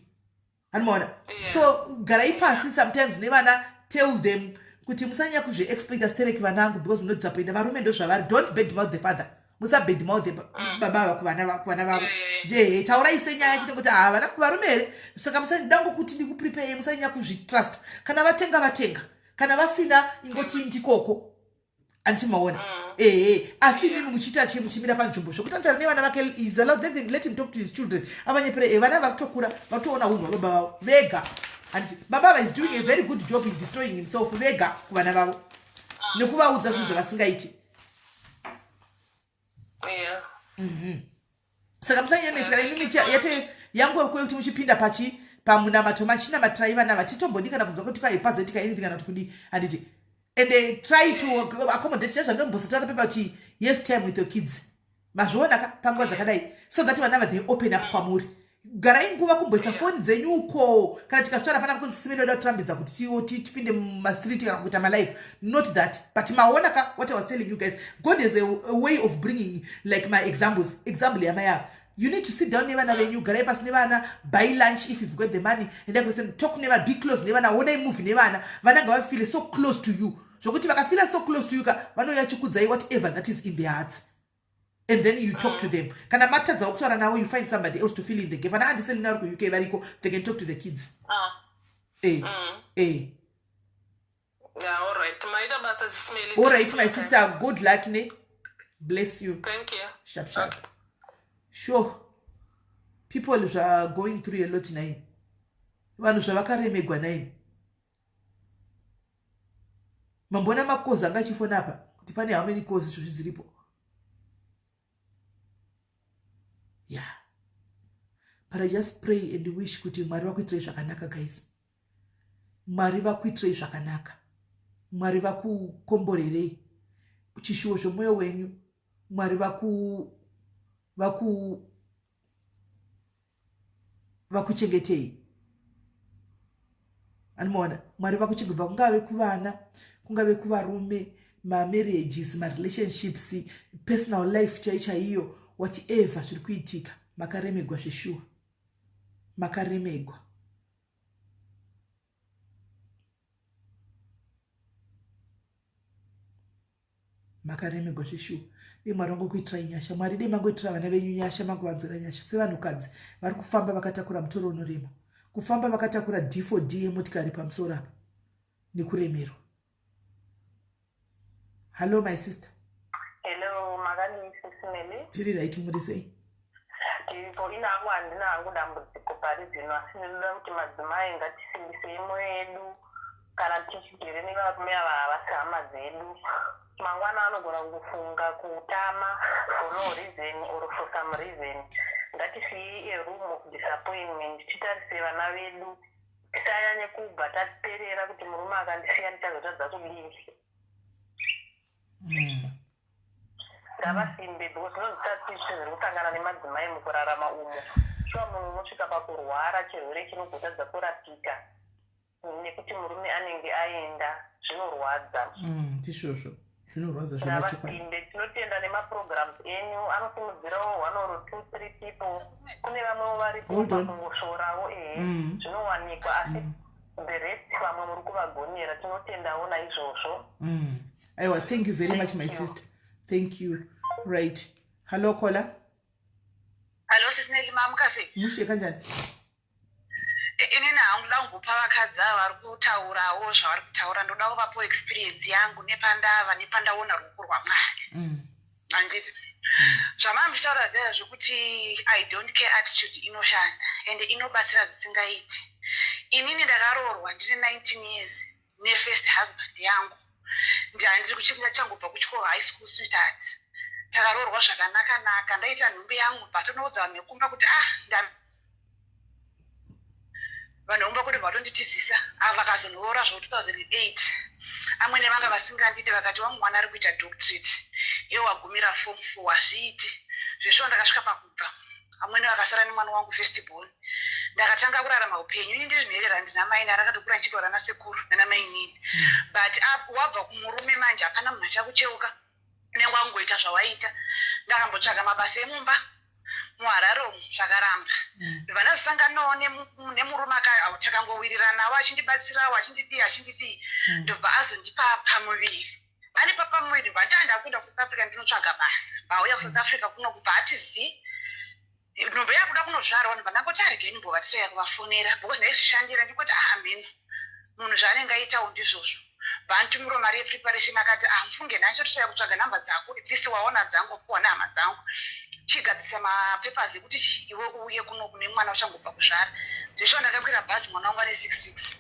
Handimaona. So garai pasi sometimes nevana, tell them kuti musanya kuzviexpecta stereki vanangu, because munodisappointa varume ndo zvavari. Don't badmouth the father. Musa badmouth the baba kuvana vavo. Taurai senyaya chete kuti vana kuvarume here, saka musandango kuti ndikuprepare, musanya kuzvitrust. Kana vatenga, kana vasina ingoti ndikoko. Antimaona. Asi mimi muchita muchimira panzvimbo zvokutantara nevana vake is allowed, let him talk to his children. Avanyepere vana vakutokura vatoona unhu hwababa vavo vega. And baba is doing a very good job in destroying himself vega kuvana vavo nekuvaudza zvinhu zvavasingaiti. Saka musanyanetsika imimi yete yangu kwekuti muchipinda pamunamato machinamatai vana vatitombodi kana kunzwa kuti kwaipazoitika anything kana kuti kudi handiti. And they try to accommodate chazvanombosatora pepa kuti you have time with your kids. Mazviona panguva dzakadai, so that vana they open up kwamuri. Garai nguva kumboisa phone dzenyu uko, kana tikasvitara pana kunsimedoda kutrambidza kuti tipinde mumastreet kana kuita malife. Not that, but maona what I was telling you guys, God has a way of bringing like my examples. Example yamaya, you need to sit down nevana venyu, garai pasi nevana, buy lunch if you've got the money, and then talk nevana, be close nevana, ona move nevana, vana ngava feel so close to you. Zvokuti vakafeel so close to you vanoyachukudzai whatever that is in their hearts. And then you talk to them. Kana matadza okutaura navo, you find somebody else to fill in the gap. Vana handiseni naro kuUK variko, they can talk to the kids. Yeah, all right. All right, my sister. Good luck, ne? Bless you. Thank you. Sharp. Okay. Sure. People are going through a lot now. Vanhu zvavakaremegwa naini. Mambona makoza angachifona apa kuti pane how many causes zviziripo. Yeah. But I just pray and wish kuti Mwari vakuitirei zvakanaka, guys. Mwari vakuitirei zvakanaka. Mwari vakukomborerei chishuwo zvomwoyo wenyu. Mwari vakuchengetei. Anoona, Mwari vakuchengetei kungave kuvana, kungave kuvarume, marriages, relationships, personal life chaiyo, whatever zviri kuitika. Makaremegwa zveshuwa. Makaremegwa. Makaremegwa zveshuwa. Mwari wangokuitirai nyasha. Mwari dei mangoitira vana venyu nyasha, mangovanzwira nyasha. Sevanhukadzi vari kufamba vakatakura mutoro unorema. Kufamba vakatakura D4D yemotikari pamusoro apa. Nekuremerwa. Hello, my sister. Hello, Magani, SIS MELLY. Tiri right, muri sei? tiripo inangu handina hangu dambudziko pari zvino asi ndinoda kuti madzimai ngatisimbisei mwoyo yedu kana tichigere nevarume ava havasi hama dzedu. Mangwana anogona kufunga kutama for no reason or for some reason. Ngatisiyei a room of disappointment, titarise vana vedu tisanyanye kubva taperera kuti murume akandisiya ndichazotadza kudini. Ngavasimbe because zvinozvitatisi zviri kusangana nemadzimai mukurarama umo. Shuwa munhu unosvika pakurwara chirwere chinogotadza kurapika nekuti murume anenge aenda zvinorwadza. Tishosho zvinorwadza ngavasimbe tinotenda nemaprograms enyu anosimudzirawo 1 or 2 3 people. Kune vamwewo varipo pakungoshorawo zvinowanikwa asi the rest vamwe muri kuvagonera tinotendawo naizvozvo. Aiwa, thank you very much my sister. Thank you. Right. Hello caller. Hello SIS MELLY mamukase. Mushe kanjani? Inini hangu langupa vakadzi ava vari kutaurawo zvavari kutaura ndoda kuvapo experience yangu nepandaona ruoko rwaMwari. Handiti zvamambotaura zveya zvekuti I don't care attitude inoshanda ende inobatsira zvisingaiti. Inini ndakaroorwa ndine 19 years nefirst husband yangu. Handiri kuchikira changobva kuchikoro high school sweetheart. Takaroorwa zvakanaka ndaita nhumbi yangu patonoudza vanhu vekumba kuti vanhu kuti vatonditizisa ava vakazonoroora zvo 2008. Amwene vanga vasingandidi vakati wangu mwana ari kuita doctorate iwo wagumira form 4 hazviiti zveshuwa ndakasvika pakubva. Amwene vakasara nemwana wangu first born. Ndakatanga kurarama upenyu ini ndizvimherera ndina mai ndarakatokura ndichidora nasekuru nana mai inini. But wabva kumurume manje hapana munhu achakucheuka nengu wangoita zvawaita. Ndakambotsvaga mabasa emumba muHarare umu zvakaramba. Vandazosanganawo nemurume takangowirirana nawo achindibatsirawo achindidii ndobva azondipa pamuviri. Anipa pamuviri ndobva ndaenda kuenda kuSouth Africa ndinotsvaga basa. Mbauya kuSouth Africa kuno kubva hatizivi nhumbi yakuda kunozvarwa ndobva ndangoti aregeni mbova tisauya kuvafonera because ndaizvishandira ndikoti amini munhu zvaanenge aitawo ndizvozvo. Vantumiro mari yepreparation akati mufunge nacho tisauya kutsvaga nhamba dzako at least waona dzangu kuwa nehama dzangu chigadzisa mapapers ekuti iwe uye kuno kune mwana uchangobva kuzvara. Zvesho ndakakwira bhazi mwana wangu ane 6 weeks.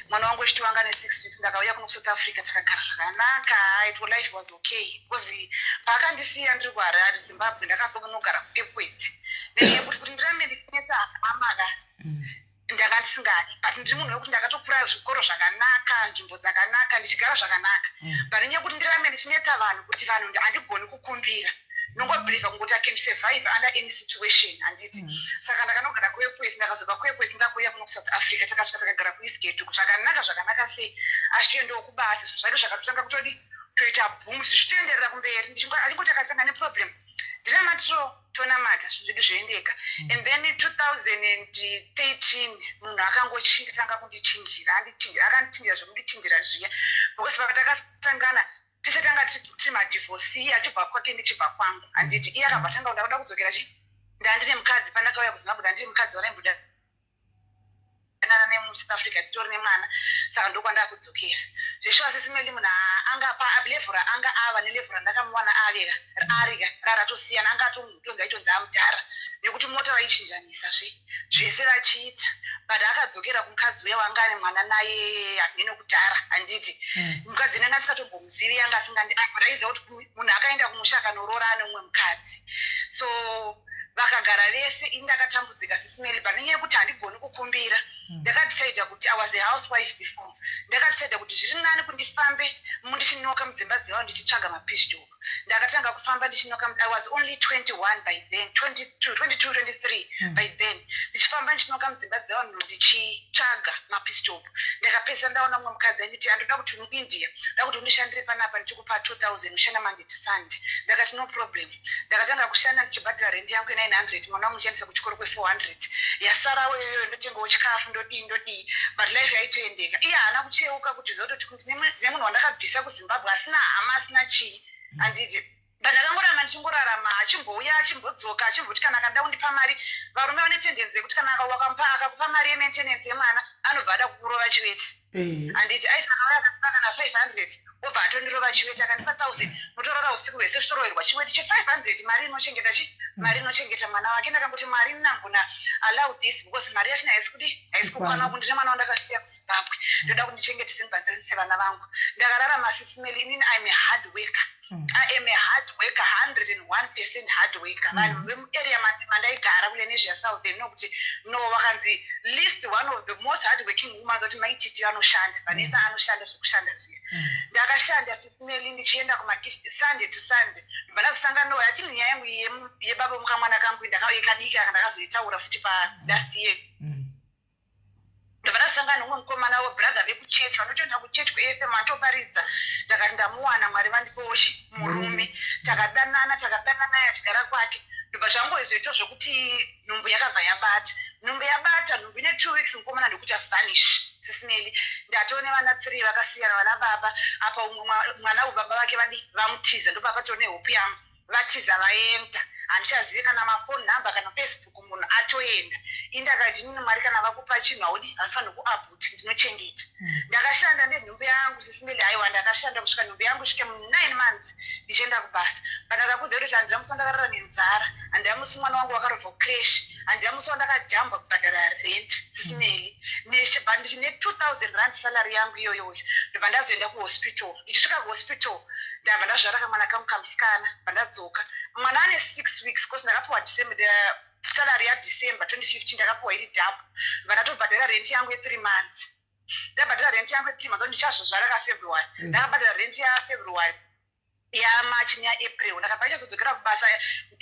Mwana wangu echiti wanga ane 6 weeks ndakauya kuno kuSouth Africa takagara zvakanaka. Life was okay because paakandisiya ndiri kuHarare Zimbabwe ndakazonogara kuAirport. Kuti ndirambe ndichinetsa amada ndanga ndisingadi but ndiri munhu wekuti ndakatokura zvikoro zvakanaka nzvimbo dzakanaka ndichigara zvakanaka but nenyaya yekuti ndirambe ndichinetsa vanhu kuti vanhu handigoni kukumbira nongobhiliva kungoti I can survive under any situation handiti. Saka ndakanogara kuAirport ndakazobva kuAirport ndakauya kuno kuSouth Africa takasvika takagara kuEastgate zvakanaka sei ashiendawo kubasa zvake zvakatotanga kutodi toita boom zvichitoenderera kumberi ndingoti akasangana neproblem ndiramatiro tonamata zvinhu zvoendeka. And then 2013 munhu akangotanga kundichinjira akandichinjira zvekundichinjira zviya because patakasangana pese tanga tiri madivorcee achibva kwake ndichibva kwangu handiti iye akabva tanga ndakuda kudzokera ndandine mukadzi pandakauya kuZimbabwe ndandine mukadzi waraimboda nemuSouth Africa titori nemwana saka ndokwanda kudzokera. Zveshuwa SIS MELLY munhu anga palevhura anga ava nelevhura ndakamuwana arika raratosiyana anga atomutonzi aitonzi amudhara nekuti mota vaichinjanisa zvese vachiita but akadzokera kumukadzi uya wanga ane mwana naye nenokudhara handiti. Mukadzi nanga asikatombomuzivii anga asingaiziva kuti munhu akaenda kumusha akanorora ane umwe mukadzi. So vakagara vese ini ndakatambudzika SIS MELLY but nenyaya yekuti handigoni kukumbira ndakadecida kuti I was a housewife before. Ndakadecida kuti zviri nani kundifambe mundichinoka mudzimba dzavo ndichitsvaga mapistol. Ndakatanga kufamba ndichinoka. I was only 21 by then 23 by then ndichifamba ndichinoka mudzimba dzavo ndichitsvaga mapistol. Ndakapesa ndaona mumwe mukadzi anditi andoda kuti muIndia ndoda kuti undishandire panapa ndichikupa 2000 ushanda Monday to Sunday. Ndakati no problem. Ndakatanga kushanda ndichibhadhara rent yangu 900 mwana wangu muchandisa kuchikoro kwe400 yasarawo iyoyo ndotengawo chikafu ndodii but life yaitoendeka. Iye haana kucheuka kuti zototi ndine munhu wandakabvisa kuZimbabwe asina hama asina chii handiti. But ndakangoramba ndichingorarama achimbouya achimbodzoka achimboti kana akada kundipa mari varume vane tendenzi yekuti kana akakupa mari yemaintenance yemwana anobva ada kukurova chiwetsi handiti aiti akauya akatipaka na 500 obva atondirova chiweti akandipa 1000 mutorora usiku hwese uchitoroverwa chiweti che500 mari inochengeta mari inochengeta mwana wake. Ndakamboti Mwari nambona allow this because mari yachina haisi kukwana kuti ndine mwana wandakasiya kuZimbabwe ndoda kundichengetese ndibhadharise vana vangu. Ndakararama SIS MELLY. Inini I'm a hard worker. I am a hard worker, 101% hard worker. Vanhu vemuarea mandaigara kule nezvya South nokuti no vakanzi list one of the most hard working women kuti maititi vanoshanda vanesa anoshanda zvekushanda zviya. Ndakashanda SIS MELLY ndichienda Sunday to Sunday. Ndakasangana nayo yachini nyaya yangu yebaba mukamwana kangu yakadika ndakazoitaura futi last year. Ndakasangana nomwe mukomana webrother vekuchechi vanotoenda kuchechi kweFM antoparidza. Ndakati ndamuwana Mwari vandiposhi murume takadanana yachigara kwake. Ndobva zvangoizoita zvokuti nhumbu yakabva yabata. Nhumbu ine 2 weeks mukomana ndokuti vanish SIS MELLY. Ndatone vana 3 vakasiyana vana baba apa mwana ubaba vake vamutiza ndopa patone hope yangu vatiza vaenda. Handichazivi kana mafoni namba kana Facebook munhu atoenda. Indakati nini Mwari kana vakupa chinhu haudi hanofanira kuabhuta ndinochengeta. Ndakashanda nenhumbu yangu SIS MELLY. Aiwa ndakashanda kusvika nhumbu yangu isvike 9 months ndichienda kubasa. Pandakakuziva kuti handina musi wandakarara nenzara, handina musi mwana wangu wakarovha kucreshi, handina musi wandakajamba kubhadhara rent SIS MELLY. Ndine 2000 rand salary yangu iyoyoyo. Ndobva ndazoenda kuhospital. Ndichisvika kuhospital ndabva ndazvara kamwana kangu kamusikana pandadzoka. Mwana ane 6 weeks kosi ndakapiwa salary yaDecember 2015 ndakapiwa iri double. Vandatobhadhara rent yangu ye3 months. Ndabhadhara rent yangu ye3 months ndichazozvara kaFebruary. Ndakabhadhara rent yaFebruary yaMarch neyaApril. Ndakabva ndichazodzokera kubasa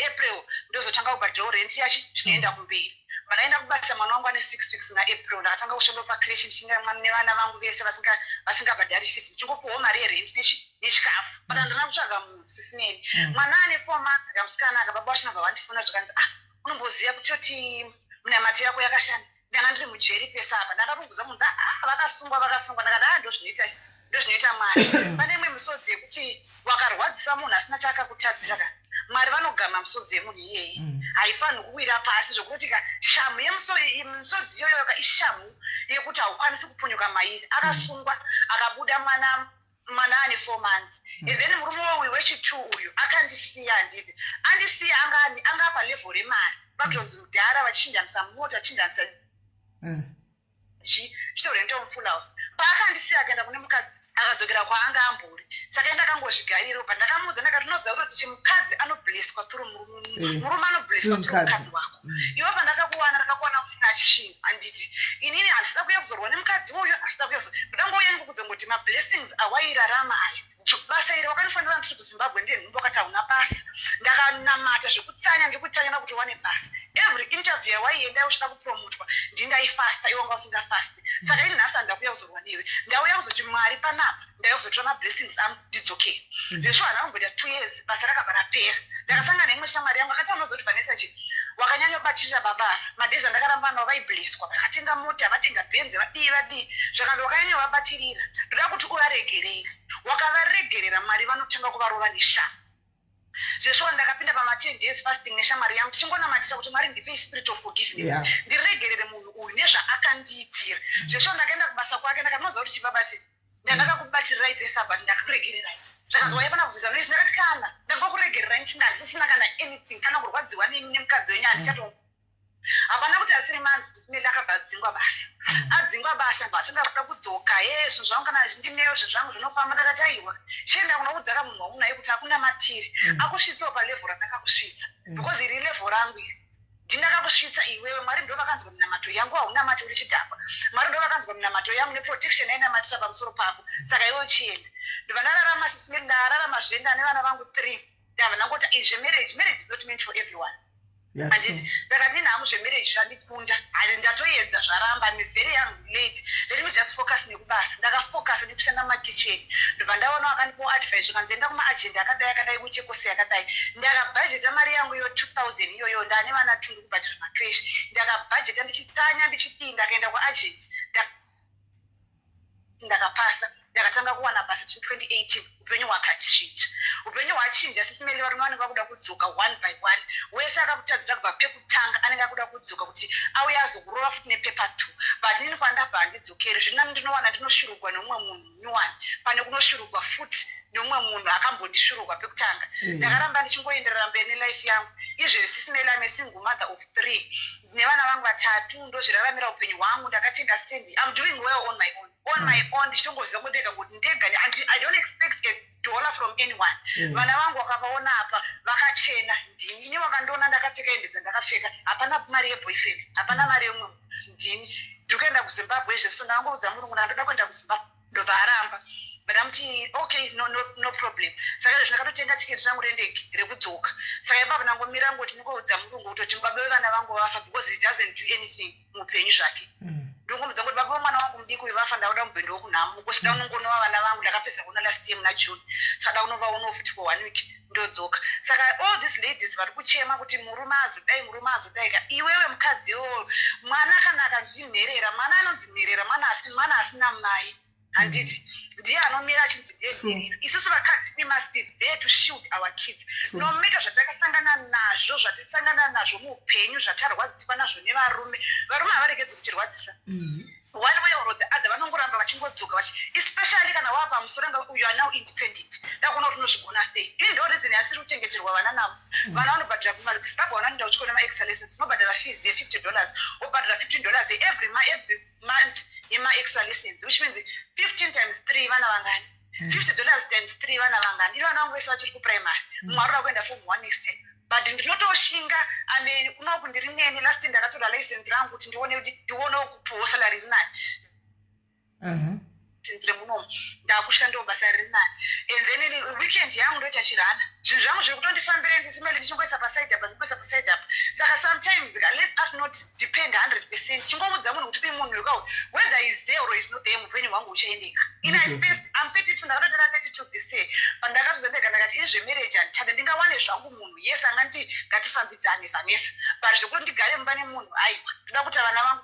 April ndozotanga kubhadhara rent yacho zvinoenda kumberi. Vanaenda kubasa mwana wangu ane 6 weeks naApril. Ndakatanga kushanda pacreche ndichinga nevana vangu vese vasingabhadhari fees ndichongopiwawo mari yerent nechikafu. Pana ndina kutsvaga munhu SIS MELLY. Mwana ane 4 months kamusikana akababa wachinabva vandifona zvakanzi unomboziva kuti munamato yako yakashanda. Ndanga ndiri mujeri pesa apa ndakatobvunza munhu vakasungwa ndakati ndozvinoita Mwari. Pane imwe misodzi yekuti wakarwadzisa munhu asina chaakakutadzira Mwari vanogama misodzi yemunhu iyeyi. Haifaniri kuwira pasi zvokuti shamu yemisodzi iyoyo ishamu yekuti haukwanisi kupunyuka mairi. Akasungwa akabuda mwana ane 4 months. Then murume uyu wechi2 uyu akandisiya handiti. Andisiya anga palevel remari. Vakonzi mudhara vachinjanisa moto vachinjanisa chitorento mufull house. Paakandisiya akaenda kune mukadzi akadzokera kwaanga ambori. Saka ndakangozvigarira pa ndakamuudza ndakati unoziva kuti mukadzi anoblesswa through murume anoblesswa through mukadzi wako. Iwe pandakakuwana usina chinhu handiti inini handisida kuuya kuzorwa nemukadzi uyu handisida kuuya ndangouya ngokuzongoti mablessings awairarama aya basa iri wakanifanira ndiri kuZimbabwe ndiye nhumbu wakati hauna basa. Ndakanamata zvekutsanya ndikutsanya kuti wane basa. Every interview waienda uchida kupromotwa ndingaifasta iwe wanga usingafasti. Saka ini nhasi handauya kuzorwa newe ndauya kuzoti Mwari panapa ndauya kuzotora mablessings angu ndidzokere. Zvesho handina kumboita 2 years basa rakabva rapera. Ndakasangana neimwe shamwari yangu akati unozoti Vanessa wakanyanya kubatirira baba madhezi andakaramba nawo vaiblesswa vakatenga mota vatenga bhenzi vadii zvakanzi wakanyanya vabatirira ndoda kuti uvaregerere. Wakavaregerera Mwari vanotanga kuvarova neshamhu. Zvesho ndakapinda pama10 days fasting neshamwari yangu chingonamatira kuti Mwari ndipe spirit of forgiveness ndiregerere munhu uyu nezvaakandiitira. Zvesho ndakaenda kubasa kwake ndakanoziva kuti chibabatisi ndakakubatirai pesabha ndakakuregererai. Zvakanzi waifana kuzoita noizvi ndakati kana ndakakuregererai ndisina kana anything kana kurwadziwa nemukadzi wenyu handichato. Hapana kuti asiri manzi SIS MELLY akabva adzingwa basa. Adzingwa basa ndoatanga kuda kudzoka zvinhu zvangu kana zvindinewo zvezvangu zvinofamba ndakati aiwa chienda kunoudza munhu waunaye kuti hakuna matiri akusvitsawo palevel randakakusvitsa because iri level rangu iri ndindakakusvitsa iwewe. Mwari ndo vakanzwa minamato yangu haunamati uri chidhakwa. Mwari ndo vakanzwa minamato yangu neprotection ainamatisa pamusoro pako. Saka iwe uchienda ndobva ndararama SIS MELLY ndararama zvenda nevana vangu 3 ndabva ndangoti izve marriage is not meant for everyone. Handiti ndakati nhamu zvemarriage zvandikunda handi ndatoedza zvaramba very young late. Let me just focus nekubasa. Ndakafocus nekushanda mumakicheni ndobva ndaona wakandipawo advice zvakanzi enda kumaagenda akadai kuchekosi yakadai. Ndakabhajeta mari yangu iyo 2000 iyoyo ndane vana 2 kubhadhara macreshi. Ndakabhajeta ndichitsanya ndichiti ndakaenda kuagent ndakapasa. Ndakatanga kuwana basa 2018 upenyu hwakachinja. Upenyu hwachinja SIS MELLY varume vanenge vakuda kudzoka one by one. Wese akakutadzira kubva pekutanga anenge akuda kudzoka kuti auye azokurova futi nepepa 2. But nini kwandabva handidzokeri. Zvino ndinowana ndinoshurugwa nomumwe munhu nyuwani pane kunoshurugwa futi nomumwe munhu akambondishurugwa pekutanga. Ndakaramba ndichingoenderera mberi nelife yangu. Izvezvi SIS MELLY I'm a single mother of 3. Nevana vangu 3 ndozviraramira upenyu hwangu. Ndakatenga stand. I'm doing well on my own. On my own ndichongoziva kuti ndega kuti ndega. I don't expect a dollar from anyone. Vana vangu vakavaona apa vakachena. Ndini vakandiona ndakapfeka hembe dzandakapfeka. Hapana mari yeboyfriend. Hapana mari yomwe. Ndini ndikuenda kuZimbabwe izvezvo ndangoudza murungu ndandoda kuenda kuZimbabwe ndobva aramba. But I'm saying, okay, no problem. Saka izvezvi ndakatotenga tiketi rangu rendege rekudzoka. Saka ipapo ndangomira ngoti ndingoudza murungu kutoti baba vevana vangu vafa because he doesn't do anything muupenyu zvake. Ndongomudza kuti baba vemwana wangu mudiki uyu vafa ndauda mubhendo wokunhamo kusida unongonova vana vangu ndakapedza kuona last year muna June. Saka unova futi for 1 week ndodzoka. Saka all these ladies vari kuchema kuti murume azodai ka iwewe mukadziwo mwana kana akanzimherera mwana anonzimherera mwana asina mai. Handiti ndiye anomira achinzidevirira. Isusu vakadzi we must be there to shield our kids. No matter zvatakasangana nazvo muupenyu zvatarwadziswa nazvo nevarume havaregedzi kutirwadzisa. One way or the other vanongoramba vachingodzoka especially kana wapa musoro you are now independent. Ndakuona kuti unozvigona sei. Ini ndo reason yasiri kuchengeterwa vana navo. Vana vanobhadhira kumaZimbabwe vanoenda kuchikora ma-extra-lessons unobhadhira fees ye$50 wobhadhira $15 every month yema-extra lessons, which means 15 times 3 vana vangani. $50 times 3 vana vangani. Ino vana vangu vese vachiri kuprimary. Mwaroda kuenda form 1 next year. But ndinotoshinga unoku ndiri neni last ndakatora license rangu kuti ndione kupuwa salary rinani. Sinzire munomu ndakushandawo basa riri nani. And then weekend yangu ndoita chirana. Zvinhu zvangu zviri kutondifambira SIS MELLY ndichingoisa paside apa. Saka sometimes let's not depend 100%. Chingomudza munhu kuti munhu wekau whether is there or is not there muupenyu hwangu uchaendeka. In I'm 32 ndakatotora 32 this year. Pandakatoza ndega ndakati izvemarriage handithanda ndingawane zvangu munhu. Yes angati ngatifambidzane vanesa. But zvekuti ndigare mumba nemunhu aiwa. Ndoda kuti vana vangu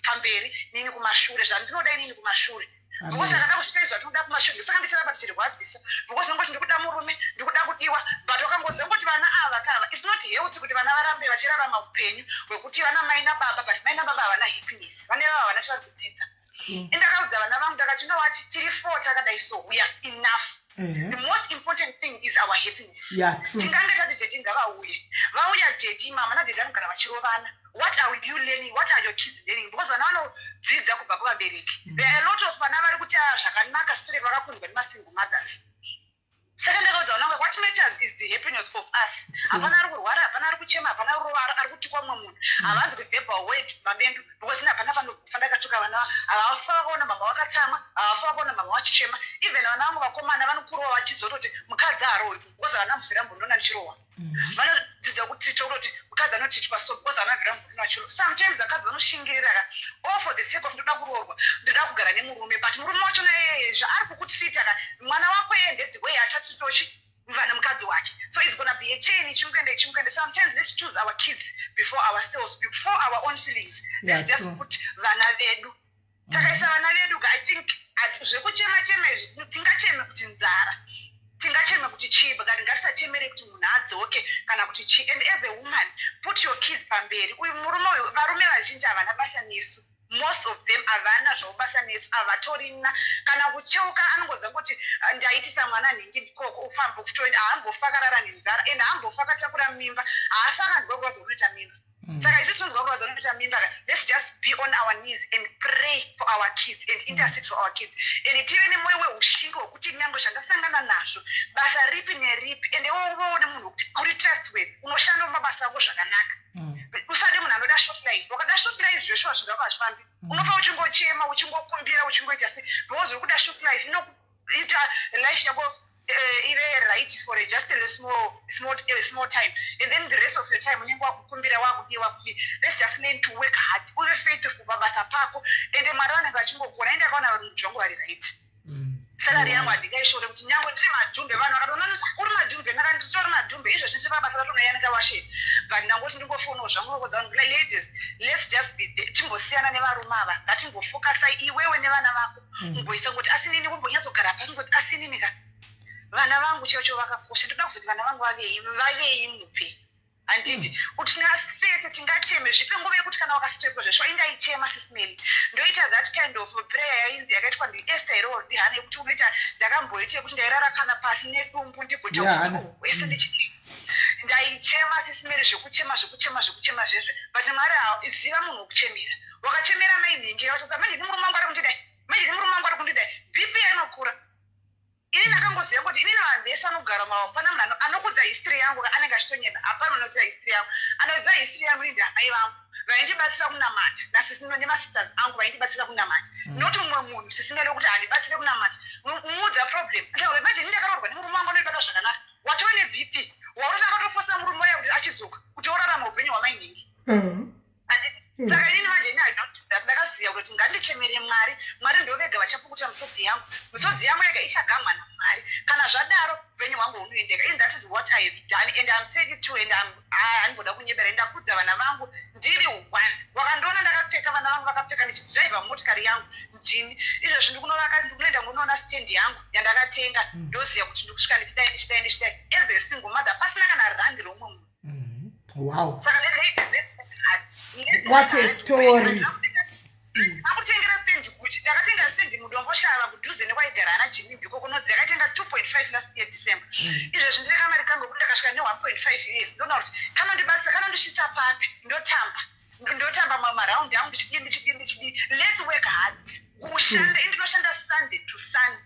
pamberi nini kumashure zvandinoda inini kumashure. Because akada kuzvita zvatoda kumashure saka ndicharamba tichirwadzisa. Because ngoti ndikuda murume ndikuda kudiwa but wakangoziva kuti vana ava it's not healthy kuti vana varambe vachirarama upenyu hwekuti vana mai nababa but mai nababa havana happiness. Vane vava havana chavari kudzidza. Ndakaudza vana vangu ndakati ndowati tiri 4 takadai so we are enough. The most important thing is our happiness. Tingange tati deti ngavauye. Vauya deti mama nadedi vanogara vachirovana. What are you learning? What are your kids learning? Because vana vanodzidza kubva kuvabereki. There are a lot of vana vari kuti zvakanaka sire vakakundwa nemasingle mothers. Saka ndakaudza vana what matters is the happiness of us. Hapana ari kurwara, hapana ari kuchema, hapana ari kutukwa mumwe munhu. Havanzi kubhebha weight mabendu because hapana panofanira katuka vana. Havafa vakaona mama vakatsamwa, havafa vakaona mama vachichema. Even vana vangu vakomana vanokurowa vachizototi mukadzi harowi because vana muzera mbondoona ndichirowa. Vanodzidza kuti mukadzi anotichwa so because vana muzera mbondoona ndichirowa. Sometimes vakadzi vanoshingirira all for the sake of ndoda kuroorwa, ndoda kugara nemurume but murume wacho zvaari kukutisita mwana wako ende the way achatitochi mvana mukadzi wake. So it's gonna be a chain ichimukende. Sometimes let's choose our kids before ourselves, before our own feelings. Let's just put vana vedu. Takaisa vana vedu I think zvekuchema izvi tingacheme kuti nzara. Tingacheme kuti chii but ngatisachemere kuti munhu adzoke kana kuti chii. And as a woman put your kids pamberi. Uyu murume uyu varume vazhinji havana basa nesu. Most of them havana zvobasa nesu havatorina kana kucheuka anongoziva kuti ndaitisa mwana nhingi ndikoko ufambo kutoenda haambofa karara nenzara and haambofa akatakura mimba haafa akanzwa kurwadza unoita mimba. Saka isusu tinonzwa kurwadza unoita mimba let's just be on our knees and pray for our kids and intercede for our kids and tive nemwoyo weushingo hwekuti nyange zvandasangana nazvo basa ripi neripi and woone munhu wekuti uri trustworthy unoshanda mumabasa ako zvakanaka. Usade munhu anoda short life. Wakada short life zvesho hazvingava hazvifambi. Unofa uchingochema uchingokumbira uchingoita sei because urikuda short life inoita life yako ive right for just a small time and then the rest of your time unenge wakukumbira wakudiwa kuti let's just learn to work hard uve faithful pabasa pako and mwari vanenge vachingokona ende akaona kuti nzvongo vari right. Salary yangu handingaishore kuti nyange ndiri madhumbe vanhu vakatoona uri madhumbe nditori madhumbe izvo zvese pabasa ratonoyanika washeni but ndangoti ndingofonawo zvangu nokodza ladies let's just be there. Timbosiyana nevarume ava ngatimbofokasa iwewe nevana vako mboisa ngoti asinini kumbonyatsogara pasi nzoti asinini ka vana vangu chocho vakakosha ndoda kuzoti vana vangu vavei mupe handiti kuti tingastrese tingacheme zvipe nguva yekuti kana wakastreswa zvesho ingaichema sisimeli ndoita that kind of prayer yainzi yakaitwa ndiEsther iroro ndihana yekuti unoita ndakamboita yekuti ndairarakana pasi nedumbu ndigoita wese ndichii ndaichema sisimeli zvekuchema zvezve but mwari ziva munhu wekuchemera wakachemera mainhingi wachadza manje ndimurume wangu ari kundidai bp inokura ini ndakangoziva kuti inini vanhu vese vanogara mavo pana munhu anokudza history yangu anenge achitonyeda hapana unoziva history yangu anoziva history yangu ini ndamai vangu vaindibatsira kunamata nemasisters angu vaindibatsira kunamata noti mumwe munhu sisimele kuti handibatsire kunamata muudza problem manje ini ndakaroorwa nemurume wangu anoibata zvakanaka watove nebp waurotanga tofosa murume waya kuti achidzoka kuti orarama upenyu hwamainingi saka inini manje ndakaziva kuti ngandichemere mwari ndovega vachapukuta misodzi yangu yega ichagamwa namwari kana zvadaro upenyu hwangu hunoendeka and that is what I have done and I'm 32 and handiboda kunyebera ndakudza vana vangu ndiri one wakandiona ndakapfeka vana vangu vakapfeka ndichidhraivha motikari yangu mjini izvezvi ndikunoenda kunoona stendi yangu yandakatenga ndoziva kuti ndikusvika ndichidai as a single mother pasina kana randi romwe munhu. Wow. Saka what a story. akutengera stendi kuti ndakatenga stendi mudomboshava kudhuze nekwaigara ana jimmy biko kunodzi yakatenga 2.5 last year December izvezvi ndiri kamari kangu kuti ndakasvika ne1.5 years ndoona kuti kana ndibasa kana ndisvitsa papi ndotamba maraundi angu ndichidii let's work hard kushanda indinoshanda Sunday to Sunday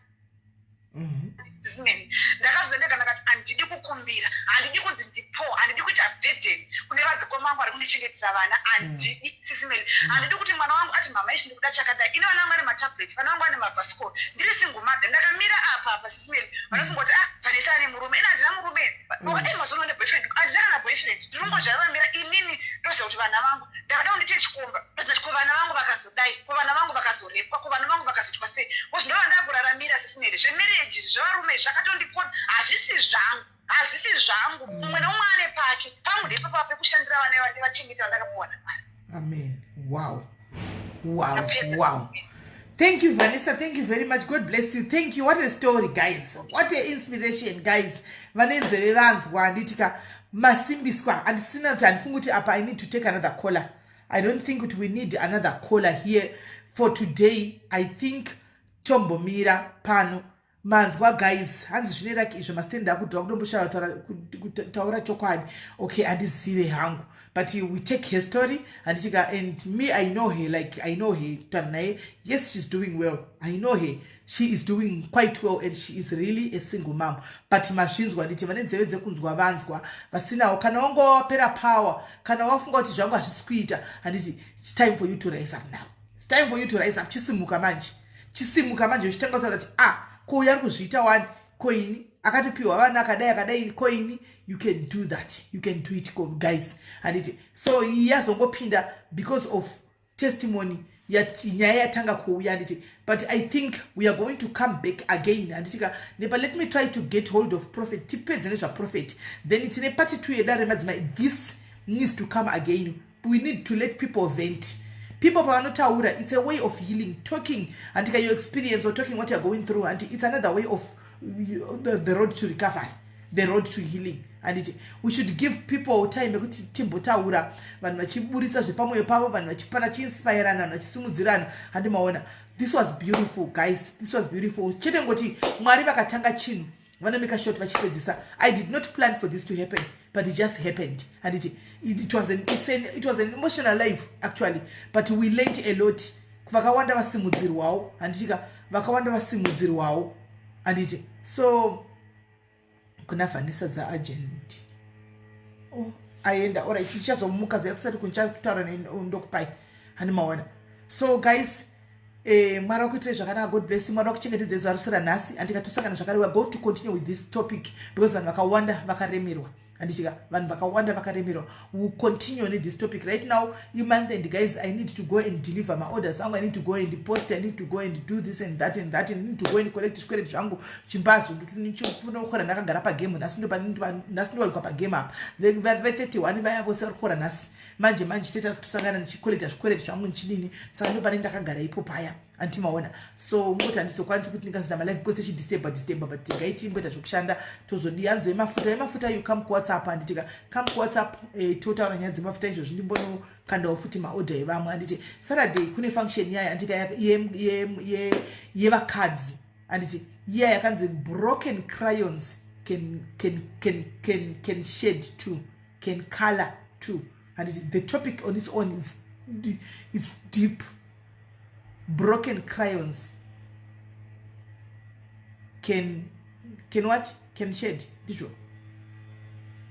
ndakazondega ndakati handidi kukumbira handidi kunzi ndipo handidi kuita burden kune vadzikoma vangu vari kundichengetesa vana handidi sisimeli handidi kuti mwana wangu ati mama ichi ndikuda chakadai ini vana vangu ane matablet vana vangu ane mabhasikoro ndiri single mother ndakamira apa sisimeli vanofunga kuti vanesa ane murume ina handina murume mazono ane boyfriend handina kana boyfriend ndinongozvaramira inini ndoziva kuti vana vangu ndakada kundite chikomba ndozati ko vana vangu vakazodai ko vana vangu vakazorepwa ko vana vangu vakazotwa sei kozi ndova ndakuraramira sisimeli zvemarriage zvevarume zvakatondikona hazvisi zvangu mumwe nomwe ane pake pamude ipapo pekushandira vana nevachengeta vandakapuwana mari. Amen. Wow. Thank you, Vanessa. Thank you very much. God bless you. Thank you. What a story, guys. What an inspiration, guys. Vanenze vevanzwa nditika masimbiswa and sina kuti andifunga kuti apa I need to take another caller. I don't think that we need another caller here for today. I think tombomira pano manzwa guys hanzi zvineraki izvo mastenda akudhwa kudomboshava kutaura chokwadi okay handizive hangu but we take her story and me I know her tanaye yes she's doing well I know her she is doing quite well and she is really a single mom but mazvinzwa nditi vane nzeve dzekunzwa vanzwa vasinawo kana wangopera power kana wafunga kuti zvangu hazvisi kuita handiti it's time for you to rise up now it's time for you to rise up chisimuka manje uchitanga kutaura kuti ko yari kuzviita wani koini akatopiwa vana akadai koini you can do that you can do it guys handiti so yazongopinda because of testimony nyaya yatanga kuuya handiti but I think we are going to come back again handitika nepa let me try to get hold of prophet tipedze nezvaprophet then tine part 2 yedare madzimai this needs to come again we need to let people vent. People pavanotaura, it's a way of healing, talking and your experience or talking what you're going through, and it's another way of the road to recovery, the road to healing. And we should give people time kuti timbotaura vanhu vachiburitsa zvepamoyo pavo vanhu vachipana chiinspirana vanhu vachisimudzirana handi maona this was beautiful guys, this was beautiful chete ngoti mwari vakatanga chinhu vanomeka short vachipedzisa. I did not plan for this to happen but it just happened and it was an emotional life actually but we learned a lot. Vakawanda vasimudzirwawo handitika vakawanda vasimudzirwawo handiti so kuna Vanessa za agent aenda alright tichazomuka zakusati kunchataura ndokupai hani maona so guys mwari wakuitire zvakanaka god bless you mwari wakuchengetedza zuva rusira nhasi andikatosangana zvakare we are going to continue with this topic because vanhu vakawanda vakaremerwa handitika vanhu vakawanda vakaremerwa we will continue on this topic right now month end guys I need to go and deliver my orders angu I need to go and post I need to go and do this and that and I need to go and collect zvikwere zvangu chimbazo ndinokhora ndakagara pagame nhasi ndowanikwa pagame apa ve31 vaya vose vari kukhora nhasi manje teta kusangana ndichikoleta zvikwere zvangu nichinini saka ndopane ndakagara ipo paya antimaona so ngoti handizokwanisi kuti ndingazita malife because chidisturba but tingaiti ngoita zvokushanda tozodi hanzo yemafuta you come kuwhatsapp handitika come kuwhatsapp totaura nyaya dzemafuta izvozvi ndimbonokandawo futi maorder evamwe handiti Saturday kune function yaya handika yevakadzi handiti iya yakanzi broken crayons can shed too, can color too, and the topic on its own is deep. Broken crayons can what? Can shed. Did you?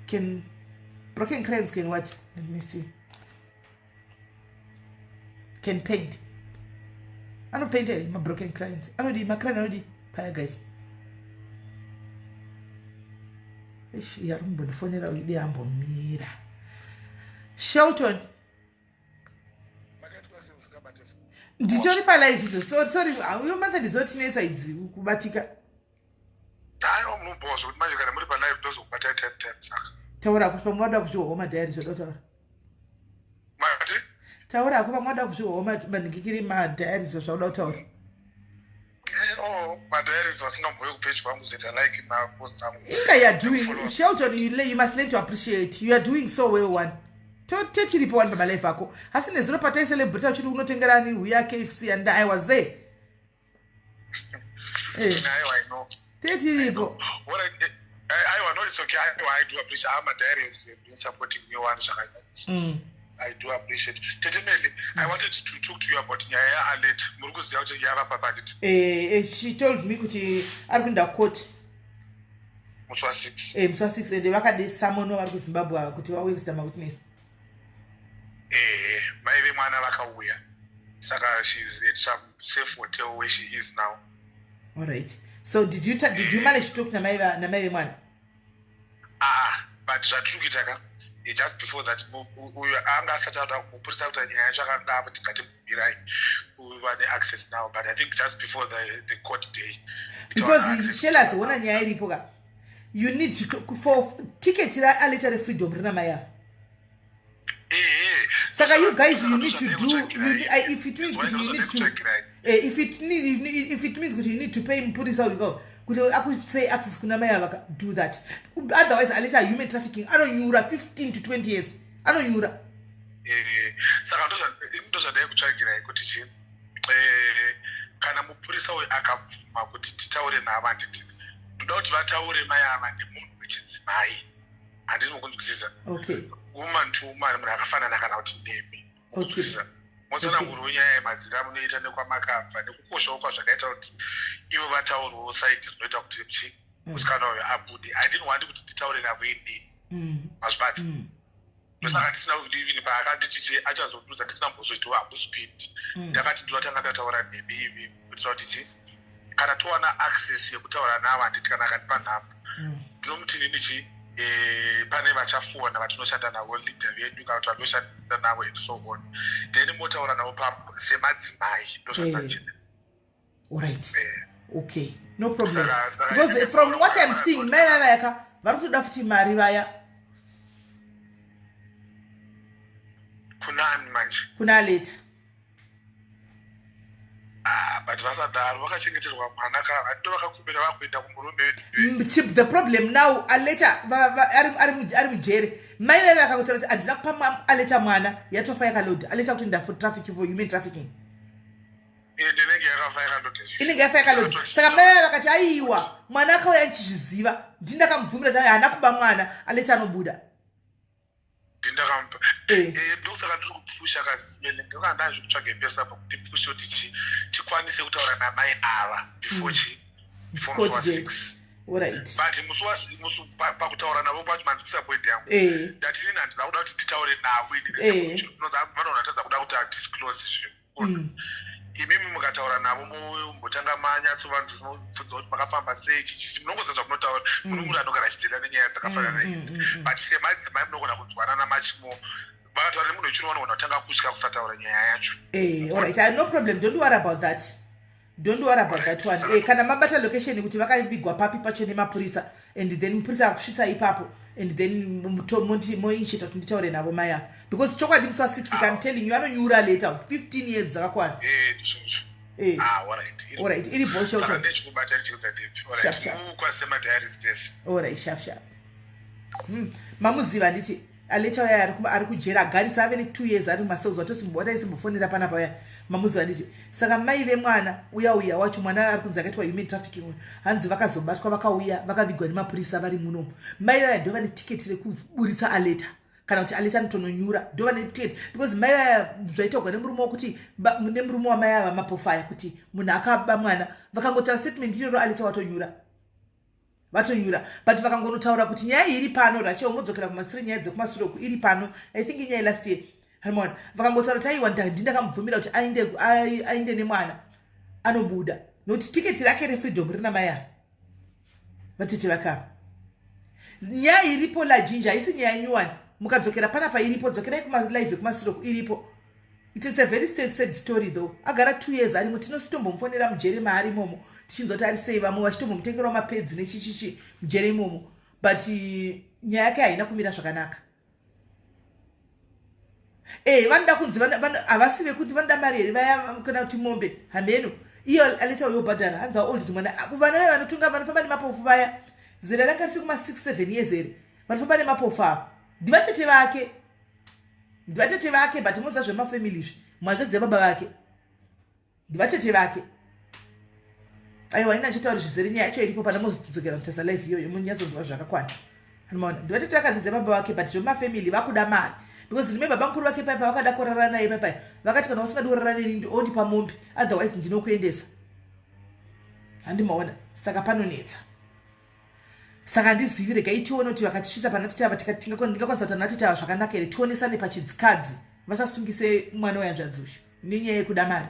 Can broken crayons can what? Let me see. Can paint. I don't paint my broken crayons. I don't my crayon already. Paya guys. Yarumbofonera ulide ambo mira. Shelton. Ndichori pa live izo. Sorry, uyo mother ndizotinesa idzi kubatika. Tayo mumbozo kuti manje kana muri pa live ndozokubata time saka. Taura kuti pamwada kuzviwa homa diary zvotaura. Mati? Taura kuti pamwada kuzviwa homa mandikikiri ma diary zvauda kutaura. My diaries was not going to page one was it like my post. You are doing Shelton, you must learn to appreciate. You are doing so well one. Tete ripo one by life ako. Hasn't zero party celebrate you to not tengerani we are KFC and I was there. I know. Tete ripo. What I know it's okay. I do appreciate how my diaries been supporting me one. I do appreciate. Tetemeli, I wanted to talk to you about Nyaya Alet. Murugus the outer Yava Papa. She told me kuti arikunda court. Muswa 6. Muswa 6 and wakade samono wari kuZimbabwe kuti wawe my witness. Maybe mwana vakauya. Saka she's at some safe hotel where she is now. All right. So did you manage to talk to Namaye mwana? But that took it just before that, we are set out to put out access now, but I think just before the court day. Because Shella's one you need to for tickets a freedom. Saka you guys you need to do if it means you need to if it means you need to pay police how you go. I could say access kunamaya do that. Otherwise, Alicia human trafficking. I don't yura 15 to 20 years. I don't yura. Those are there to try to kana mupurisa we akavuma kuti titaure navanditi ndoda kuti vataure mai ava nemunhu wechidzimai handisi mukunzwisisa. Okay. Woman to woman munhu akafanana kana kuti nemi mukunzwisisa. Mozona nguru nyaya yemazira munoita nekwamakabva nekukoshawo kwazvakaita kuti ivo vataurawo saiti rinoita kuti musikana uyo abude. I didn't want kuti titaure navo inini mazvibata ndosaka ndisina even paakanditi achazodudza ndisina mbozoitawo hamuspeed ndakati ndinotanga ndataura nemi ivi kuitira kuti kana towana access yekutaura navo handiti kana akandipa nhamba ndinomuti ninichi pane vachafona vatinoshanda navo leader vedu kana kuti vanoshanda navo and so on then motaura navo semadzimai ndozvatachida. Alright. Okay, no problem. Because from what I'm seeing, mai vayaka vari kutoda futi mari vaya. Kunani manje? Kuna later. But vasadaro vakachengeterwa mwana kana ndo vakakumbira vakuenda kumurume wedu. The problem now aleta ari mujere. Mai vayaka kuti andina kupa aleta mwana yatofa yakaload. Aleta kuti nda for trafficking for human trafficking. Inenge yafaka lodi. Saka mai vakati aiwa mwana akauya anchizviziva ndindakamubvumira kuti haana kuba mwana aleta anobuda. Ndindakampa. Ndosaka ndiri kupusha kazimele ndikanga ndazvikutsvaga pesa pakuti pushe kuti tikwanise kutaura namai ava before court dates. Alright. But musu pakutaura navo pacho manzikisa point yangu. Ndati nini handina kuda kuti titaure navo ini. Vanonatadza kuda kuti adisclose zvinhu. Imimi mukataura navo mbotanga manyatsovanzisa mubvunza kuti makafamba sei chichi munongoziva zvamunotaura munhu anogara achidzira nenyaya dzakafanana idzi but semadzimai munogona kunzwanana machimo vakataura nemunhu wechino vanogona kutanga kutya kusataura nyaya yacho. Alright, no problem, don't worry about that. Don't worry about that one. Kana mabata location kuti vakavigwa papi pacho nemapurisa and then mupurisa akusvitsa ipapo and then moinchita kuti nditaure navo maya because chokwadi muswa 6 I'm telling you anonyura later 15 years dzakakwana. Alright, iri bosho saka ndechikubata ndichiudza ndepi. Alright, kwasema diaries test. Alright, sharp. Mamuziva nditi aleta waya ari kujera agarisa ave ne2 years ari mumasells watosimbota isimbofonera panapa waya. Mamuziva nditi saka mai vemwana uya wacho mwana ari kunzi akaitwa human trafficking hanzi vakazobatwa vakauya vakavigwa nemapurisa vari munomu. Mai vaya ndova netiketi rekuburitsa aleta kana kuti aleta notononyura ndova netiketi because mai vaya zvaitogwa nemurume wokuti nemurume wamai ava mapofaya kuti munhu akaba mwana vakangotaura statement iroro aleta watonyura but vakangonotaura kuti nyaya iri pano racho unodzokera kumashure nyaya dzekumashure iri pano I think inyaya last year hamon vakangotaura kuti aiwa ndakamubvumira kuti ainde nemwana anobuda nokuti tiketi rake refreedom rina maya vatete vakava nyaya iripo lajinja haisi nyaya nyuwani mukadzokera panapa iripo dzokerai kumalive ekumashure iripo. It's a very sad story though. Agara 2 years arimo tinositombomfonera mujere maari momo tichinzoti ari save amo vachitombomutengera mapads nechichichi mujere momo but nyaya yake haina kumira zvakanaka. Vanoda kunzi havasive kuti vanoda mari here vaya kana kuti mombe hambeno iyo aleta uyobhadhara hanzi vaoldis mwana vana vaya vanotunga vanofamba nemapofu vaya zera ranga si kuma 6-7 years here vanofamba nemapofu avo ndivatete vake but musa zvemafamily izvi mwanzvedze baba vake ndivatete vake aiwa ina chitauri zvizere nyaya yacho iripo pana mozodzokera kutesa life iyoyo munyatsonzwa zvakakwana anomaona ndivatete vakadzidza baba vake but zvemafamily vakuda mari because remember baba mukuru vake paipa vakada kurarana naye paipa vakati kana usingadi kurarana neni ondipa mombe otherwise ndinokuendesa handimaona saka panonetsa saka ndizivire gaitiona kuti vakatisvisa pana titava ndingakwanisa kuti natitava zvakanaka here tionesane pachidzikadzi vasasungise mwana wayanzvadzi ushu nenyaya yekuda mari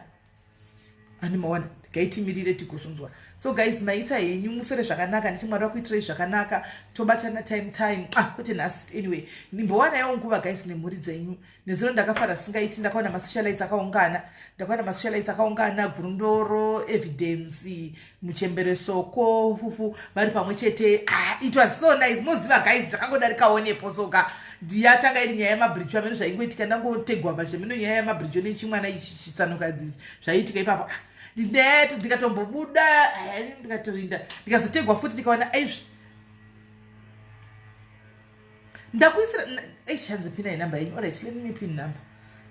handimaona gaitimirire tigosonzwa. So guys maita henyu musore zvakanaka nditi mwari wakuitirai zvakanaka tobatana time kwete nhasi anyway ndimbowanaiwo nguva guys nemhuri dzenyu nezuro ndakafara singaiti ndakaona masocialites akaungana gurundoro evidence muchemberesoko fufu vari pamwe chete it was so nice moziva guys ndakangodarikawo nepo soka ndiyatanga iri nyaya yemabridge ameno zvaingoitika ndangotegwa pachemeno nyaya yemabridge nechimwana ichi chisanukadzi zvaiitika ipapo ndineto ndikatombobuda ndikatorinda ndikazotegwa futi ndikaona aizvi ndakuisira hanzi pina inamba yenyu alright let me pin number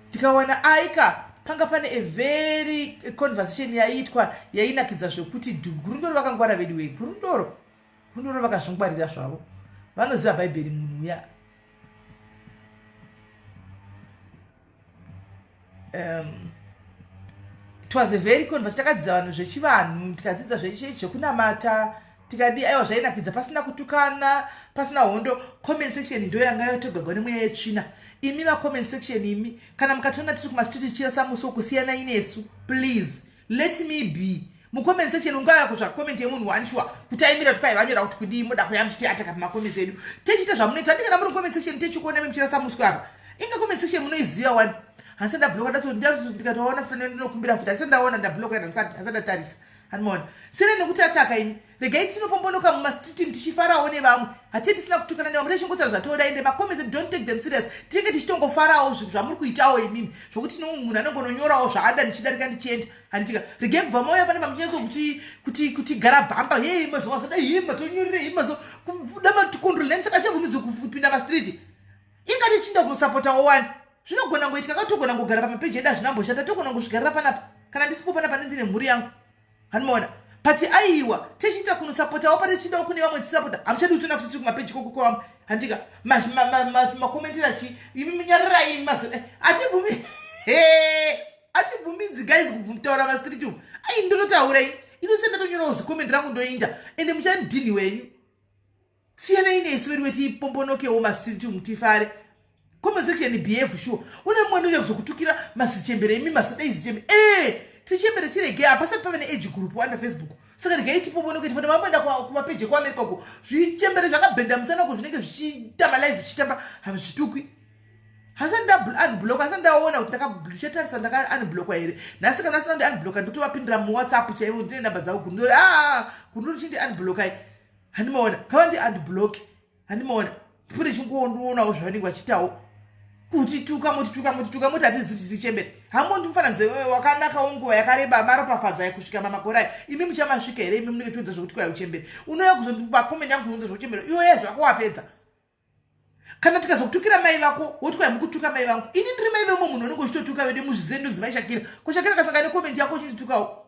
ndikaona aika panga pane a very conversation yaitwa yainakidza zvekuti gurundoro vakangwara vedu wei gurundoro vakazvingwarira zvavo vanoziva bhaibheri munhu uya it was a very conversation takadzidza vanhu zvechivanhu tikadzidza zvekunamata tikadi aiwa zvainakidza pasina kutukana pasina hondo. Comment section ndo yanga yotogagwa nemweya yetsvina imi comment section imi kana mukatoona tiri kumastreet tichira musi wokusiyana inesu please let me be comment section ungaya kutsva comment yemunhu wanishwa kuti aimira tukaivanyira kuti kudii muda kuya muchitiataka pamacomments edu techita zvamunoita ndikana muri comment section techikuona memuchira samusi apa inga comment section munoiziva wani hansi ndabloka ndikatoona fune ndinokumbira futi hansi ndaona ndabloka hansandatarisa hanimona sine nekuti ataka imi regai tinopombonoka mumastreet tichifarawo nevamwe hatei tisina kutukana nevamwe techingota zvatoda ende macomments don't take them serious tinenge tichitongofarawo zvinhu zvamuri kuitawo imimi zvokuti munhu anongononyorawo zvaada ndichidarika ndichienda handitika regai kubva mauya pane mamuchinyaso kuti gara bhamba hei mazovasada hima tonyorere hima so kuda matikondroleni saka chavhumidzwa kupinda mastreet inga tichinda kunosapotawo wani zvinogona ngoitika katogona ngogara pamapeji edu azvinamboshanda togona ngozvigarira panapa kana ndisipo panapa ndine mhuri yangu hanimona pati aiwa tichiita kunosapotawo pane chidawo kune vamwe tisapota hamuchadi kutona futi kumapeji kokukwamwe handika makomentera chi imi minyararai mazo atibvumidzi guys kutaura mastreet umu ai ndototaura ini inosendatonyораwo zikomenti rangu ndoinda ende muchandini wenyu siyana inesu vedu wetipombonokewo mastreet umu tifare comment section behave sure une mwana uya kuzokutukira masichembere imi masidaizichembe tichembere tirege apasati pave neage group wanda Facebook saka regai tipobonoke tifana mamboenda kumapeji ekuamerica uko zvichembere zvakabhenda musana ko zvinenge zvichiita malive zvichitamba hazvitukwi hasa unblock hasa ndaona kuti ndakachatarisa ndakaunblocka here nhasi kana asina ndi unblocka ndotovapindira muwhatsapp chaivo ndine namba dzavo gundori gundori chindi unblockai handimaona kava ndi unblock handimaona pure chingoonawo zvavanenge vachitawo kutituka moti hatizizi tichembere. Hamundi mufananze wakanaka wenguva yakareba maropafadza kusvika mamakore imi muchamasvika here imi munenge tiudza zvokuti kwaya uchembere. Unouya kuzondipa komeni yangu kuzonza zvokuchembera iyoye zvako wapedza. Kana tikazokutukira mai vako woti kwaya mukutuka mai vangu ini ndiri mai vemwe munhu unenge uchitotuka vede muzvizendo dzivaishakira kushakira kasangana nekomenti yako uchinditukawo.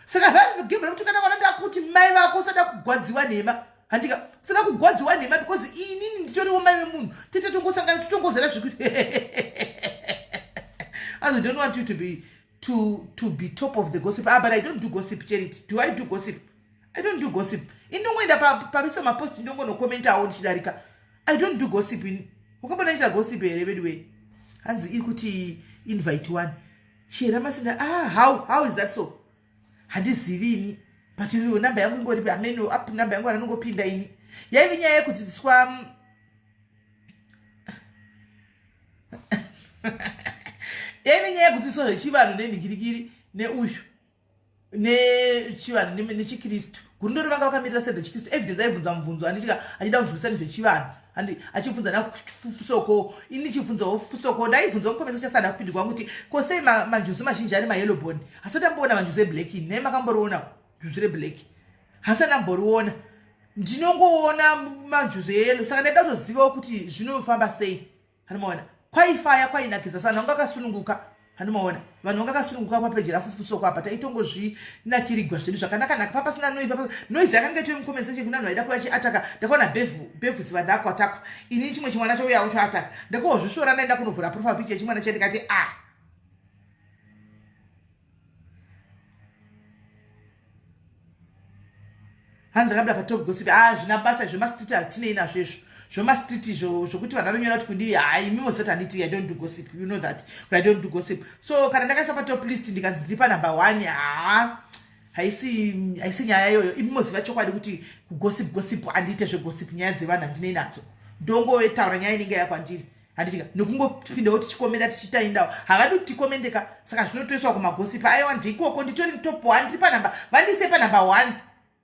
Saka vagebhera kutukana kwana ndakuti mai vako usada kugwadziwa nhema. Handika usada kugwadziwa nhema because inini nditoriwo mai vemunhu tete tongosangana tutongozera zvekuti I don't want you to be top of the gossip. But I don't do gossip, Charity. Do I do gossip? I don't do gossip. Inongoenda pabisa mapost ndongono comment awo ndichidarika. I don't do gossip in. Ukabona ita gossip here anyway. Hanzi ikuti invite one. Chera masina how is that so? Handizivini. But you namba yangu ngori pa menu up namba yangu anongopinda ini. Yaivi nyaya kudzidziswa yaivi nyaya kudzidziswa zvechivanhu nenhingirikiri neuyu nechivanhu nechikristu. Gurundori vanga vakamirira sedza chikristu evidence aibvunza mubvunzo andichika achida kunzwisisa nezvechivanhu andi achibvunza nafusoko ini chibvunzawo fusoko ndaibvunzawo mukomesa chasada kupindi kwangu kuti kosei manjuzi mazhinji ari mayellow bone hasati amboona manjuzi eblack ini naye makamboriona juzi reblack hasati amboriona ndinongoona manjuzi eyellow saka ndaida kutozivawo kuti zvinofamba sei hanimaona kwaifaya kwainakisa sana vanga akasununguka hanimaona vanhu vanga akasununguka papeji rafufusoko apa taitongozvinakirigwa zvinhu zvakanaka-naka papasina noise yakanga itoye mukomesa chekuna vanhu vaida kuya chiataka ndakaona bevhu siva ndakwatakwa ini chimwe chimwana chauyawo chaataka ndakozvishora ndaenda kunovhura profile picture yechimwana chandikati hanzi akabda patop gossip zvina basa zvemastriti hatinei nazvo izvo zvomastriti zvokuti vanhu vanonyora kuti kundii imi mosati handiti I don't do gossip, you know that but I don't do gossip. So kana ndakaisa patop list ndikanzi ndiri panumber 1 haisi nyaya iyoyo. Imi moziva chokwadi kuti gossip handiite zvegossip nyaya dzevanhu handinei nadzo ndongotaura nyaya inenge yakwandiri handitika nokungopindawo tichikomenda tichitaindawo havadi kuti tikomendeka saka zvinotoiswa kumagosipi aiwa ndikoko nditori top 1 ndiri panumber vandise panumber 1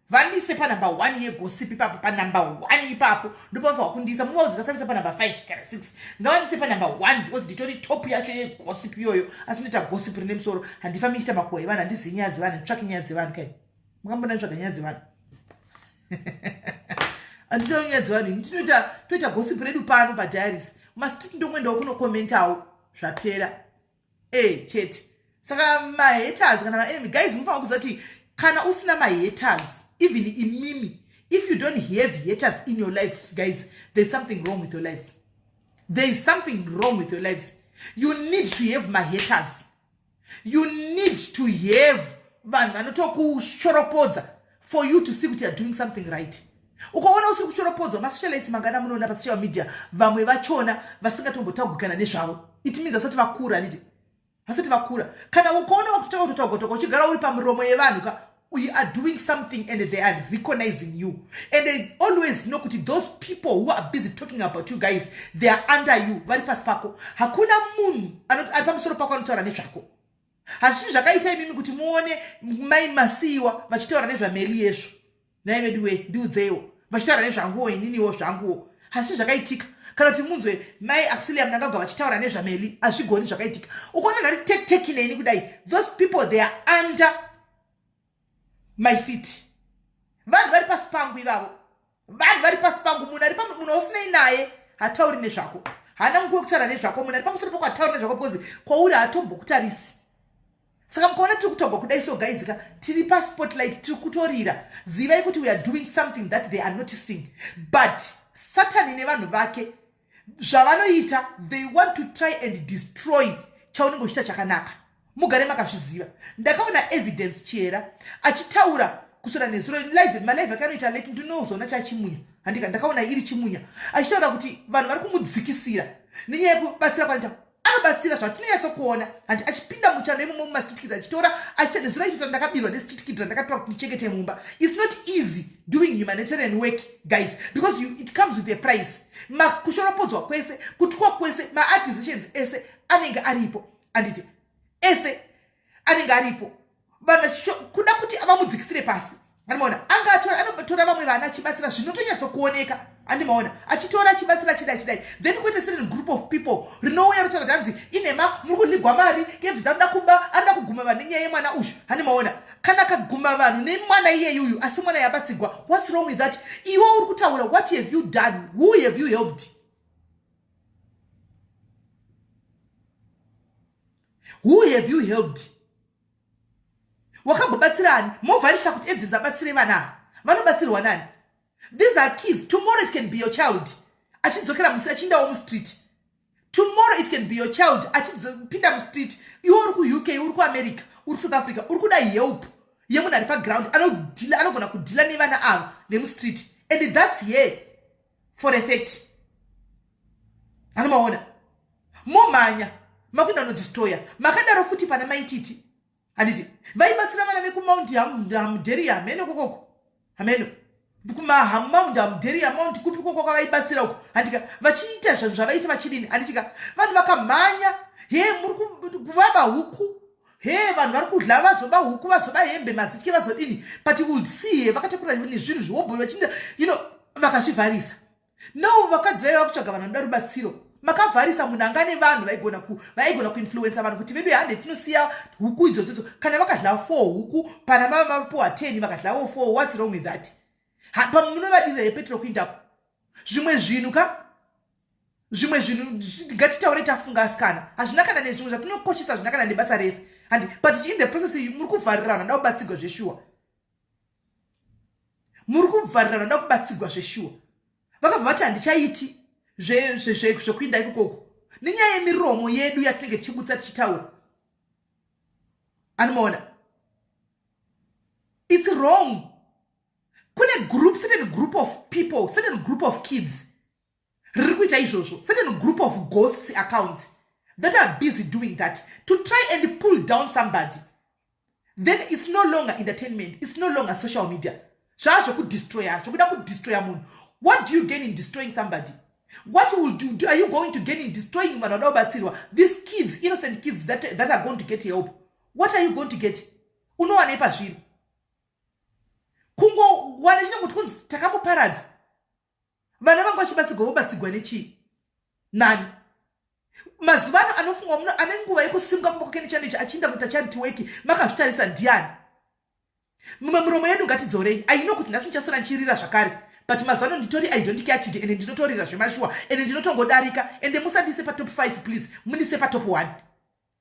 vandise panumber 1 yegosipi ipapo panumber 1 ipapo ndopafa kundiisa muvaudzasanisa panumber 5 kana 6 ngavandise panumber 1 because nditori top yacho yegosipi iyoyo asi ndita gosipi rine musoro handifambi ichita makuhwa evanhu handizivi nyaya dzevanhu handitsvaki nyaya dzevanhu kai makambona nditsvaga nyaya dzevanhu handitawo nyaya dzevanhu ini toita gosipi redu pano padiaris mastriti ndongoendawo kunokomentawo zvapera chete saka mahaters kana maenemy guys mufanira kuziva kuti kana usina mahaters even imimi if you don't have haters in your lives guys there's something wrong with your lives. There is something wrong with your lives. You need to have mahaters. You need to have vanhu vanotokushoropodza for you to see kuti you're doing something right. Ukaona usiri kushoropodzwa masocialites mangana munoona pasocial media vamwe vachona vasingatombotaugikana nezvavo it means asati vakura niti asati vakura kana ukaona vakutanga kutotaugatoka uchigara uri pamuromo yevanhu you are doing something and they are recognizing you and they always know kuti those people who are busy talking about you guys they are under you vari pasi pako hakuna munhu ari pamusoro pako anotaura nezvako hazvinhu zvakaita imimi kuti muone mai masiyiwa vachitaura nezvaMelly yezvo naiveduwe ndiudzeiwo vachitaura nezvanguwo ininiwo zvanguwo hazvinhu zvakaitika kana kuti munzwe mai Axelium Nangagwa vachitaura nezvaMelly hazvigoni zvakaitika ukaona nhari tekineni kudai those people they are under my feet vanhu vari pasi pangu ivavo vanhu vari pasi pangu munhu usinei naye hatauri nezvako haana nguva yekutaura nezvako munhu ari pamusoro pako hatauri nezvako because kwauri hatombokutarisi saka mukaona tiri kutogwa kudai so guys tiri paspotlight tiri kutorira zivai kuti we are doing something that they are noticing but Satani nevanhu vake zvavanoita they want to try and destroy chaunenge uchita chakanaka mugare makazviziva ndakaona evidence chera achitaura kusura nezuro malive akanoita late ndinozoona chachimunya handika ndakaona iri chimunya achitaura kuti vanhu vari kumudzikisira nenyaya yekubatsira kwanoita anobatsira zvatinonyatsa kuona handi achipinda muchando imomo mumastreet kids achitora achita nezuro ichita ndakabirwa nestreet kids ndakataura kuti ndichengete mumba it's not easy doing humanitarian work guys because it comes with a price kushoropodzwa kwese kutwa kwese maaccusations ese anenge aripo anditi ese anenge aripo vanhu kuda kuti avamudzikisire pasi anoona anotora vamwe vana achibatsira zvinotonyatsa kuoneka andimaona achitora achibatsira chidai then kwete certain group of people rinouya ritaura kuti hanzi inema muri kuligwa mari kevhidha ruda kuba anoda kuguma vanhu nenyaya yemwana uyu andimaona kana akaguma vanhu nemwana iyeyuyu asi mwana yabatsigwa. What's wrong with that? Iwe uri kutaura what have you done? Who have you helped? Who have you helped? Wakabatsirani movharisa kuti evidence abatsire vana vanobatsirwa nani? These are kids. Tomorrow it can be your child. Achidzokera musi achindawo mu street. Tomorrow it can be your child. Achipinda mu street. Iwe uri ku UK, uri ku America, uri ku South Africa, uri kuda help yemunhu ari paground anogona kudhila nevana ava vemu street, and that's here for a fact. Anomaona momanya makuenda unodestroya makadaro futi pana maititi handiti vaibatsira vana vekumaundi hamudheri hameno kokoko hameno kumahamaunda hamudheri hamaundi kupi kokoko vaibatsira uko handika vachiita zvanhu zvavaita vachidini handitika vanhu vakamhanya muri kuvaba huku vanhu vari kudla vazoba huku vazoba hembe mazitye vazodini but you would see vakatakura nezvinhu zviwobhoi vachinda vakazvivharisa. No, vakadzi vaiva kutsvaga vanhu vanoda rubatsiro makavharisa munhu angane vanhu vaigona kuinfluensa vanhu kuti vedu hande tinosiya huku idzodzo kana vakadla 4 huku pana mapuwa 10 vakadlawo 4. What's wrong with that? Pamunovadira yepetro kuindapo zvimwe zvinhu ngatitaure tafunga asikana hazvina kana nezvimwe zvatinokoshesa hazvina kana nebasa rese but in the process muri kuvharira vanhu vanoda kubatsigwa zveshuwa vakabva vati handichaiti zvekuinda ikokoko nenyaya yemiromo yedu yatinenge tichibutsa tichitaura. Anomaona it's wrong. Kune group, certain group of people, certain group of kids certain group of ghosts accounts that are busy doing that to try and pull down somebody. Then it's no longer entertainment, it's no longer social media. What do you gain in destroying somebody? What are you going to gain in destroying these kids, innocent kids that are going to get help? What are you going to get? Unowanepa zviri kungo wanachina kuti kunzi takamuparadza vana vangu vachibatsigwa vobatsigwa nechii nani mazuvano anofungwa muno ane nguva yekusimuka kumboko nechando achinda kuita charity work makazvitarisa ndiani mumwe muromo yedu ngatidzorei. Aino kuti nhasi ndichasora nchirira zvakare but mazuvano nditori I don't care today ende ndinotorira zvemashuwa ende ndinotongodarika ende musandise patop 5 please mundise patop 1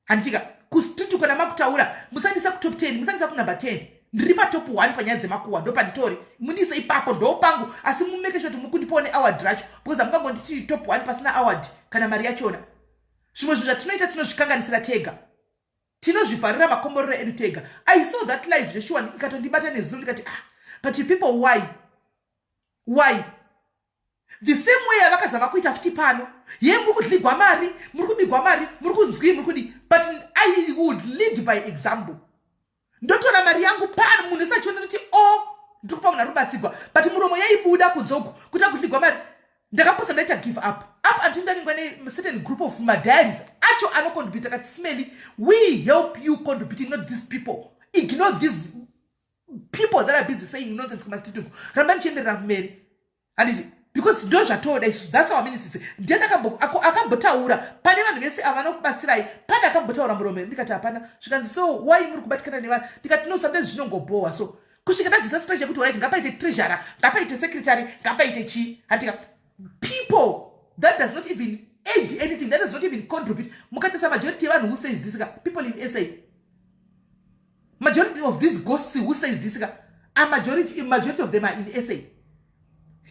handitika kustituka namakutaura musandisa kutop 10 musandisa kunumber 10 ndiri patop 1 panyaya dzemakuwa ndo panditori mundise ipapo ndo pangu asi mumeke sure kuti mukundipone award racho because amungangonditi top 1 pasina award kana mari yachona. Zvimwe zvinhu zvatinoita tinozvikanganisira tega tinozvivharira makomborero edu tega. I saw that live zveshuwa ikatondibata nezuru ndikati but you people why the same way avakazama kuita futi pano muri kudligwa mari muri kubigwa mari muri kunzwi muri kudi but I would lead by example. Ndotora mari yangu pano munhu sachiona kuti ndikupa munhu arubatsigwa but muromo yaibuda kudzoko kuti akudligwa mari ndakaposa ndaita give up until ndavingwa certain group of diaries acho anocontribute akati Smelly, we help you contributing, not these people. Ignore these people that are busy saying nonsense kumatituku ramba mchienderera kumeri handiti because ndo zvatoda isusu. That's our ministry. Ndiye akambotaura pane vanhu vese avanokubatsirai pane akambotaura muromeri ndikati hapana zvikanzi so why muri kubatikana nevanhu ndikati no sometimes zvinongobowa so kusvika ndadzisa strike yekuti right ngapaite treasurer ngapaite secretary ngapaite chi handika people that does not even aid anything, that does not even contribute. Mukatesa majority yevanhu who says this people in SA, majority of these ghosts who says this are majority of them are in SA.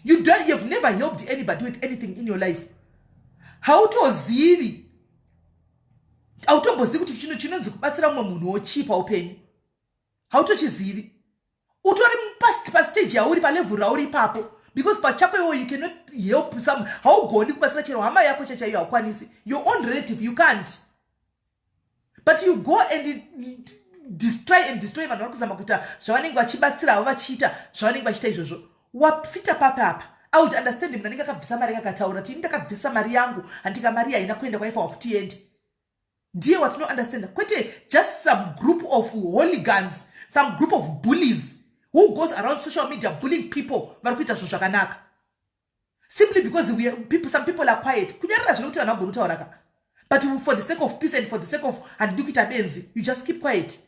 You have never helped anybody with anything in your life. Hautozivi hautombozivi kuti chino chinonzi kubatsira mumwe munhu wochipa upenyu hautochizivi. Utori pastage yauri palevel rauri papo because pachako iwo you cannot help some. Haugoni kubatsira chero hama yako chachaiyo haukwanisi. Your own relative you can't, but you go and destroy vanhu vari kuzama kuita zvavanenge vachibatsira avo vachiita zvavanenge vachiita izvozvo wapfita papapa. I would understand munhu anenge akabvisa mari akataura kuti ndakabvisa mari yangu handika mari haina kuenda kwaifanwa kuti iende. Ndiye watino understand kwete just some group of hooligans, some group of bullies who goes around social media bullying people vari kuita zvinhu zvakanaka. simply because some people are quiet. But for the sake of peace and for the sake of handikita benzi, you just keep quiet.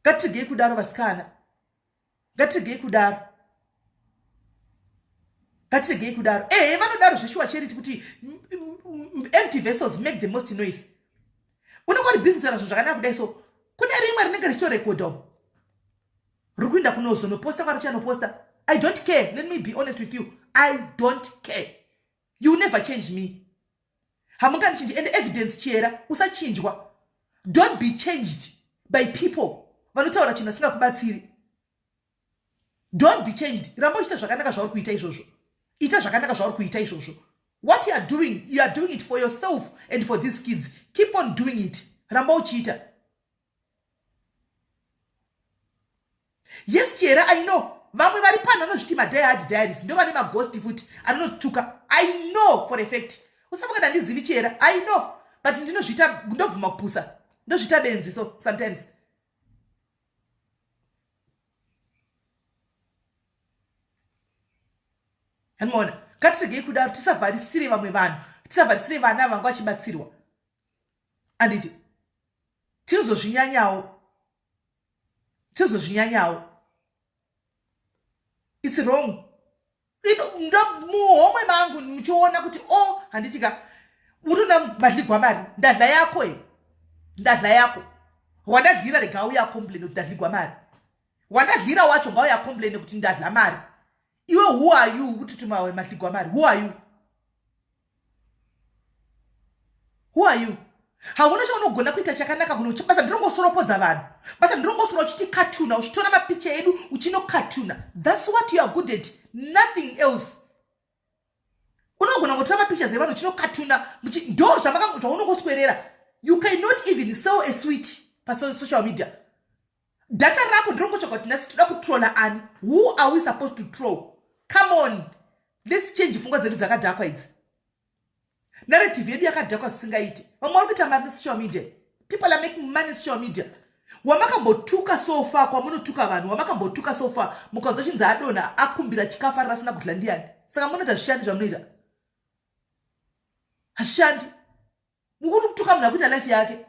Gatrige kudaro vasikana. Gatrige kudaro. Gatrige kudaro. Vanodaro zveshuwa charity kuti empty vessels make the most noise. Unongori busy tara zvakanaka kudai so kune rimwe rinenge richitorekodwa. Rukuinda kunozo no posta kwari chano posta. I don't care. Let me be honest with you. I don't care. You never change me. Hamungani change and evidence chera usachinjwa. Don't be changed by people. Vanotaura china singa kubatsiri. Don't be changed. Rambo ita zvakanaka zvauri kuita izvozvo. Ita zvakanaka zvauri kuita izvozvo. What you are doing it for yourself and for these kids. Keep on doing it. Rambo uchiita. Yes, Kiera, I know. Vamwe vari pano vanozviti diaries ndo vane maghost futi anotuka. I know for a fact. Usafuka ndandizivi Chera. I know. But ndinozvita ndobvuma kupusa. Ndozvita benzi so sometimes. Hanmona, katirege kudaro tisavharisire vamwe vanhu. Tisavharisire vana vangu vachibatsirwa. Anditi tinozozvinyanyawo. It's wrong. Muhomwe mangu muchiona kuti handitika uruna madligwa mari ndadla yako ndadla yako wandadlira rega uya complain kuti ndadligwa mari wandadlira wacho ngauya complain kuti ndadla mari iwe who are you kuti tumawe madligwa mari who are you hauna chaunogona kuita chakanaka kuno basa ndirongosoropodza vanhu basa ndirongosoro uchiti cartoona uchitora mapicha edu uchino cartoona. That's what you are good at, nothing else. Unogona kutora mapicha zevanhu uchino cartoona ndo zvaunongoswerera. You cannot even sell a sweet pa social media. Data rako ndirongochoka kuti nasi toda kutrolla ani. Who are we supposed to troll? Come on, let's change pfungwa dzedu dzakadhakwa idzi. Narrative yedu yakadhakwa zvisingaiti. Vamwe vari kuita mari social media. People are making money social media. Wamakambotuka so far kwamunotuka vanhu. Wamakambotuka so far mukanzwa chinzi adona akumbira chikafu ari asina kudla ndiani. Saka munoita zvishandi zvamunoita. Hashandi. Mukuti kutuka munhu ari kuita life yake.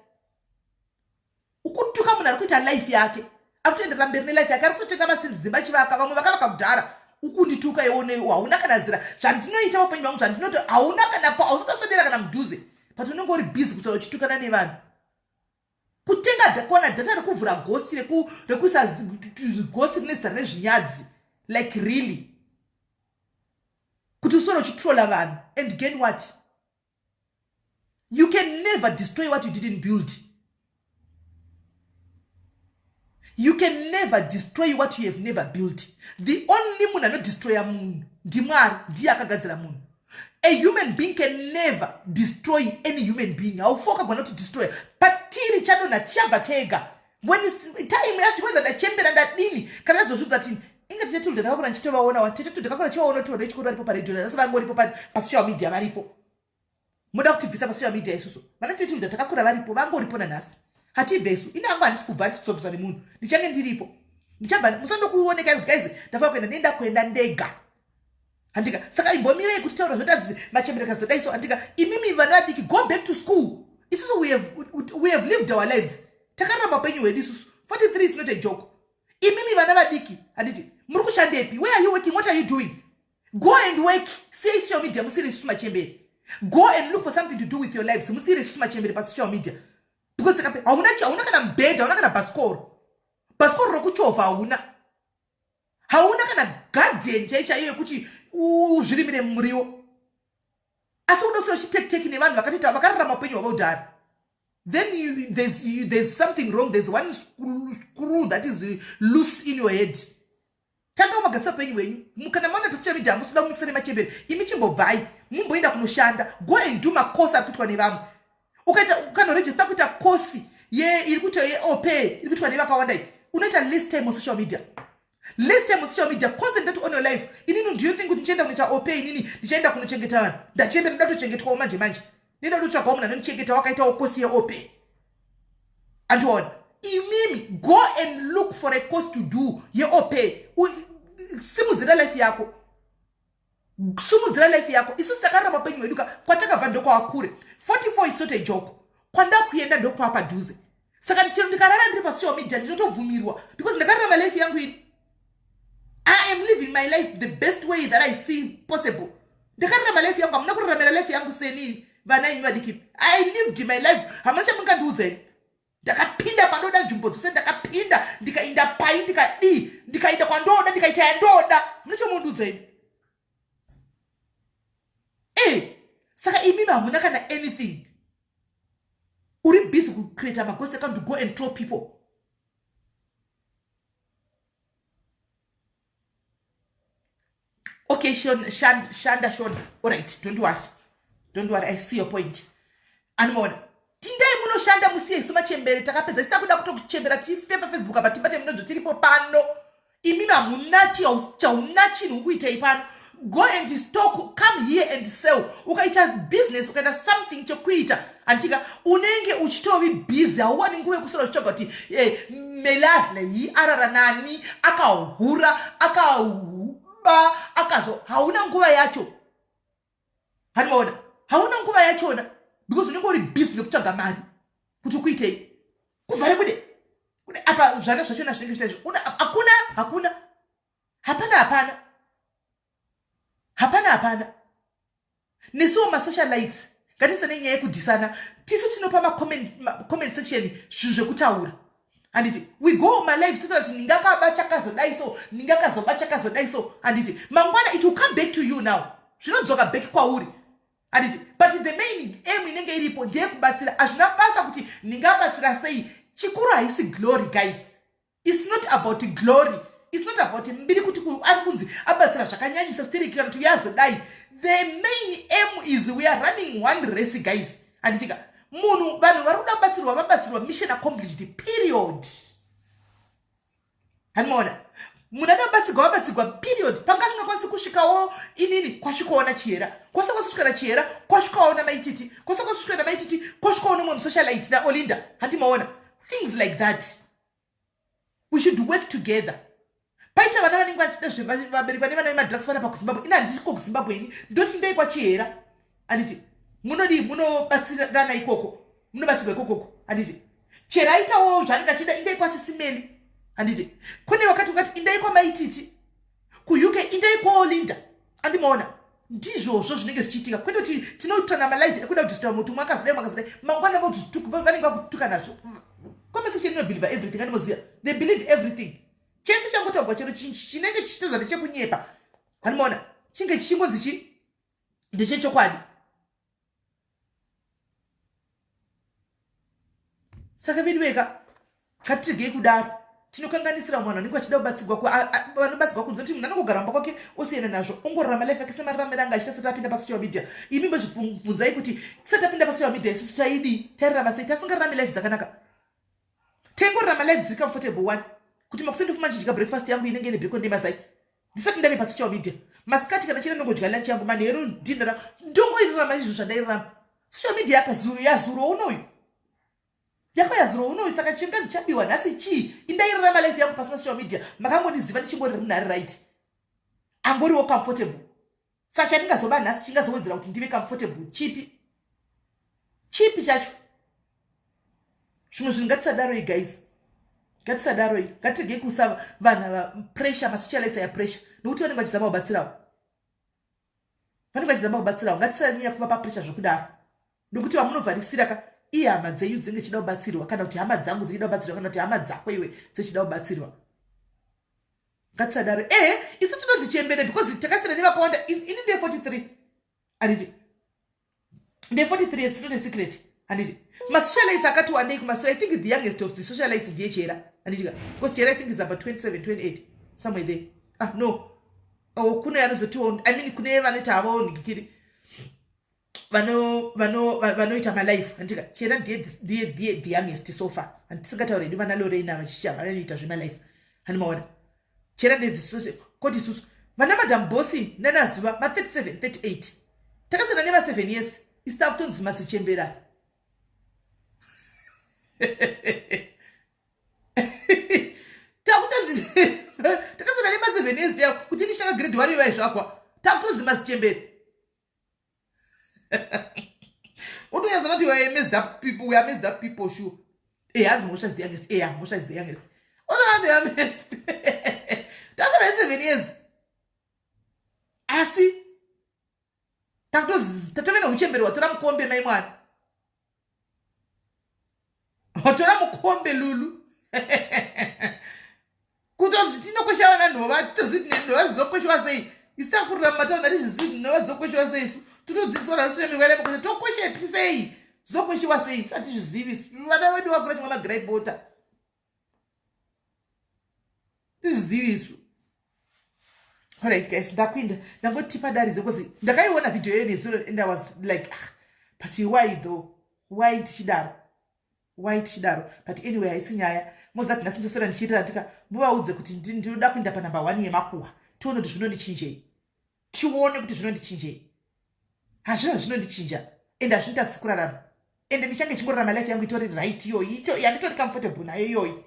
Ukutuka munhu ari kuita life yake. Ari kutoendera mberi nelife yake. Ari kutotenga masinzimba chivaka. Vamwe vakavaka kudhara. Ukundituka ione hauna kana zira zvandinoita upenyu hwangu zvandinoita hauna kana ausatosodera kana mudhuze but unenge uri busy kuti uchitukana nevanhu kutenga kuona data rekuvhura ghost rekuisa ghost rine rezvinyadzi like really kuti usoro uchitrolla vanhu and gain what? You can never destroy what you didn't build. You can never destroy what you have never built. The only munhu anodestroya munhu ndiMwari, ndiye akagadzira munhu. A human being can never destroy any human being. Haufoka gona kuti destroy. Patiri chanona chabva tega. When time yasvika ndachembera ndadini kana zozvudza tini inga tichetu ndakakura nchitovaona watetetu ndakakura chivaona toro nechikoro varipo paredio asi vangoripo pasocial media varipo. Muda kutivhisa pasocial media isusu. Vana tichetu ndakakura varipo vangoripo nanhasi. Hatibvesu ina anga handisi kubva ndisokuzwa nemunhu ndichange ndiripo ndichabva musandokuoneka guys ndafa kuenda ndega handika saka imbomirei kuti taura zvotadzi machembereka zodaiso handika imimi vana vadiki go back to school. Isusu we have lived our lives takaramba penyu wedu isusu 43 is not a joke. Imimi vana vadiki handiti muri kushandepi? Where are you working? What are you doing? Go and work. See social media musiri isusu machembere. Go and look for something to do with your lives musiri isusu machembere pa social media. Because hauna kana mbedha, hauna kana baskoro rokuchovha hauna kana garden chaichaiyo kuti uzvirimire muriwo. Asi unofira uchiteki nevanhu vakatita vakararama upenyu hwakaudhara. Then there's something wrong. There's one screw that is loose in your head. Tanga umagadzisa upenyu hwenyu. Kana maona pasocial media musuda kumikisa nemachembere. Imi chimbobvai mumboenda kunoshanda. Go and do makosi ari kuitwa nevamwe. Ukanoregister kuita kosi iri kuita yeopay iri kuitwa nevakawanda iyi unoita less time on social media. Less time on social media. Concentrate on your life. Inini do you think kuti ndichaenda kunoita opay inini ndichaenda kunochengeta vanhu ndachembera ndoda tochengetwawo manje ndinoda kutsvagawo munhu anonichengeta wakaitawo kosi yeopay. Andiona imimi go and look for a course to do yeopay simudzira life yako. sumudzira life yako. Isusu takaramba penyu weduka kwatakabva ndoko akure. 44 is not a joke. Kwanda kuenda ndoko apa duze. Saka ndichero ndikarara ndiri pa social media ndinotobvumirwa because ndakararama life yangu ini. I am living my life the best way that I see possible. Ndakararama life yangu, amuna kuraramira life yangu seni vana imi vadiki. I lived my life. Hamuna chamungandiudze. Ndakapinda pandoda nzvimbo dzose ndakapinda ndikaenda pai ndikaenda kwandoda ndikaita yandoda. Hamuna chamundiudze. Saka imi hamuna kana anything. Uri busy to create a ghost account to go and troll people. Okay, Shonda. Alright, don't worry, I see your point. And more. Tindai muno Shanda musie suma chembere takapedza isakuda kutokuchembera chifepa Facebook abatibate muno tiripo pano. Imima munachi au chaunachi nukuita ipano. Go and stock, come here and sell. Ukaita business, ukaita something chokuita. Antika unenge uchitovi busy awani nguwe kusoro chokoti meladle yi araranani akahura akahuba akazo hauna nguwa yacho. Hanimona hauna nguwa yacho na because unenge uri busy nokutsvaga mari kuti kuite kubvare kude apa zvana zvachona zvinenge zvitaizvo hakuna hapana nesuwo masocialites ngatisane nyaya yekudhisana tisu tinopa comment section zvinhu zvekutaura handiti we go my life total kuti ningakaba chakazodai so handiti mangwana it will come back to you now zvinodzoka back kwauri handiti but the main aim inenge iripo ndeyekubatsira hazvina basa kuti ningabatsira sei chikuru haisi glory guys. It's not about glory. It's not about mbiri kuti ari kunzi abatsira zvakanyanyisa stirikira kuti yazodai. The main aim is we are running one race guys. Anditika munhu vanhu vari kuda vabatsirwa mission accomplished period. Hanimona munhu vabatsirwa period. Pangasina kwasi kusvikawo inini kwasvikaona chiera kwasvikaona chiera kwasvikaona maititi kwasvikaona maititi kwasvikaona mumwe socialite na Olinda. Handimaona things like that. We should work together. Paita vana vanenge vachida zvevabereki vane vana vemadrugs vana pakuzimbabwe ina handisiko kuzimbabwe ini ndoti ndei kwachihera handiti munobatsirana ikoko munobatsirwa ikokoko handiti chera aitawo zvaanenge achida indei kwaSIS MELLY handiti kune vakati indai kwamaititi kuUK indai kwaOlinda handimaona ndizvozvo zvinenge zvichiitika kwete kuti tinoitana malife ekuda kudhisitra mutu mwakazidai mangwana vanenge vakutuka nazvo conversation inobelieve everything handimoziva they believe everything. Chense changotangwa chero chinenge chichitezwa ndechekunyepa hanimona chinge chichingonzi ndechechokwadi. Saka vidiweka katirigei kudaro tinokanganisira mwana unenge achida kubatsirwa vanobatsirwa kunze kuti munhu anongogara mumba kwake osiyana nazvo ongorarama life yake semararamiro anga achita sati apinda pasocial media. Imi mbozvibvunzai kuti tisati apinda pasocial media isusu tairarama sei tasingararami life dzakanaka taingorarama life dziri comfortable one kuti makuseni ndofuma nchidya breakfast yangu inenge ine bacon nemasai ndisati ndave pasocial media masikati kana chine ndongodya lunch yangu manheru dinner ndongoirarama izvo zvandairarama. Social media yazuro unoyu yakayazuro unoyu saka chinganzi chabiwa nhasi chii indairarama life yangu pasina social media makangondiziva ndichingori munhari right angoriwo comfortable saka chandingazoba nhasi chingazowedzera kuti ndive comfortable chipi chacho. Zvimwe zvinhu ngatisadaroi guys ngatisadaroi ngatirege kusa vanhu pressure masocialites ya pressure nokuti vanenge vachizama kubatsirawo ngatisanyanya kuva papressure zvokudaro nokuti vamunovharisira iye hama dzenyu dzinenge chida kubatsirwa kana kuti hama dzangu dzichida kubatsirwa kana kuti hama dzako iwe dzichida kubatsirwa ngatisadaro isu tinodzichembere because takasiyana nevakawanda ini ndeye 43 handiti ndeye 43 is not a secret handiti masocialites akati wandei kumasocial. I think the youngest of the socialites ndiye chera handitika because chera I think is about 27 28 somewhere there. No kuno yanozotiwo I mean kune vanoti havaonekiri vanoita malife handika chera ndiye the youngest so far handisingatauredi vana Lorena vachicha vanoita zvemalife handimaona chera ndiye the social koti isusu vana madam bosi nanazuva ma37 38 takasana neva 7 years isita kutonzi masichembera takutonzi takasana nema 7 years kuti ndishaka grade 1 iva zvakwa takutozima sichemberi. Unoyanza kuti we are messed up people, we are messed up people, sure. As Mosha is the youngest. Mosha is the youngest. What are the youngest? That's what I 7 years. Asi. Tatovena uchemberi watora mukombe mai mwana. Watora mukombe lulu. Kutonzi tinokwesha vana nhova, titoziti nenhova zizokweshwa sei. Isita kurira mataunda ndizviziti nhova zizokweshwa sei isu. Tunodzidziswa nasu nemivere kuti tokweshepi sei. Zokweshiwa sei. Sati zvizivi. Vana vedu vakura chimwa magrai bota. Tizvizivi isu. Alright guys, ndakwinda ndangotipa daridze because ndakaiona video yene so and I was like but why though? Why tichidaro? But anyway haisinyaya. Most that ndasindosera ndichiitira ndika muvaudze kuti ndinoda kuenda pa number 1 yemakuwa. Tione kuti zvinondichinjei. Tione kuti zvinondichinjei. Hazvina zvinondichinja. And hazvinoita sikurarama. And ndichange chingorarama life yangu itori right iyoyi. Yanditori comfortable nayo iyoyi.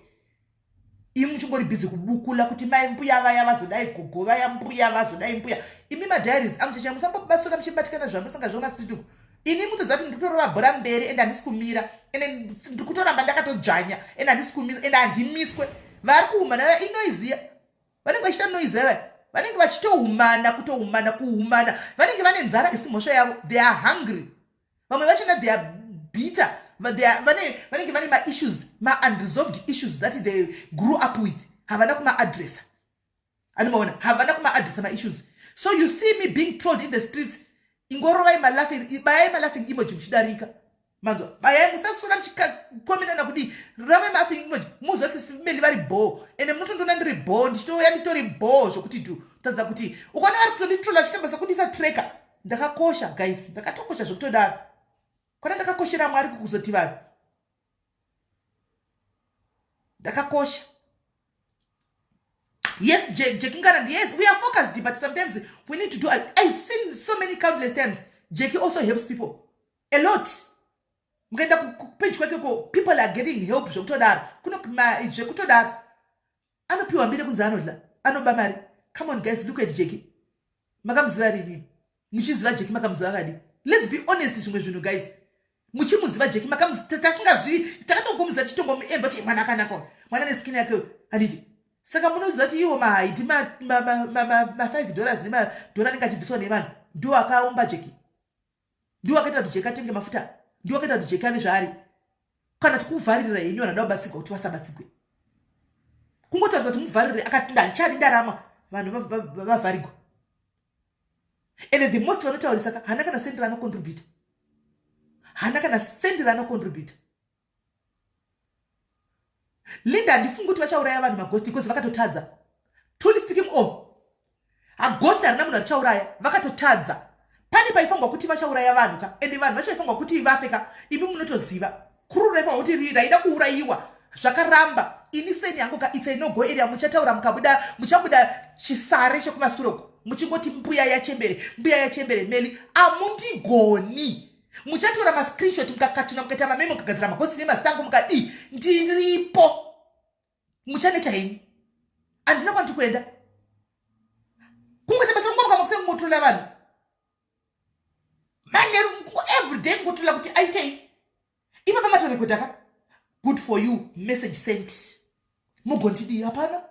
Imi muchingori busy kubukula kuti mai mbuya vaya vazodai gogo vaya mbuya vazodai mbuya. Imi madiaries amuchecha musambobasura muchibatikana zvangu musangazviona situtu. Ini mutozati ndikutorova bhora mberi and handisi kumira and ndikutoramba ndakatodzvanya and handisi kumira and handimiswe. Vari kuhumana inoiziya. Vanenge vachita noiziya. Vanenge vachitohumana kuhumana. Vanenge vane nzara isi mhosva yavo. They are hungry. Vamwe vachona they are bitter. But they are vanenge vane ma-issues, ma-unresolved issues that they grew up with. Havana kuma address. Animaona, havana kuma address ma-issues. So you see me being trolled in the streets. Ingorova ima laughing emoji mchidarika. Manzo, bayai musasura mchikomina na kudi. Rama ima laughing emoji. Muzo SIS-MELLY vari bo. Ene mnutu ndo nandiri bo. Nditori bo. Shokuti tu. Taza kuti. Ukwana vari kutoli trolla chitamba kudisa tracker. Ndakakosha guys. Ndakatokosha zvokutodaro. Kwana ndakakoshera Mwari kukuzoti vanhu. Ndakakosha. Yes, Jackie Garand, yes, we are focused, but sometimes we need to do. I've seen so many countless times. Jackie also helps people. A lot. People are getting help. Come on, guys, look at Jackie. Let's be honest, guys. Muchimuziva Jackie tasingazivi takatongomuzati chitongomuemba kuti mwana akanaka mwana neskin yake anditi saka munoziva kuti iwo mahaiti ma $5 nemadhora anenge achibviswa nevanhu ndiwo akaumba Jackie, ndiwo akaita kuti Jackie atenge mafuta, ndiwo akaita kuti Jackie ave zvaari. Kana tikuvharirira henyu vanhu vabatsirwa kuti vasabatsirwe, kungotaridza kuti muvharirire akati ndanchadi ndarama vanhu vavharigwa. And the most vanotaurisa saka hana kana sendera anocontribute. Hana kana sendera anocontribute. Linda handifungi kuti vachauraya vanhu maghosti because vakatotadza. Truly speaking, aghosti harina munhu arichauraya, vakatotadza. Pane paifangwa kuti vachauraya vanhu ka, ende vanhu vachaifangwa kuti vafe ka, ipi munotoziva. Kururu raifa kuti raida kuurayiwa, zvakaramba. Ini seni yangu ka, it's a no-go area, muchataura muchabuda chisare chekumasuroko. Muchingoti mbuya yachembere Melly, amundigoni. Muchatora ma screenshot mukakatuna mukaita mamemo mukagadzira maghosti nemastango mukadi ndiripo. Muchaneta henyu. Andina kwanti kuenda. Kungoita basa ngomuka mukusema ngotola vanhu. Mane every day ngotola kuti aitei. Ipa pamatore kutaka. Good for you, message sent. Mugontidi hapana.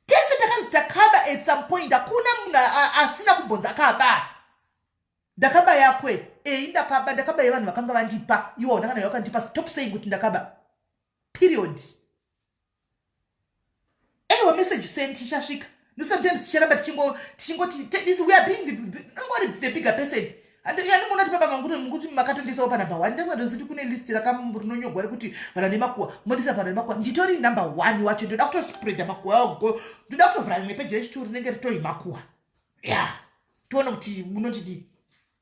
Tese takazita at some point hakuna muna asina kubonza akaba. Ndakaba yakwe. Ndakaba yavanhu vakanga vandipa. Iwo ndakana yakandipa, stop saying kuti ndakaba. Period. Message sent ichasvika. No sometimes ticharamba tichingoti this we are being the bigger person. And yanimona tipapa manguti makatondisa pa number 1. Ndasazoti kune list rakamrinonyogwa rekuti vanhu nemakuwa modisa vanhu nemakuwa nditori number 1 wacho ndoda kutospread makuwa go ndoda kutovhara rimwe peji rechituru rinenge ritori makuwa. Yeah. Tuone kuti munotidi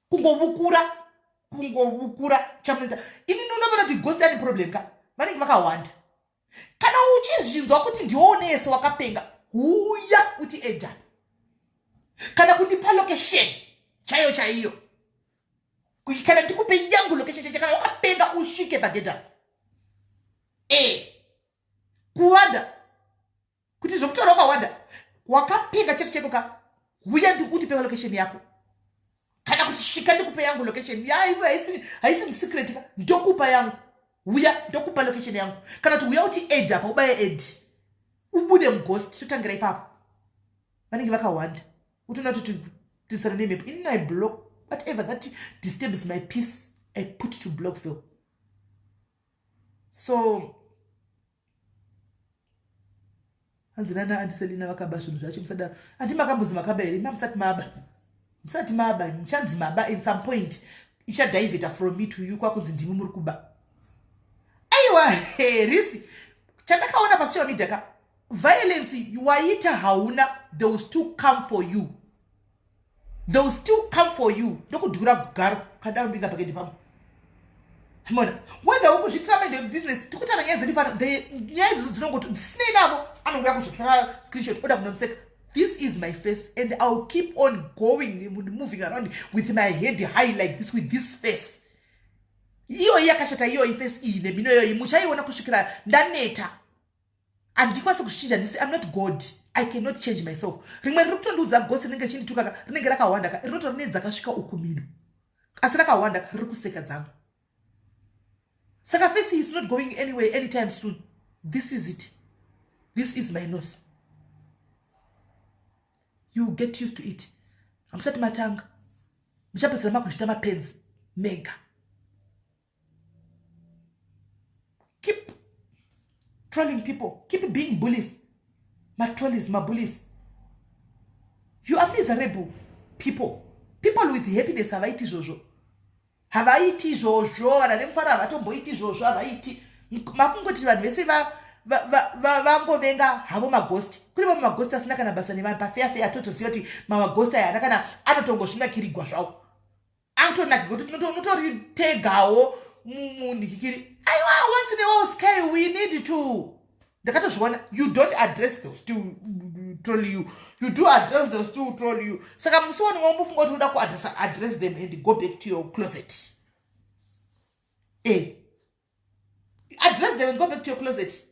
kungovukura chamunoita. Ini ndinobona kuti ghost ani problem ka. Vanenge vakawanda. Kana uchizvinzwa kuti ndionese wakapenga, huya uti edha. Kana kundipa location chaiyo. Kana ndikupe yangu location kana wakapenga usvike pagedha. Kuwanda. kuti zvokutaura kwawanda wakapinga chekuchekoka uya ndikuti location yako kana kuti svika ndikupe yangu location haisi secret ka ndokupa yangu uya ndokupa location yangu kana kuti uya uti aid apa ubaye aid ubude mghost totangira ipapo vanenge vakawanda utona kuti tisana nemap in I block whatever that disturbs my peace. I put to Blockville. So Anzirana and Selina Vakabashu, Msada, and Makambuzi Makabe, Mamsat Maba. Msat Maba, Mchanzi Maba, in some point, Isha David from me to you, Kwakuz in Dimumurukuba. Aywa, hey, Risi. Chandaka ona pasio midaka. Violence, you are ita hauna, they will still come for you. They will still come for you. Doko dura gar, kadam biga pagedi pam. Whether we should try the business, to put on the nyays don't go to snake now. I'm going to try screenshot. What I'm saying, this is my face, and I'll keep on going, moving around with my head high like this, with this face. Iyo yakashata iyo face ine bino yo imucha iona kushikira ndaneta. And ndikwasa kuchinja ndisi I'm not God. I cannot change myself. Rimwe rikutonduza ghost rinenge chindituka rinenge rakawanda ka rinoto rine dzakasvika ukumino. Asi rakawanda ka riri kuseka dzangu. Saka face is not going anywhere anytime soon. This is it. This is my nose. You get used to it. I'm set my tongue. Mishapesema kushitama pens. Mega. Keep trolling people. Keep being bullies. My trollies, my bullies. You are miserable people. People with happiness have iti jojo. Havaiti jojo. Wananemfara watomboiti jojo. Havaiti. Makungoti vanhu vese vangovenga havo maghost. Kuri vamo maghost asina kana basa nevanhu pafeya totoziva kuti mamaghost aya kana anotongozvinakirigwa zvawo. Anotonakirwa kuti unotoritegawo munikikiri. Aiwa, once in a while sky we need to. You don't address those to troll you. You do address those to troll you. Saka msuwa ni wambu fungo tuda ku address them and go back to your closet. Address them and go back to your closet.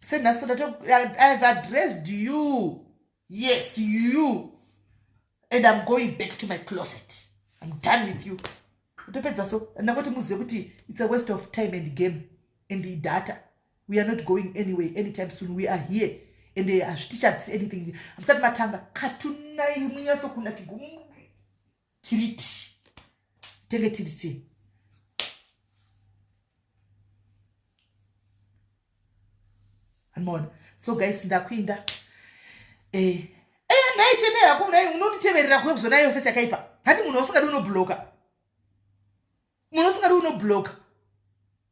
Say na so that I've addressed you. Yes, you. And I'm going back to my closet. I'm done with you. It's a waste of time and game and the data. We are not going anywhere anytime soon. We are here. And they are teachers anything. I'm starting my tongue. Katuna yimunyaso kuna kigumu. Tiriti. Tenge tiriti. And more. So guys, ndakwinda. Naitene yakuna unonditeverera kwebzo nayo face yakaipa. Hati munosaka uno blocker. Munosaka uno blocker.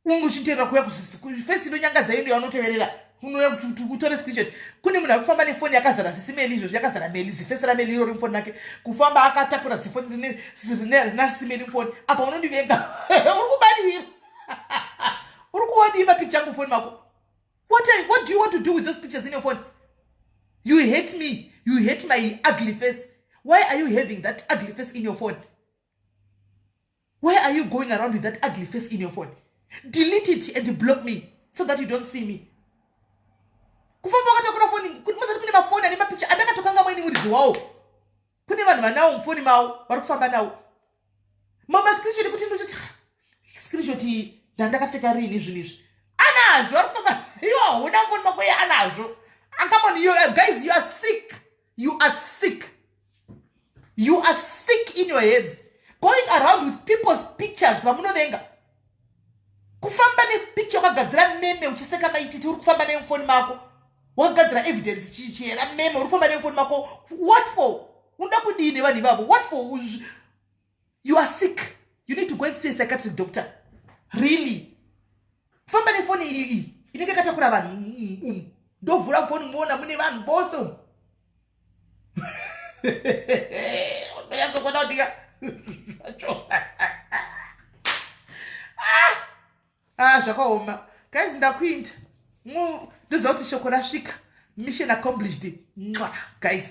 Mungu chintera kuya face ino nyanga zaidi yanoteverera. Unoya kutore screenshot. Kune munhu akufamba nefoni yakazara SIS MELLY izvo yakazara mail face ra mail iro rimfoni nake. Kufamba akatakura sifoni na SIS MELLY mfoni. Apa unondivenga. Urikubadira. Urikuwadiba picture yangu mfoni mako. What do you want to do with those pictures in your phone? You hate me. You hate my ugly face. Why are you having that ugly face in your phone? Why are you going around with that ugly face in your phone? Delete it and block me so that you don't see me. Kufamba katakura phone, kumaza kune mafoni ani mapicha adakatokanga mweni mulizi wao. Kune vanhu vanao mfoni mao varikufamba nawo. Mama screenshot kuti ndochiti screenshot ndandakapfeka rini zvinizvi. Anazvo arikufamba. Yo, una phone mako ya anazvo. And come on, you guys, you are sick. You are sick. You are sick in your heads. Going around with people's pictures. Vamunovenga. Kufamba ne picture wakagadzira meme uchiseka maititi uri kufamba ne phone mako. Wakagadzira evidence chichera meme uri kufamba ne phone mako. What for? Unda kudini vani vavo. What for? You are sick. You need to go and see a psychiatric doctor. Really? Kufamba ne phone iyi. Inenge katakura vanhu. Ndovhura phone muona mune vanhu vose. Unoyanzokona kutika. Zvakaoma. Guys, ndakwinda. Ndoziva kuti shoko rasvika. Mission accomplished. Guys.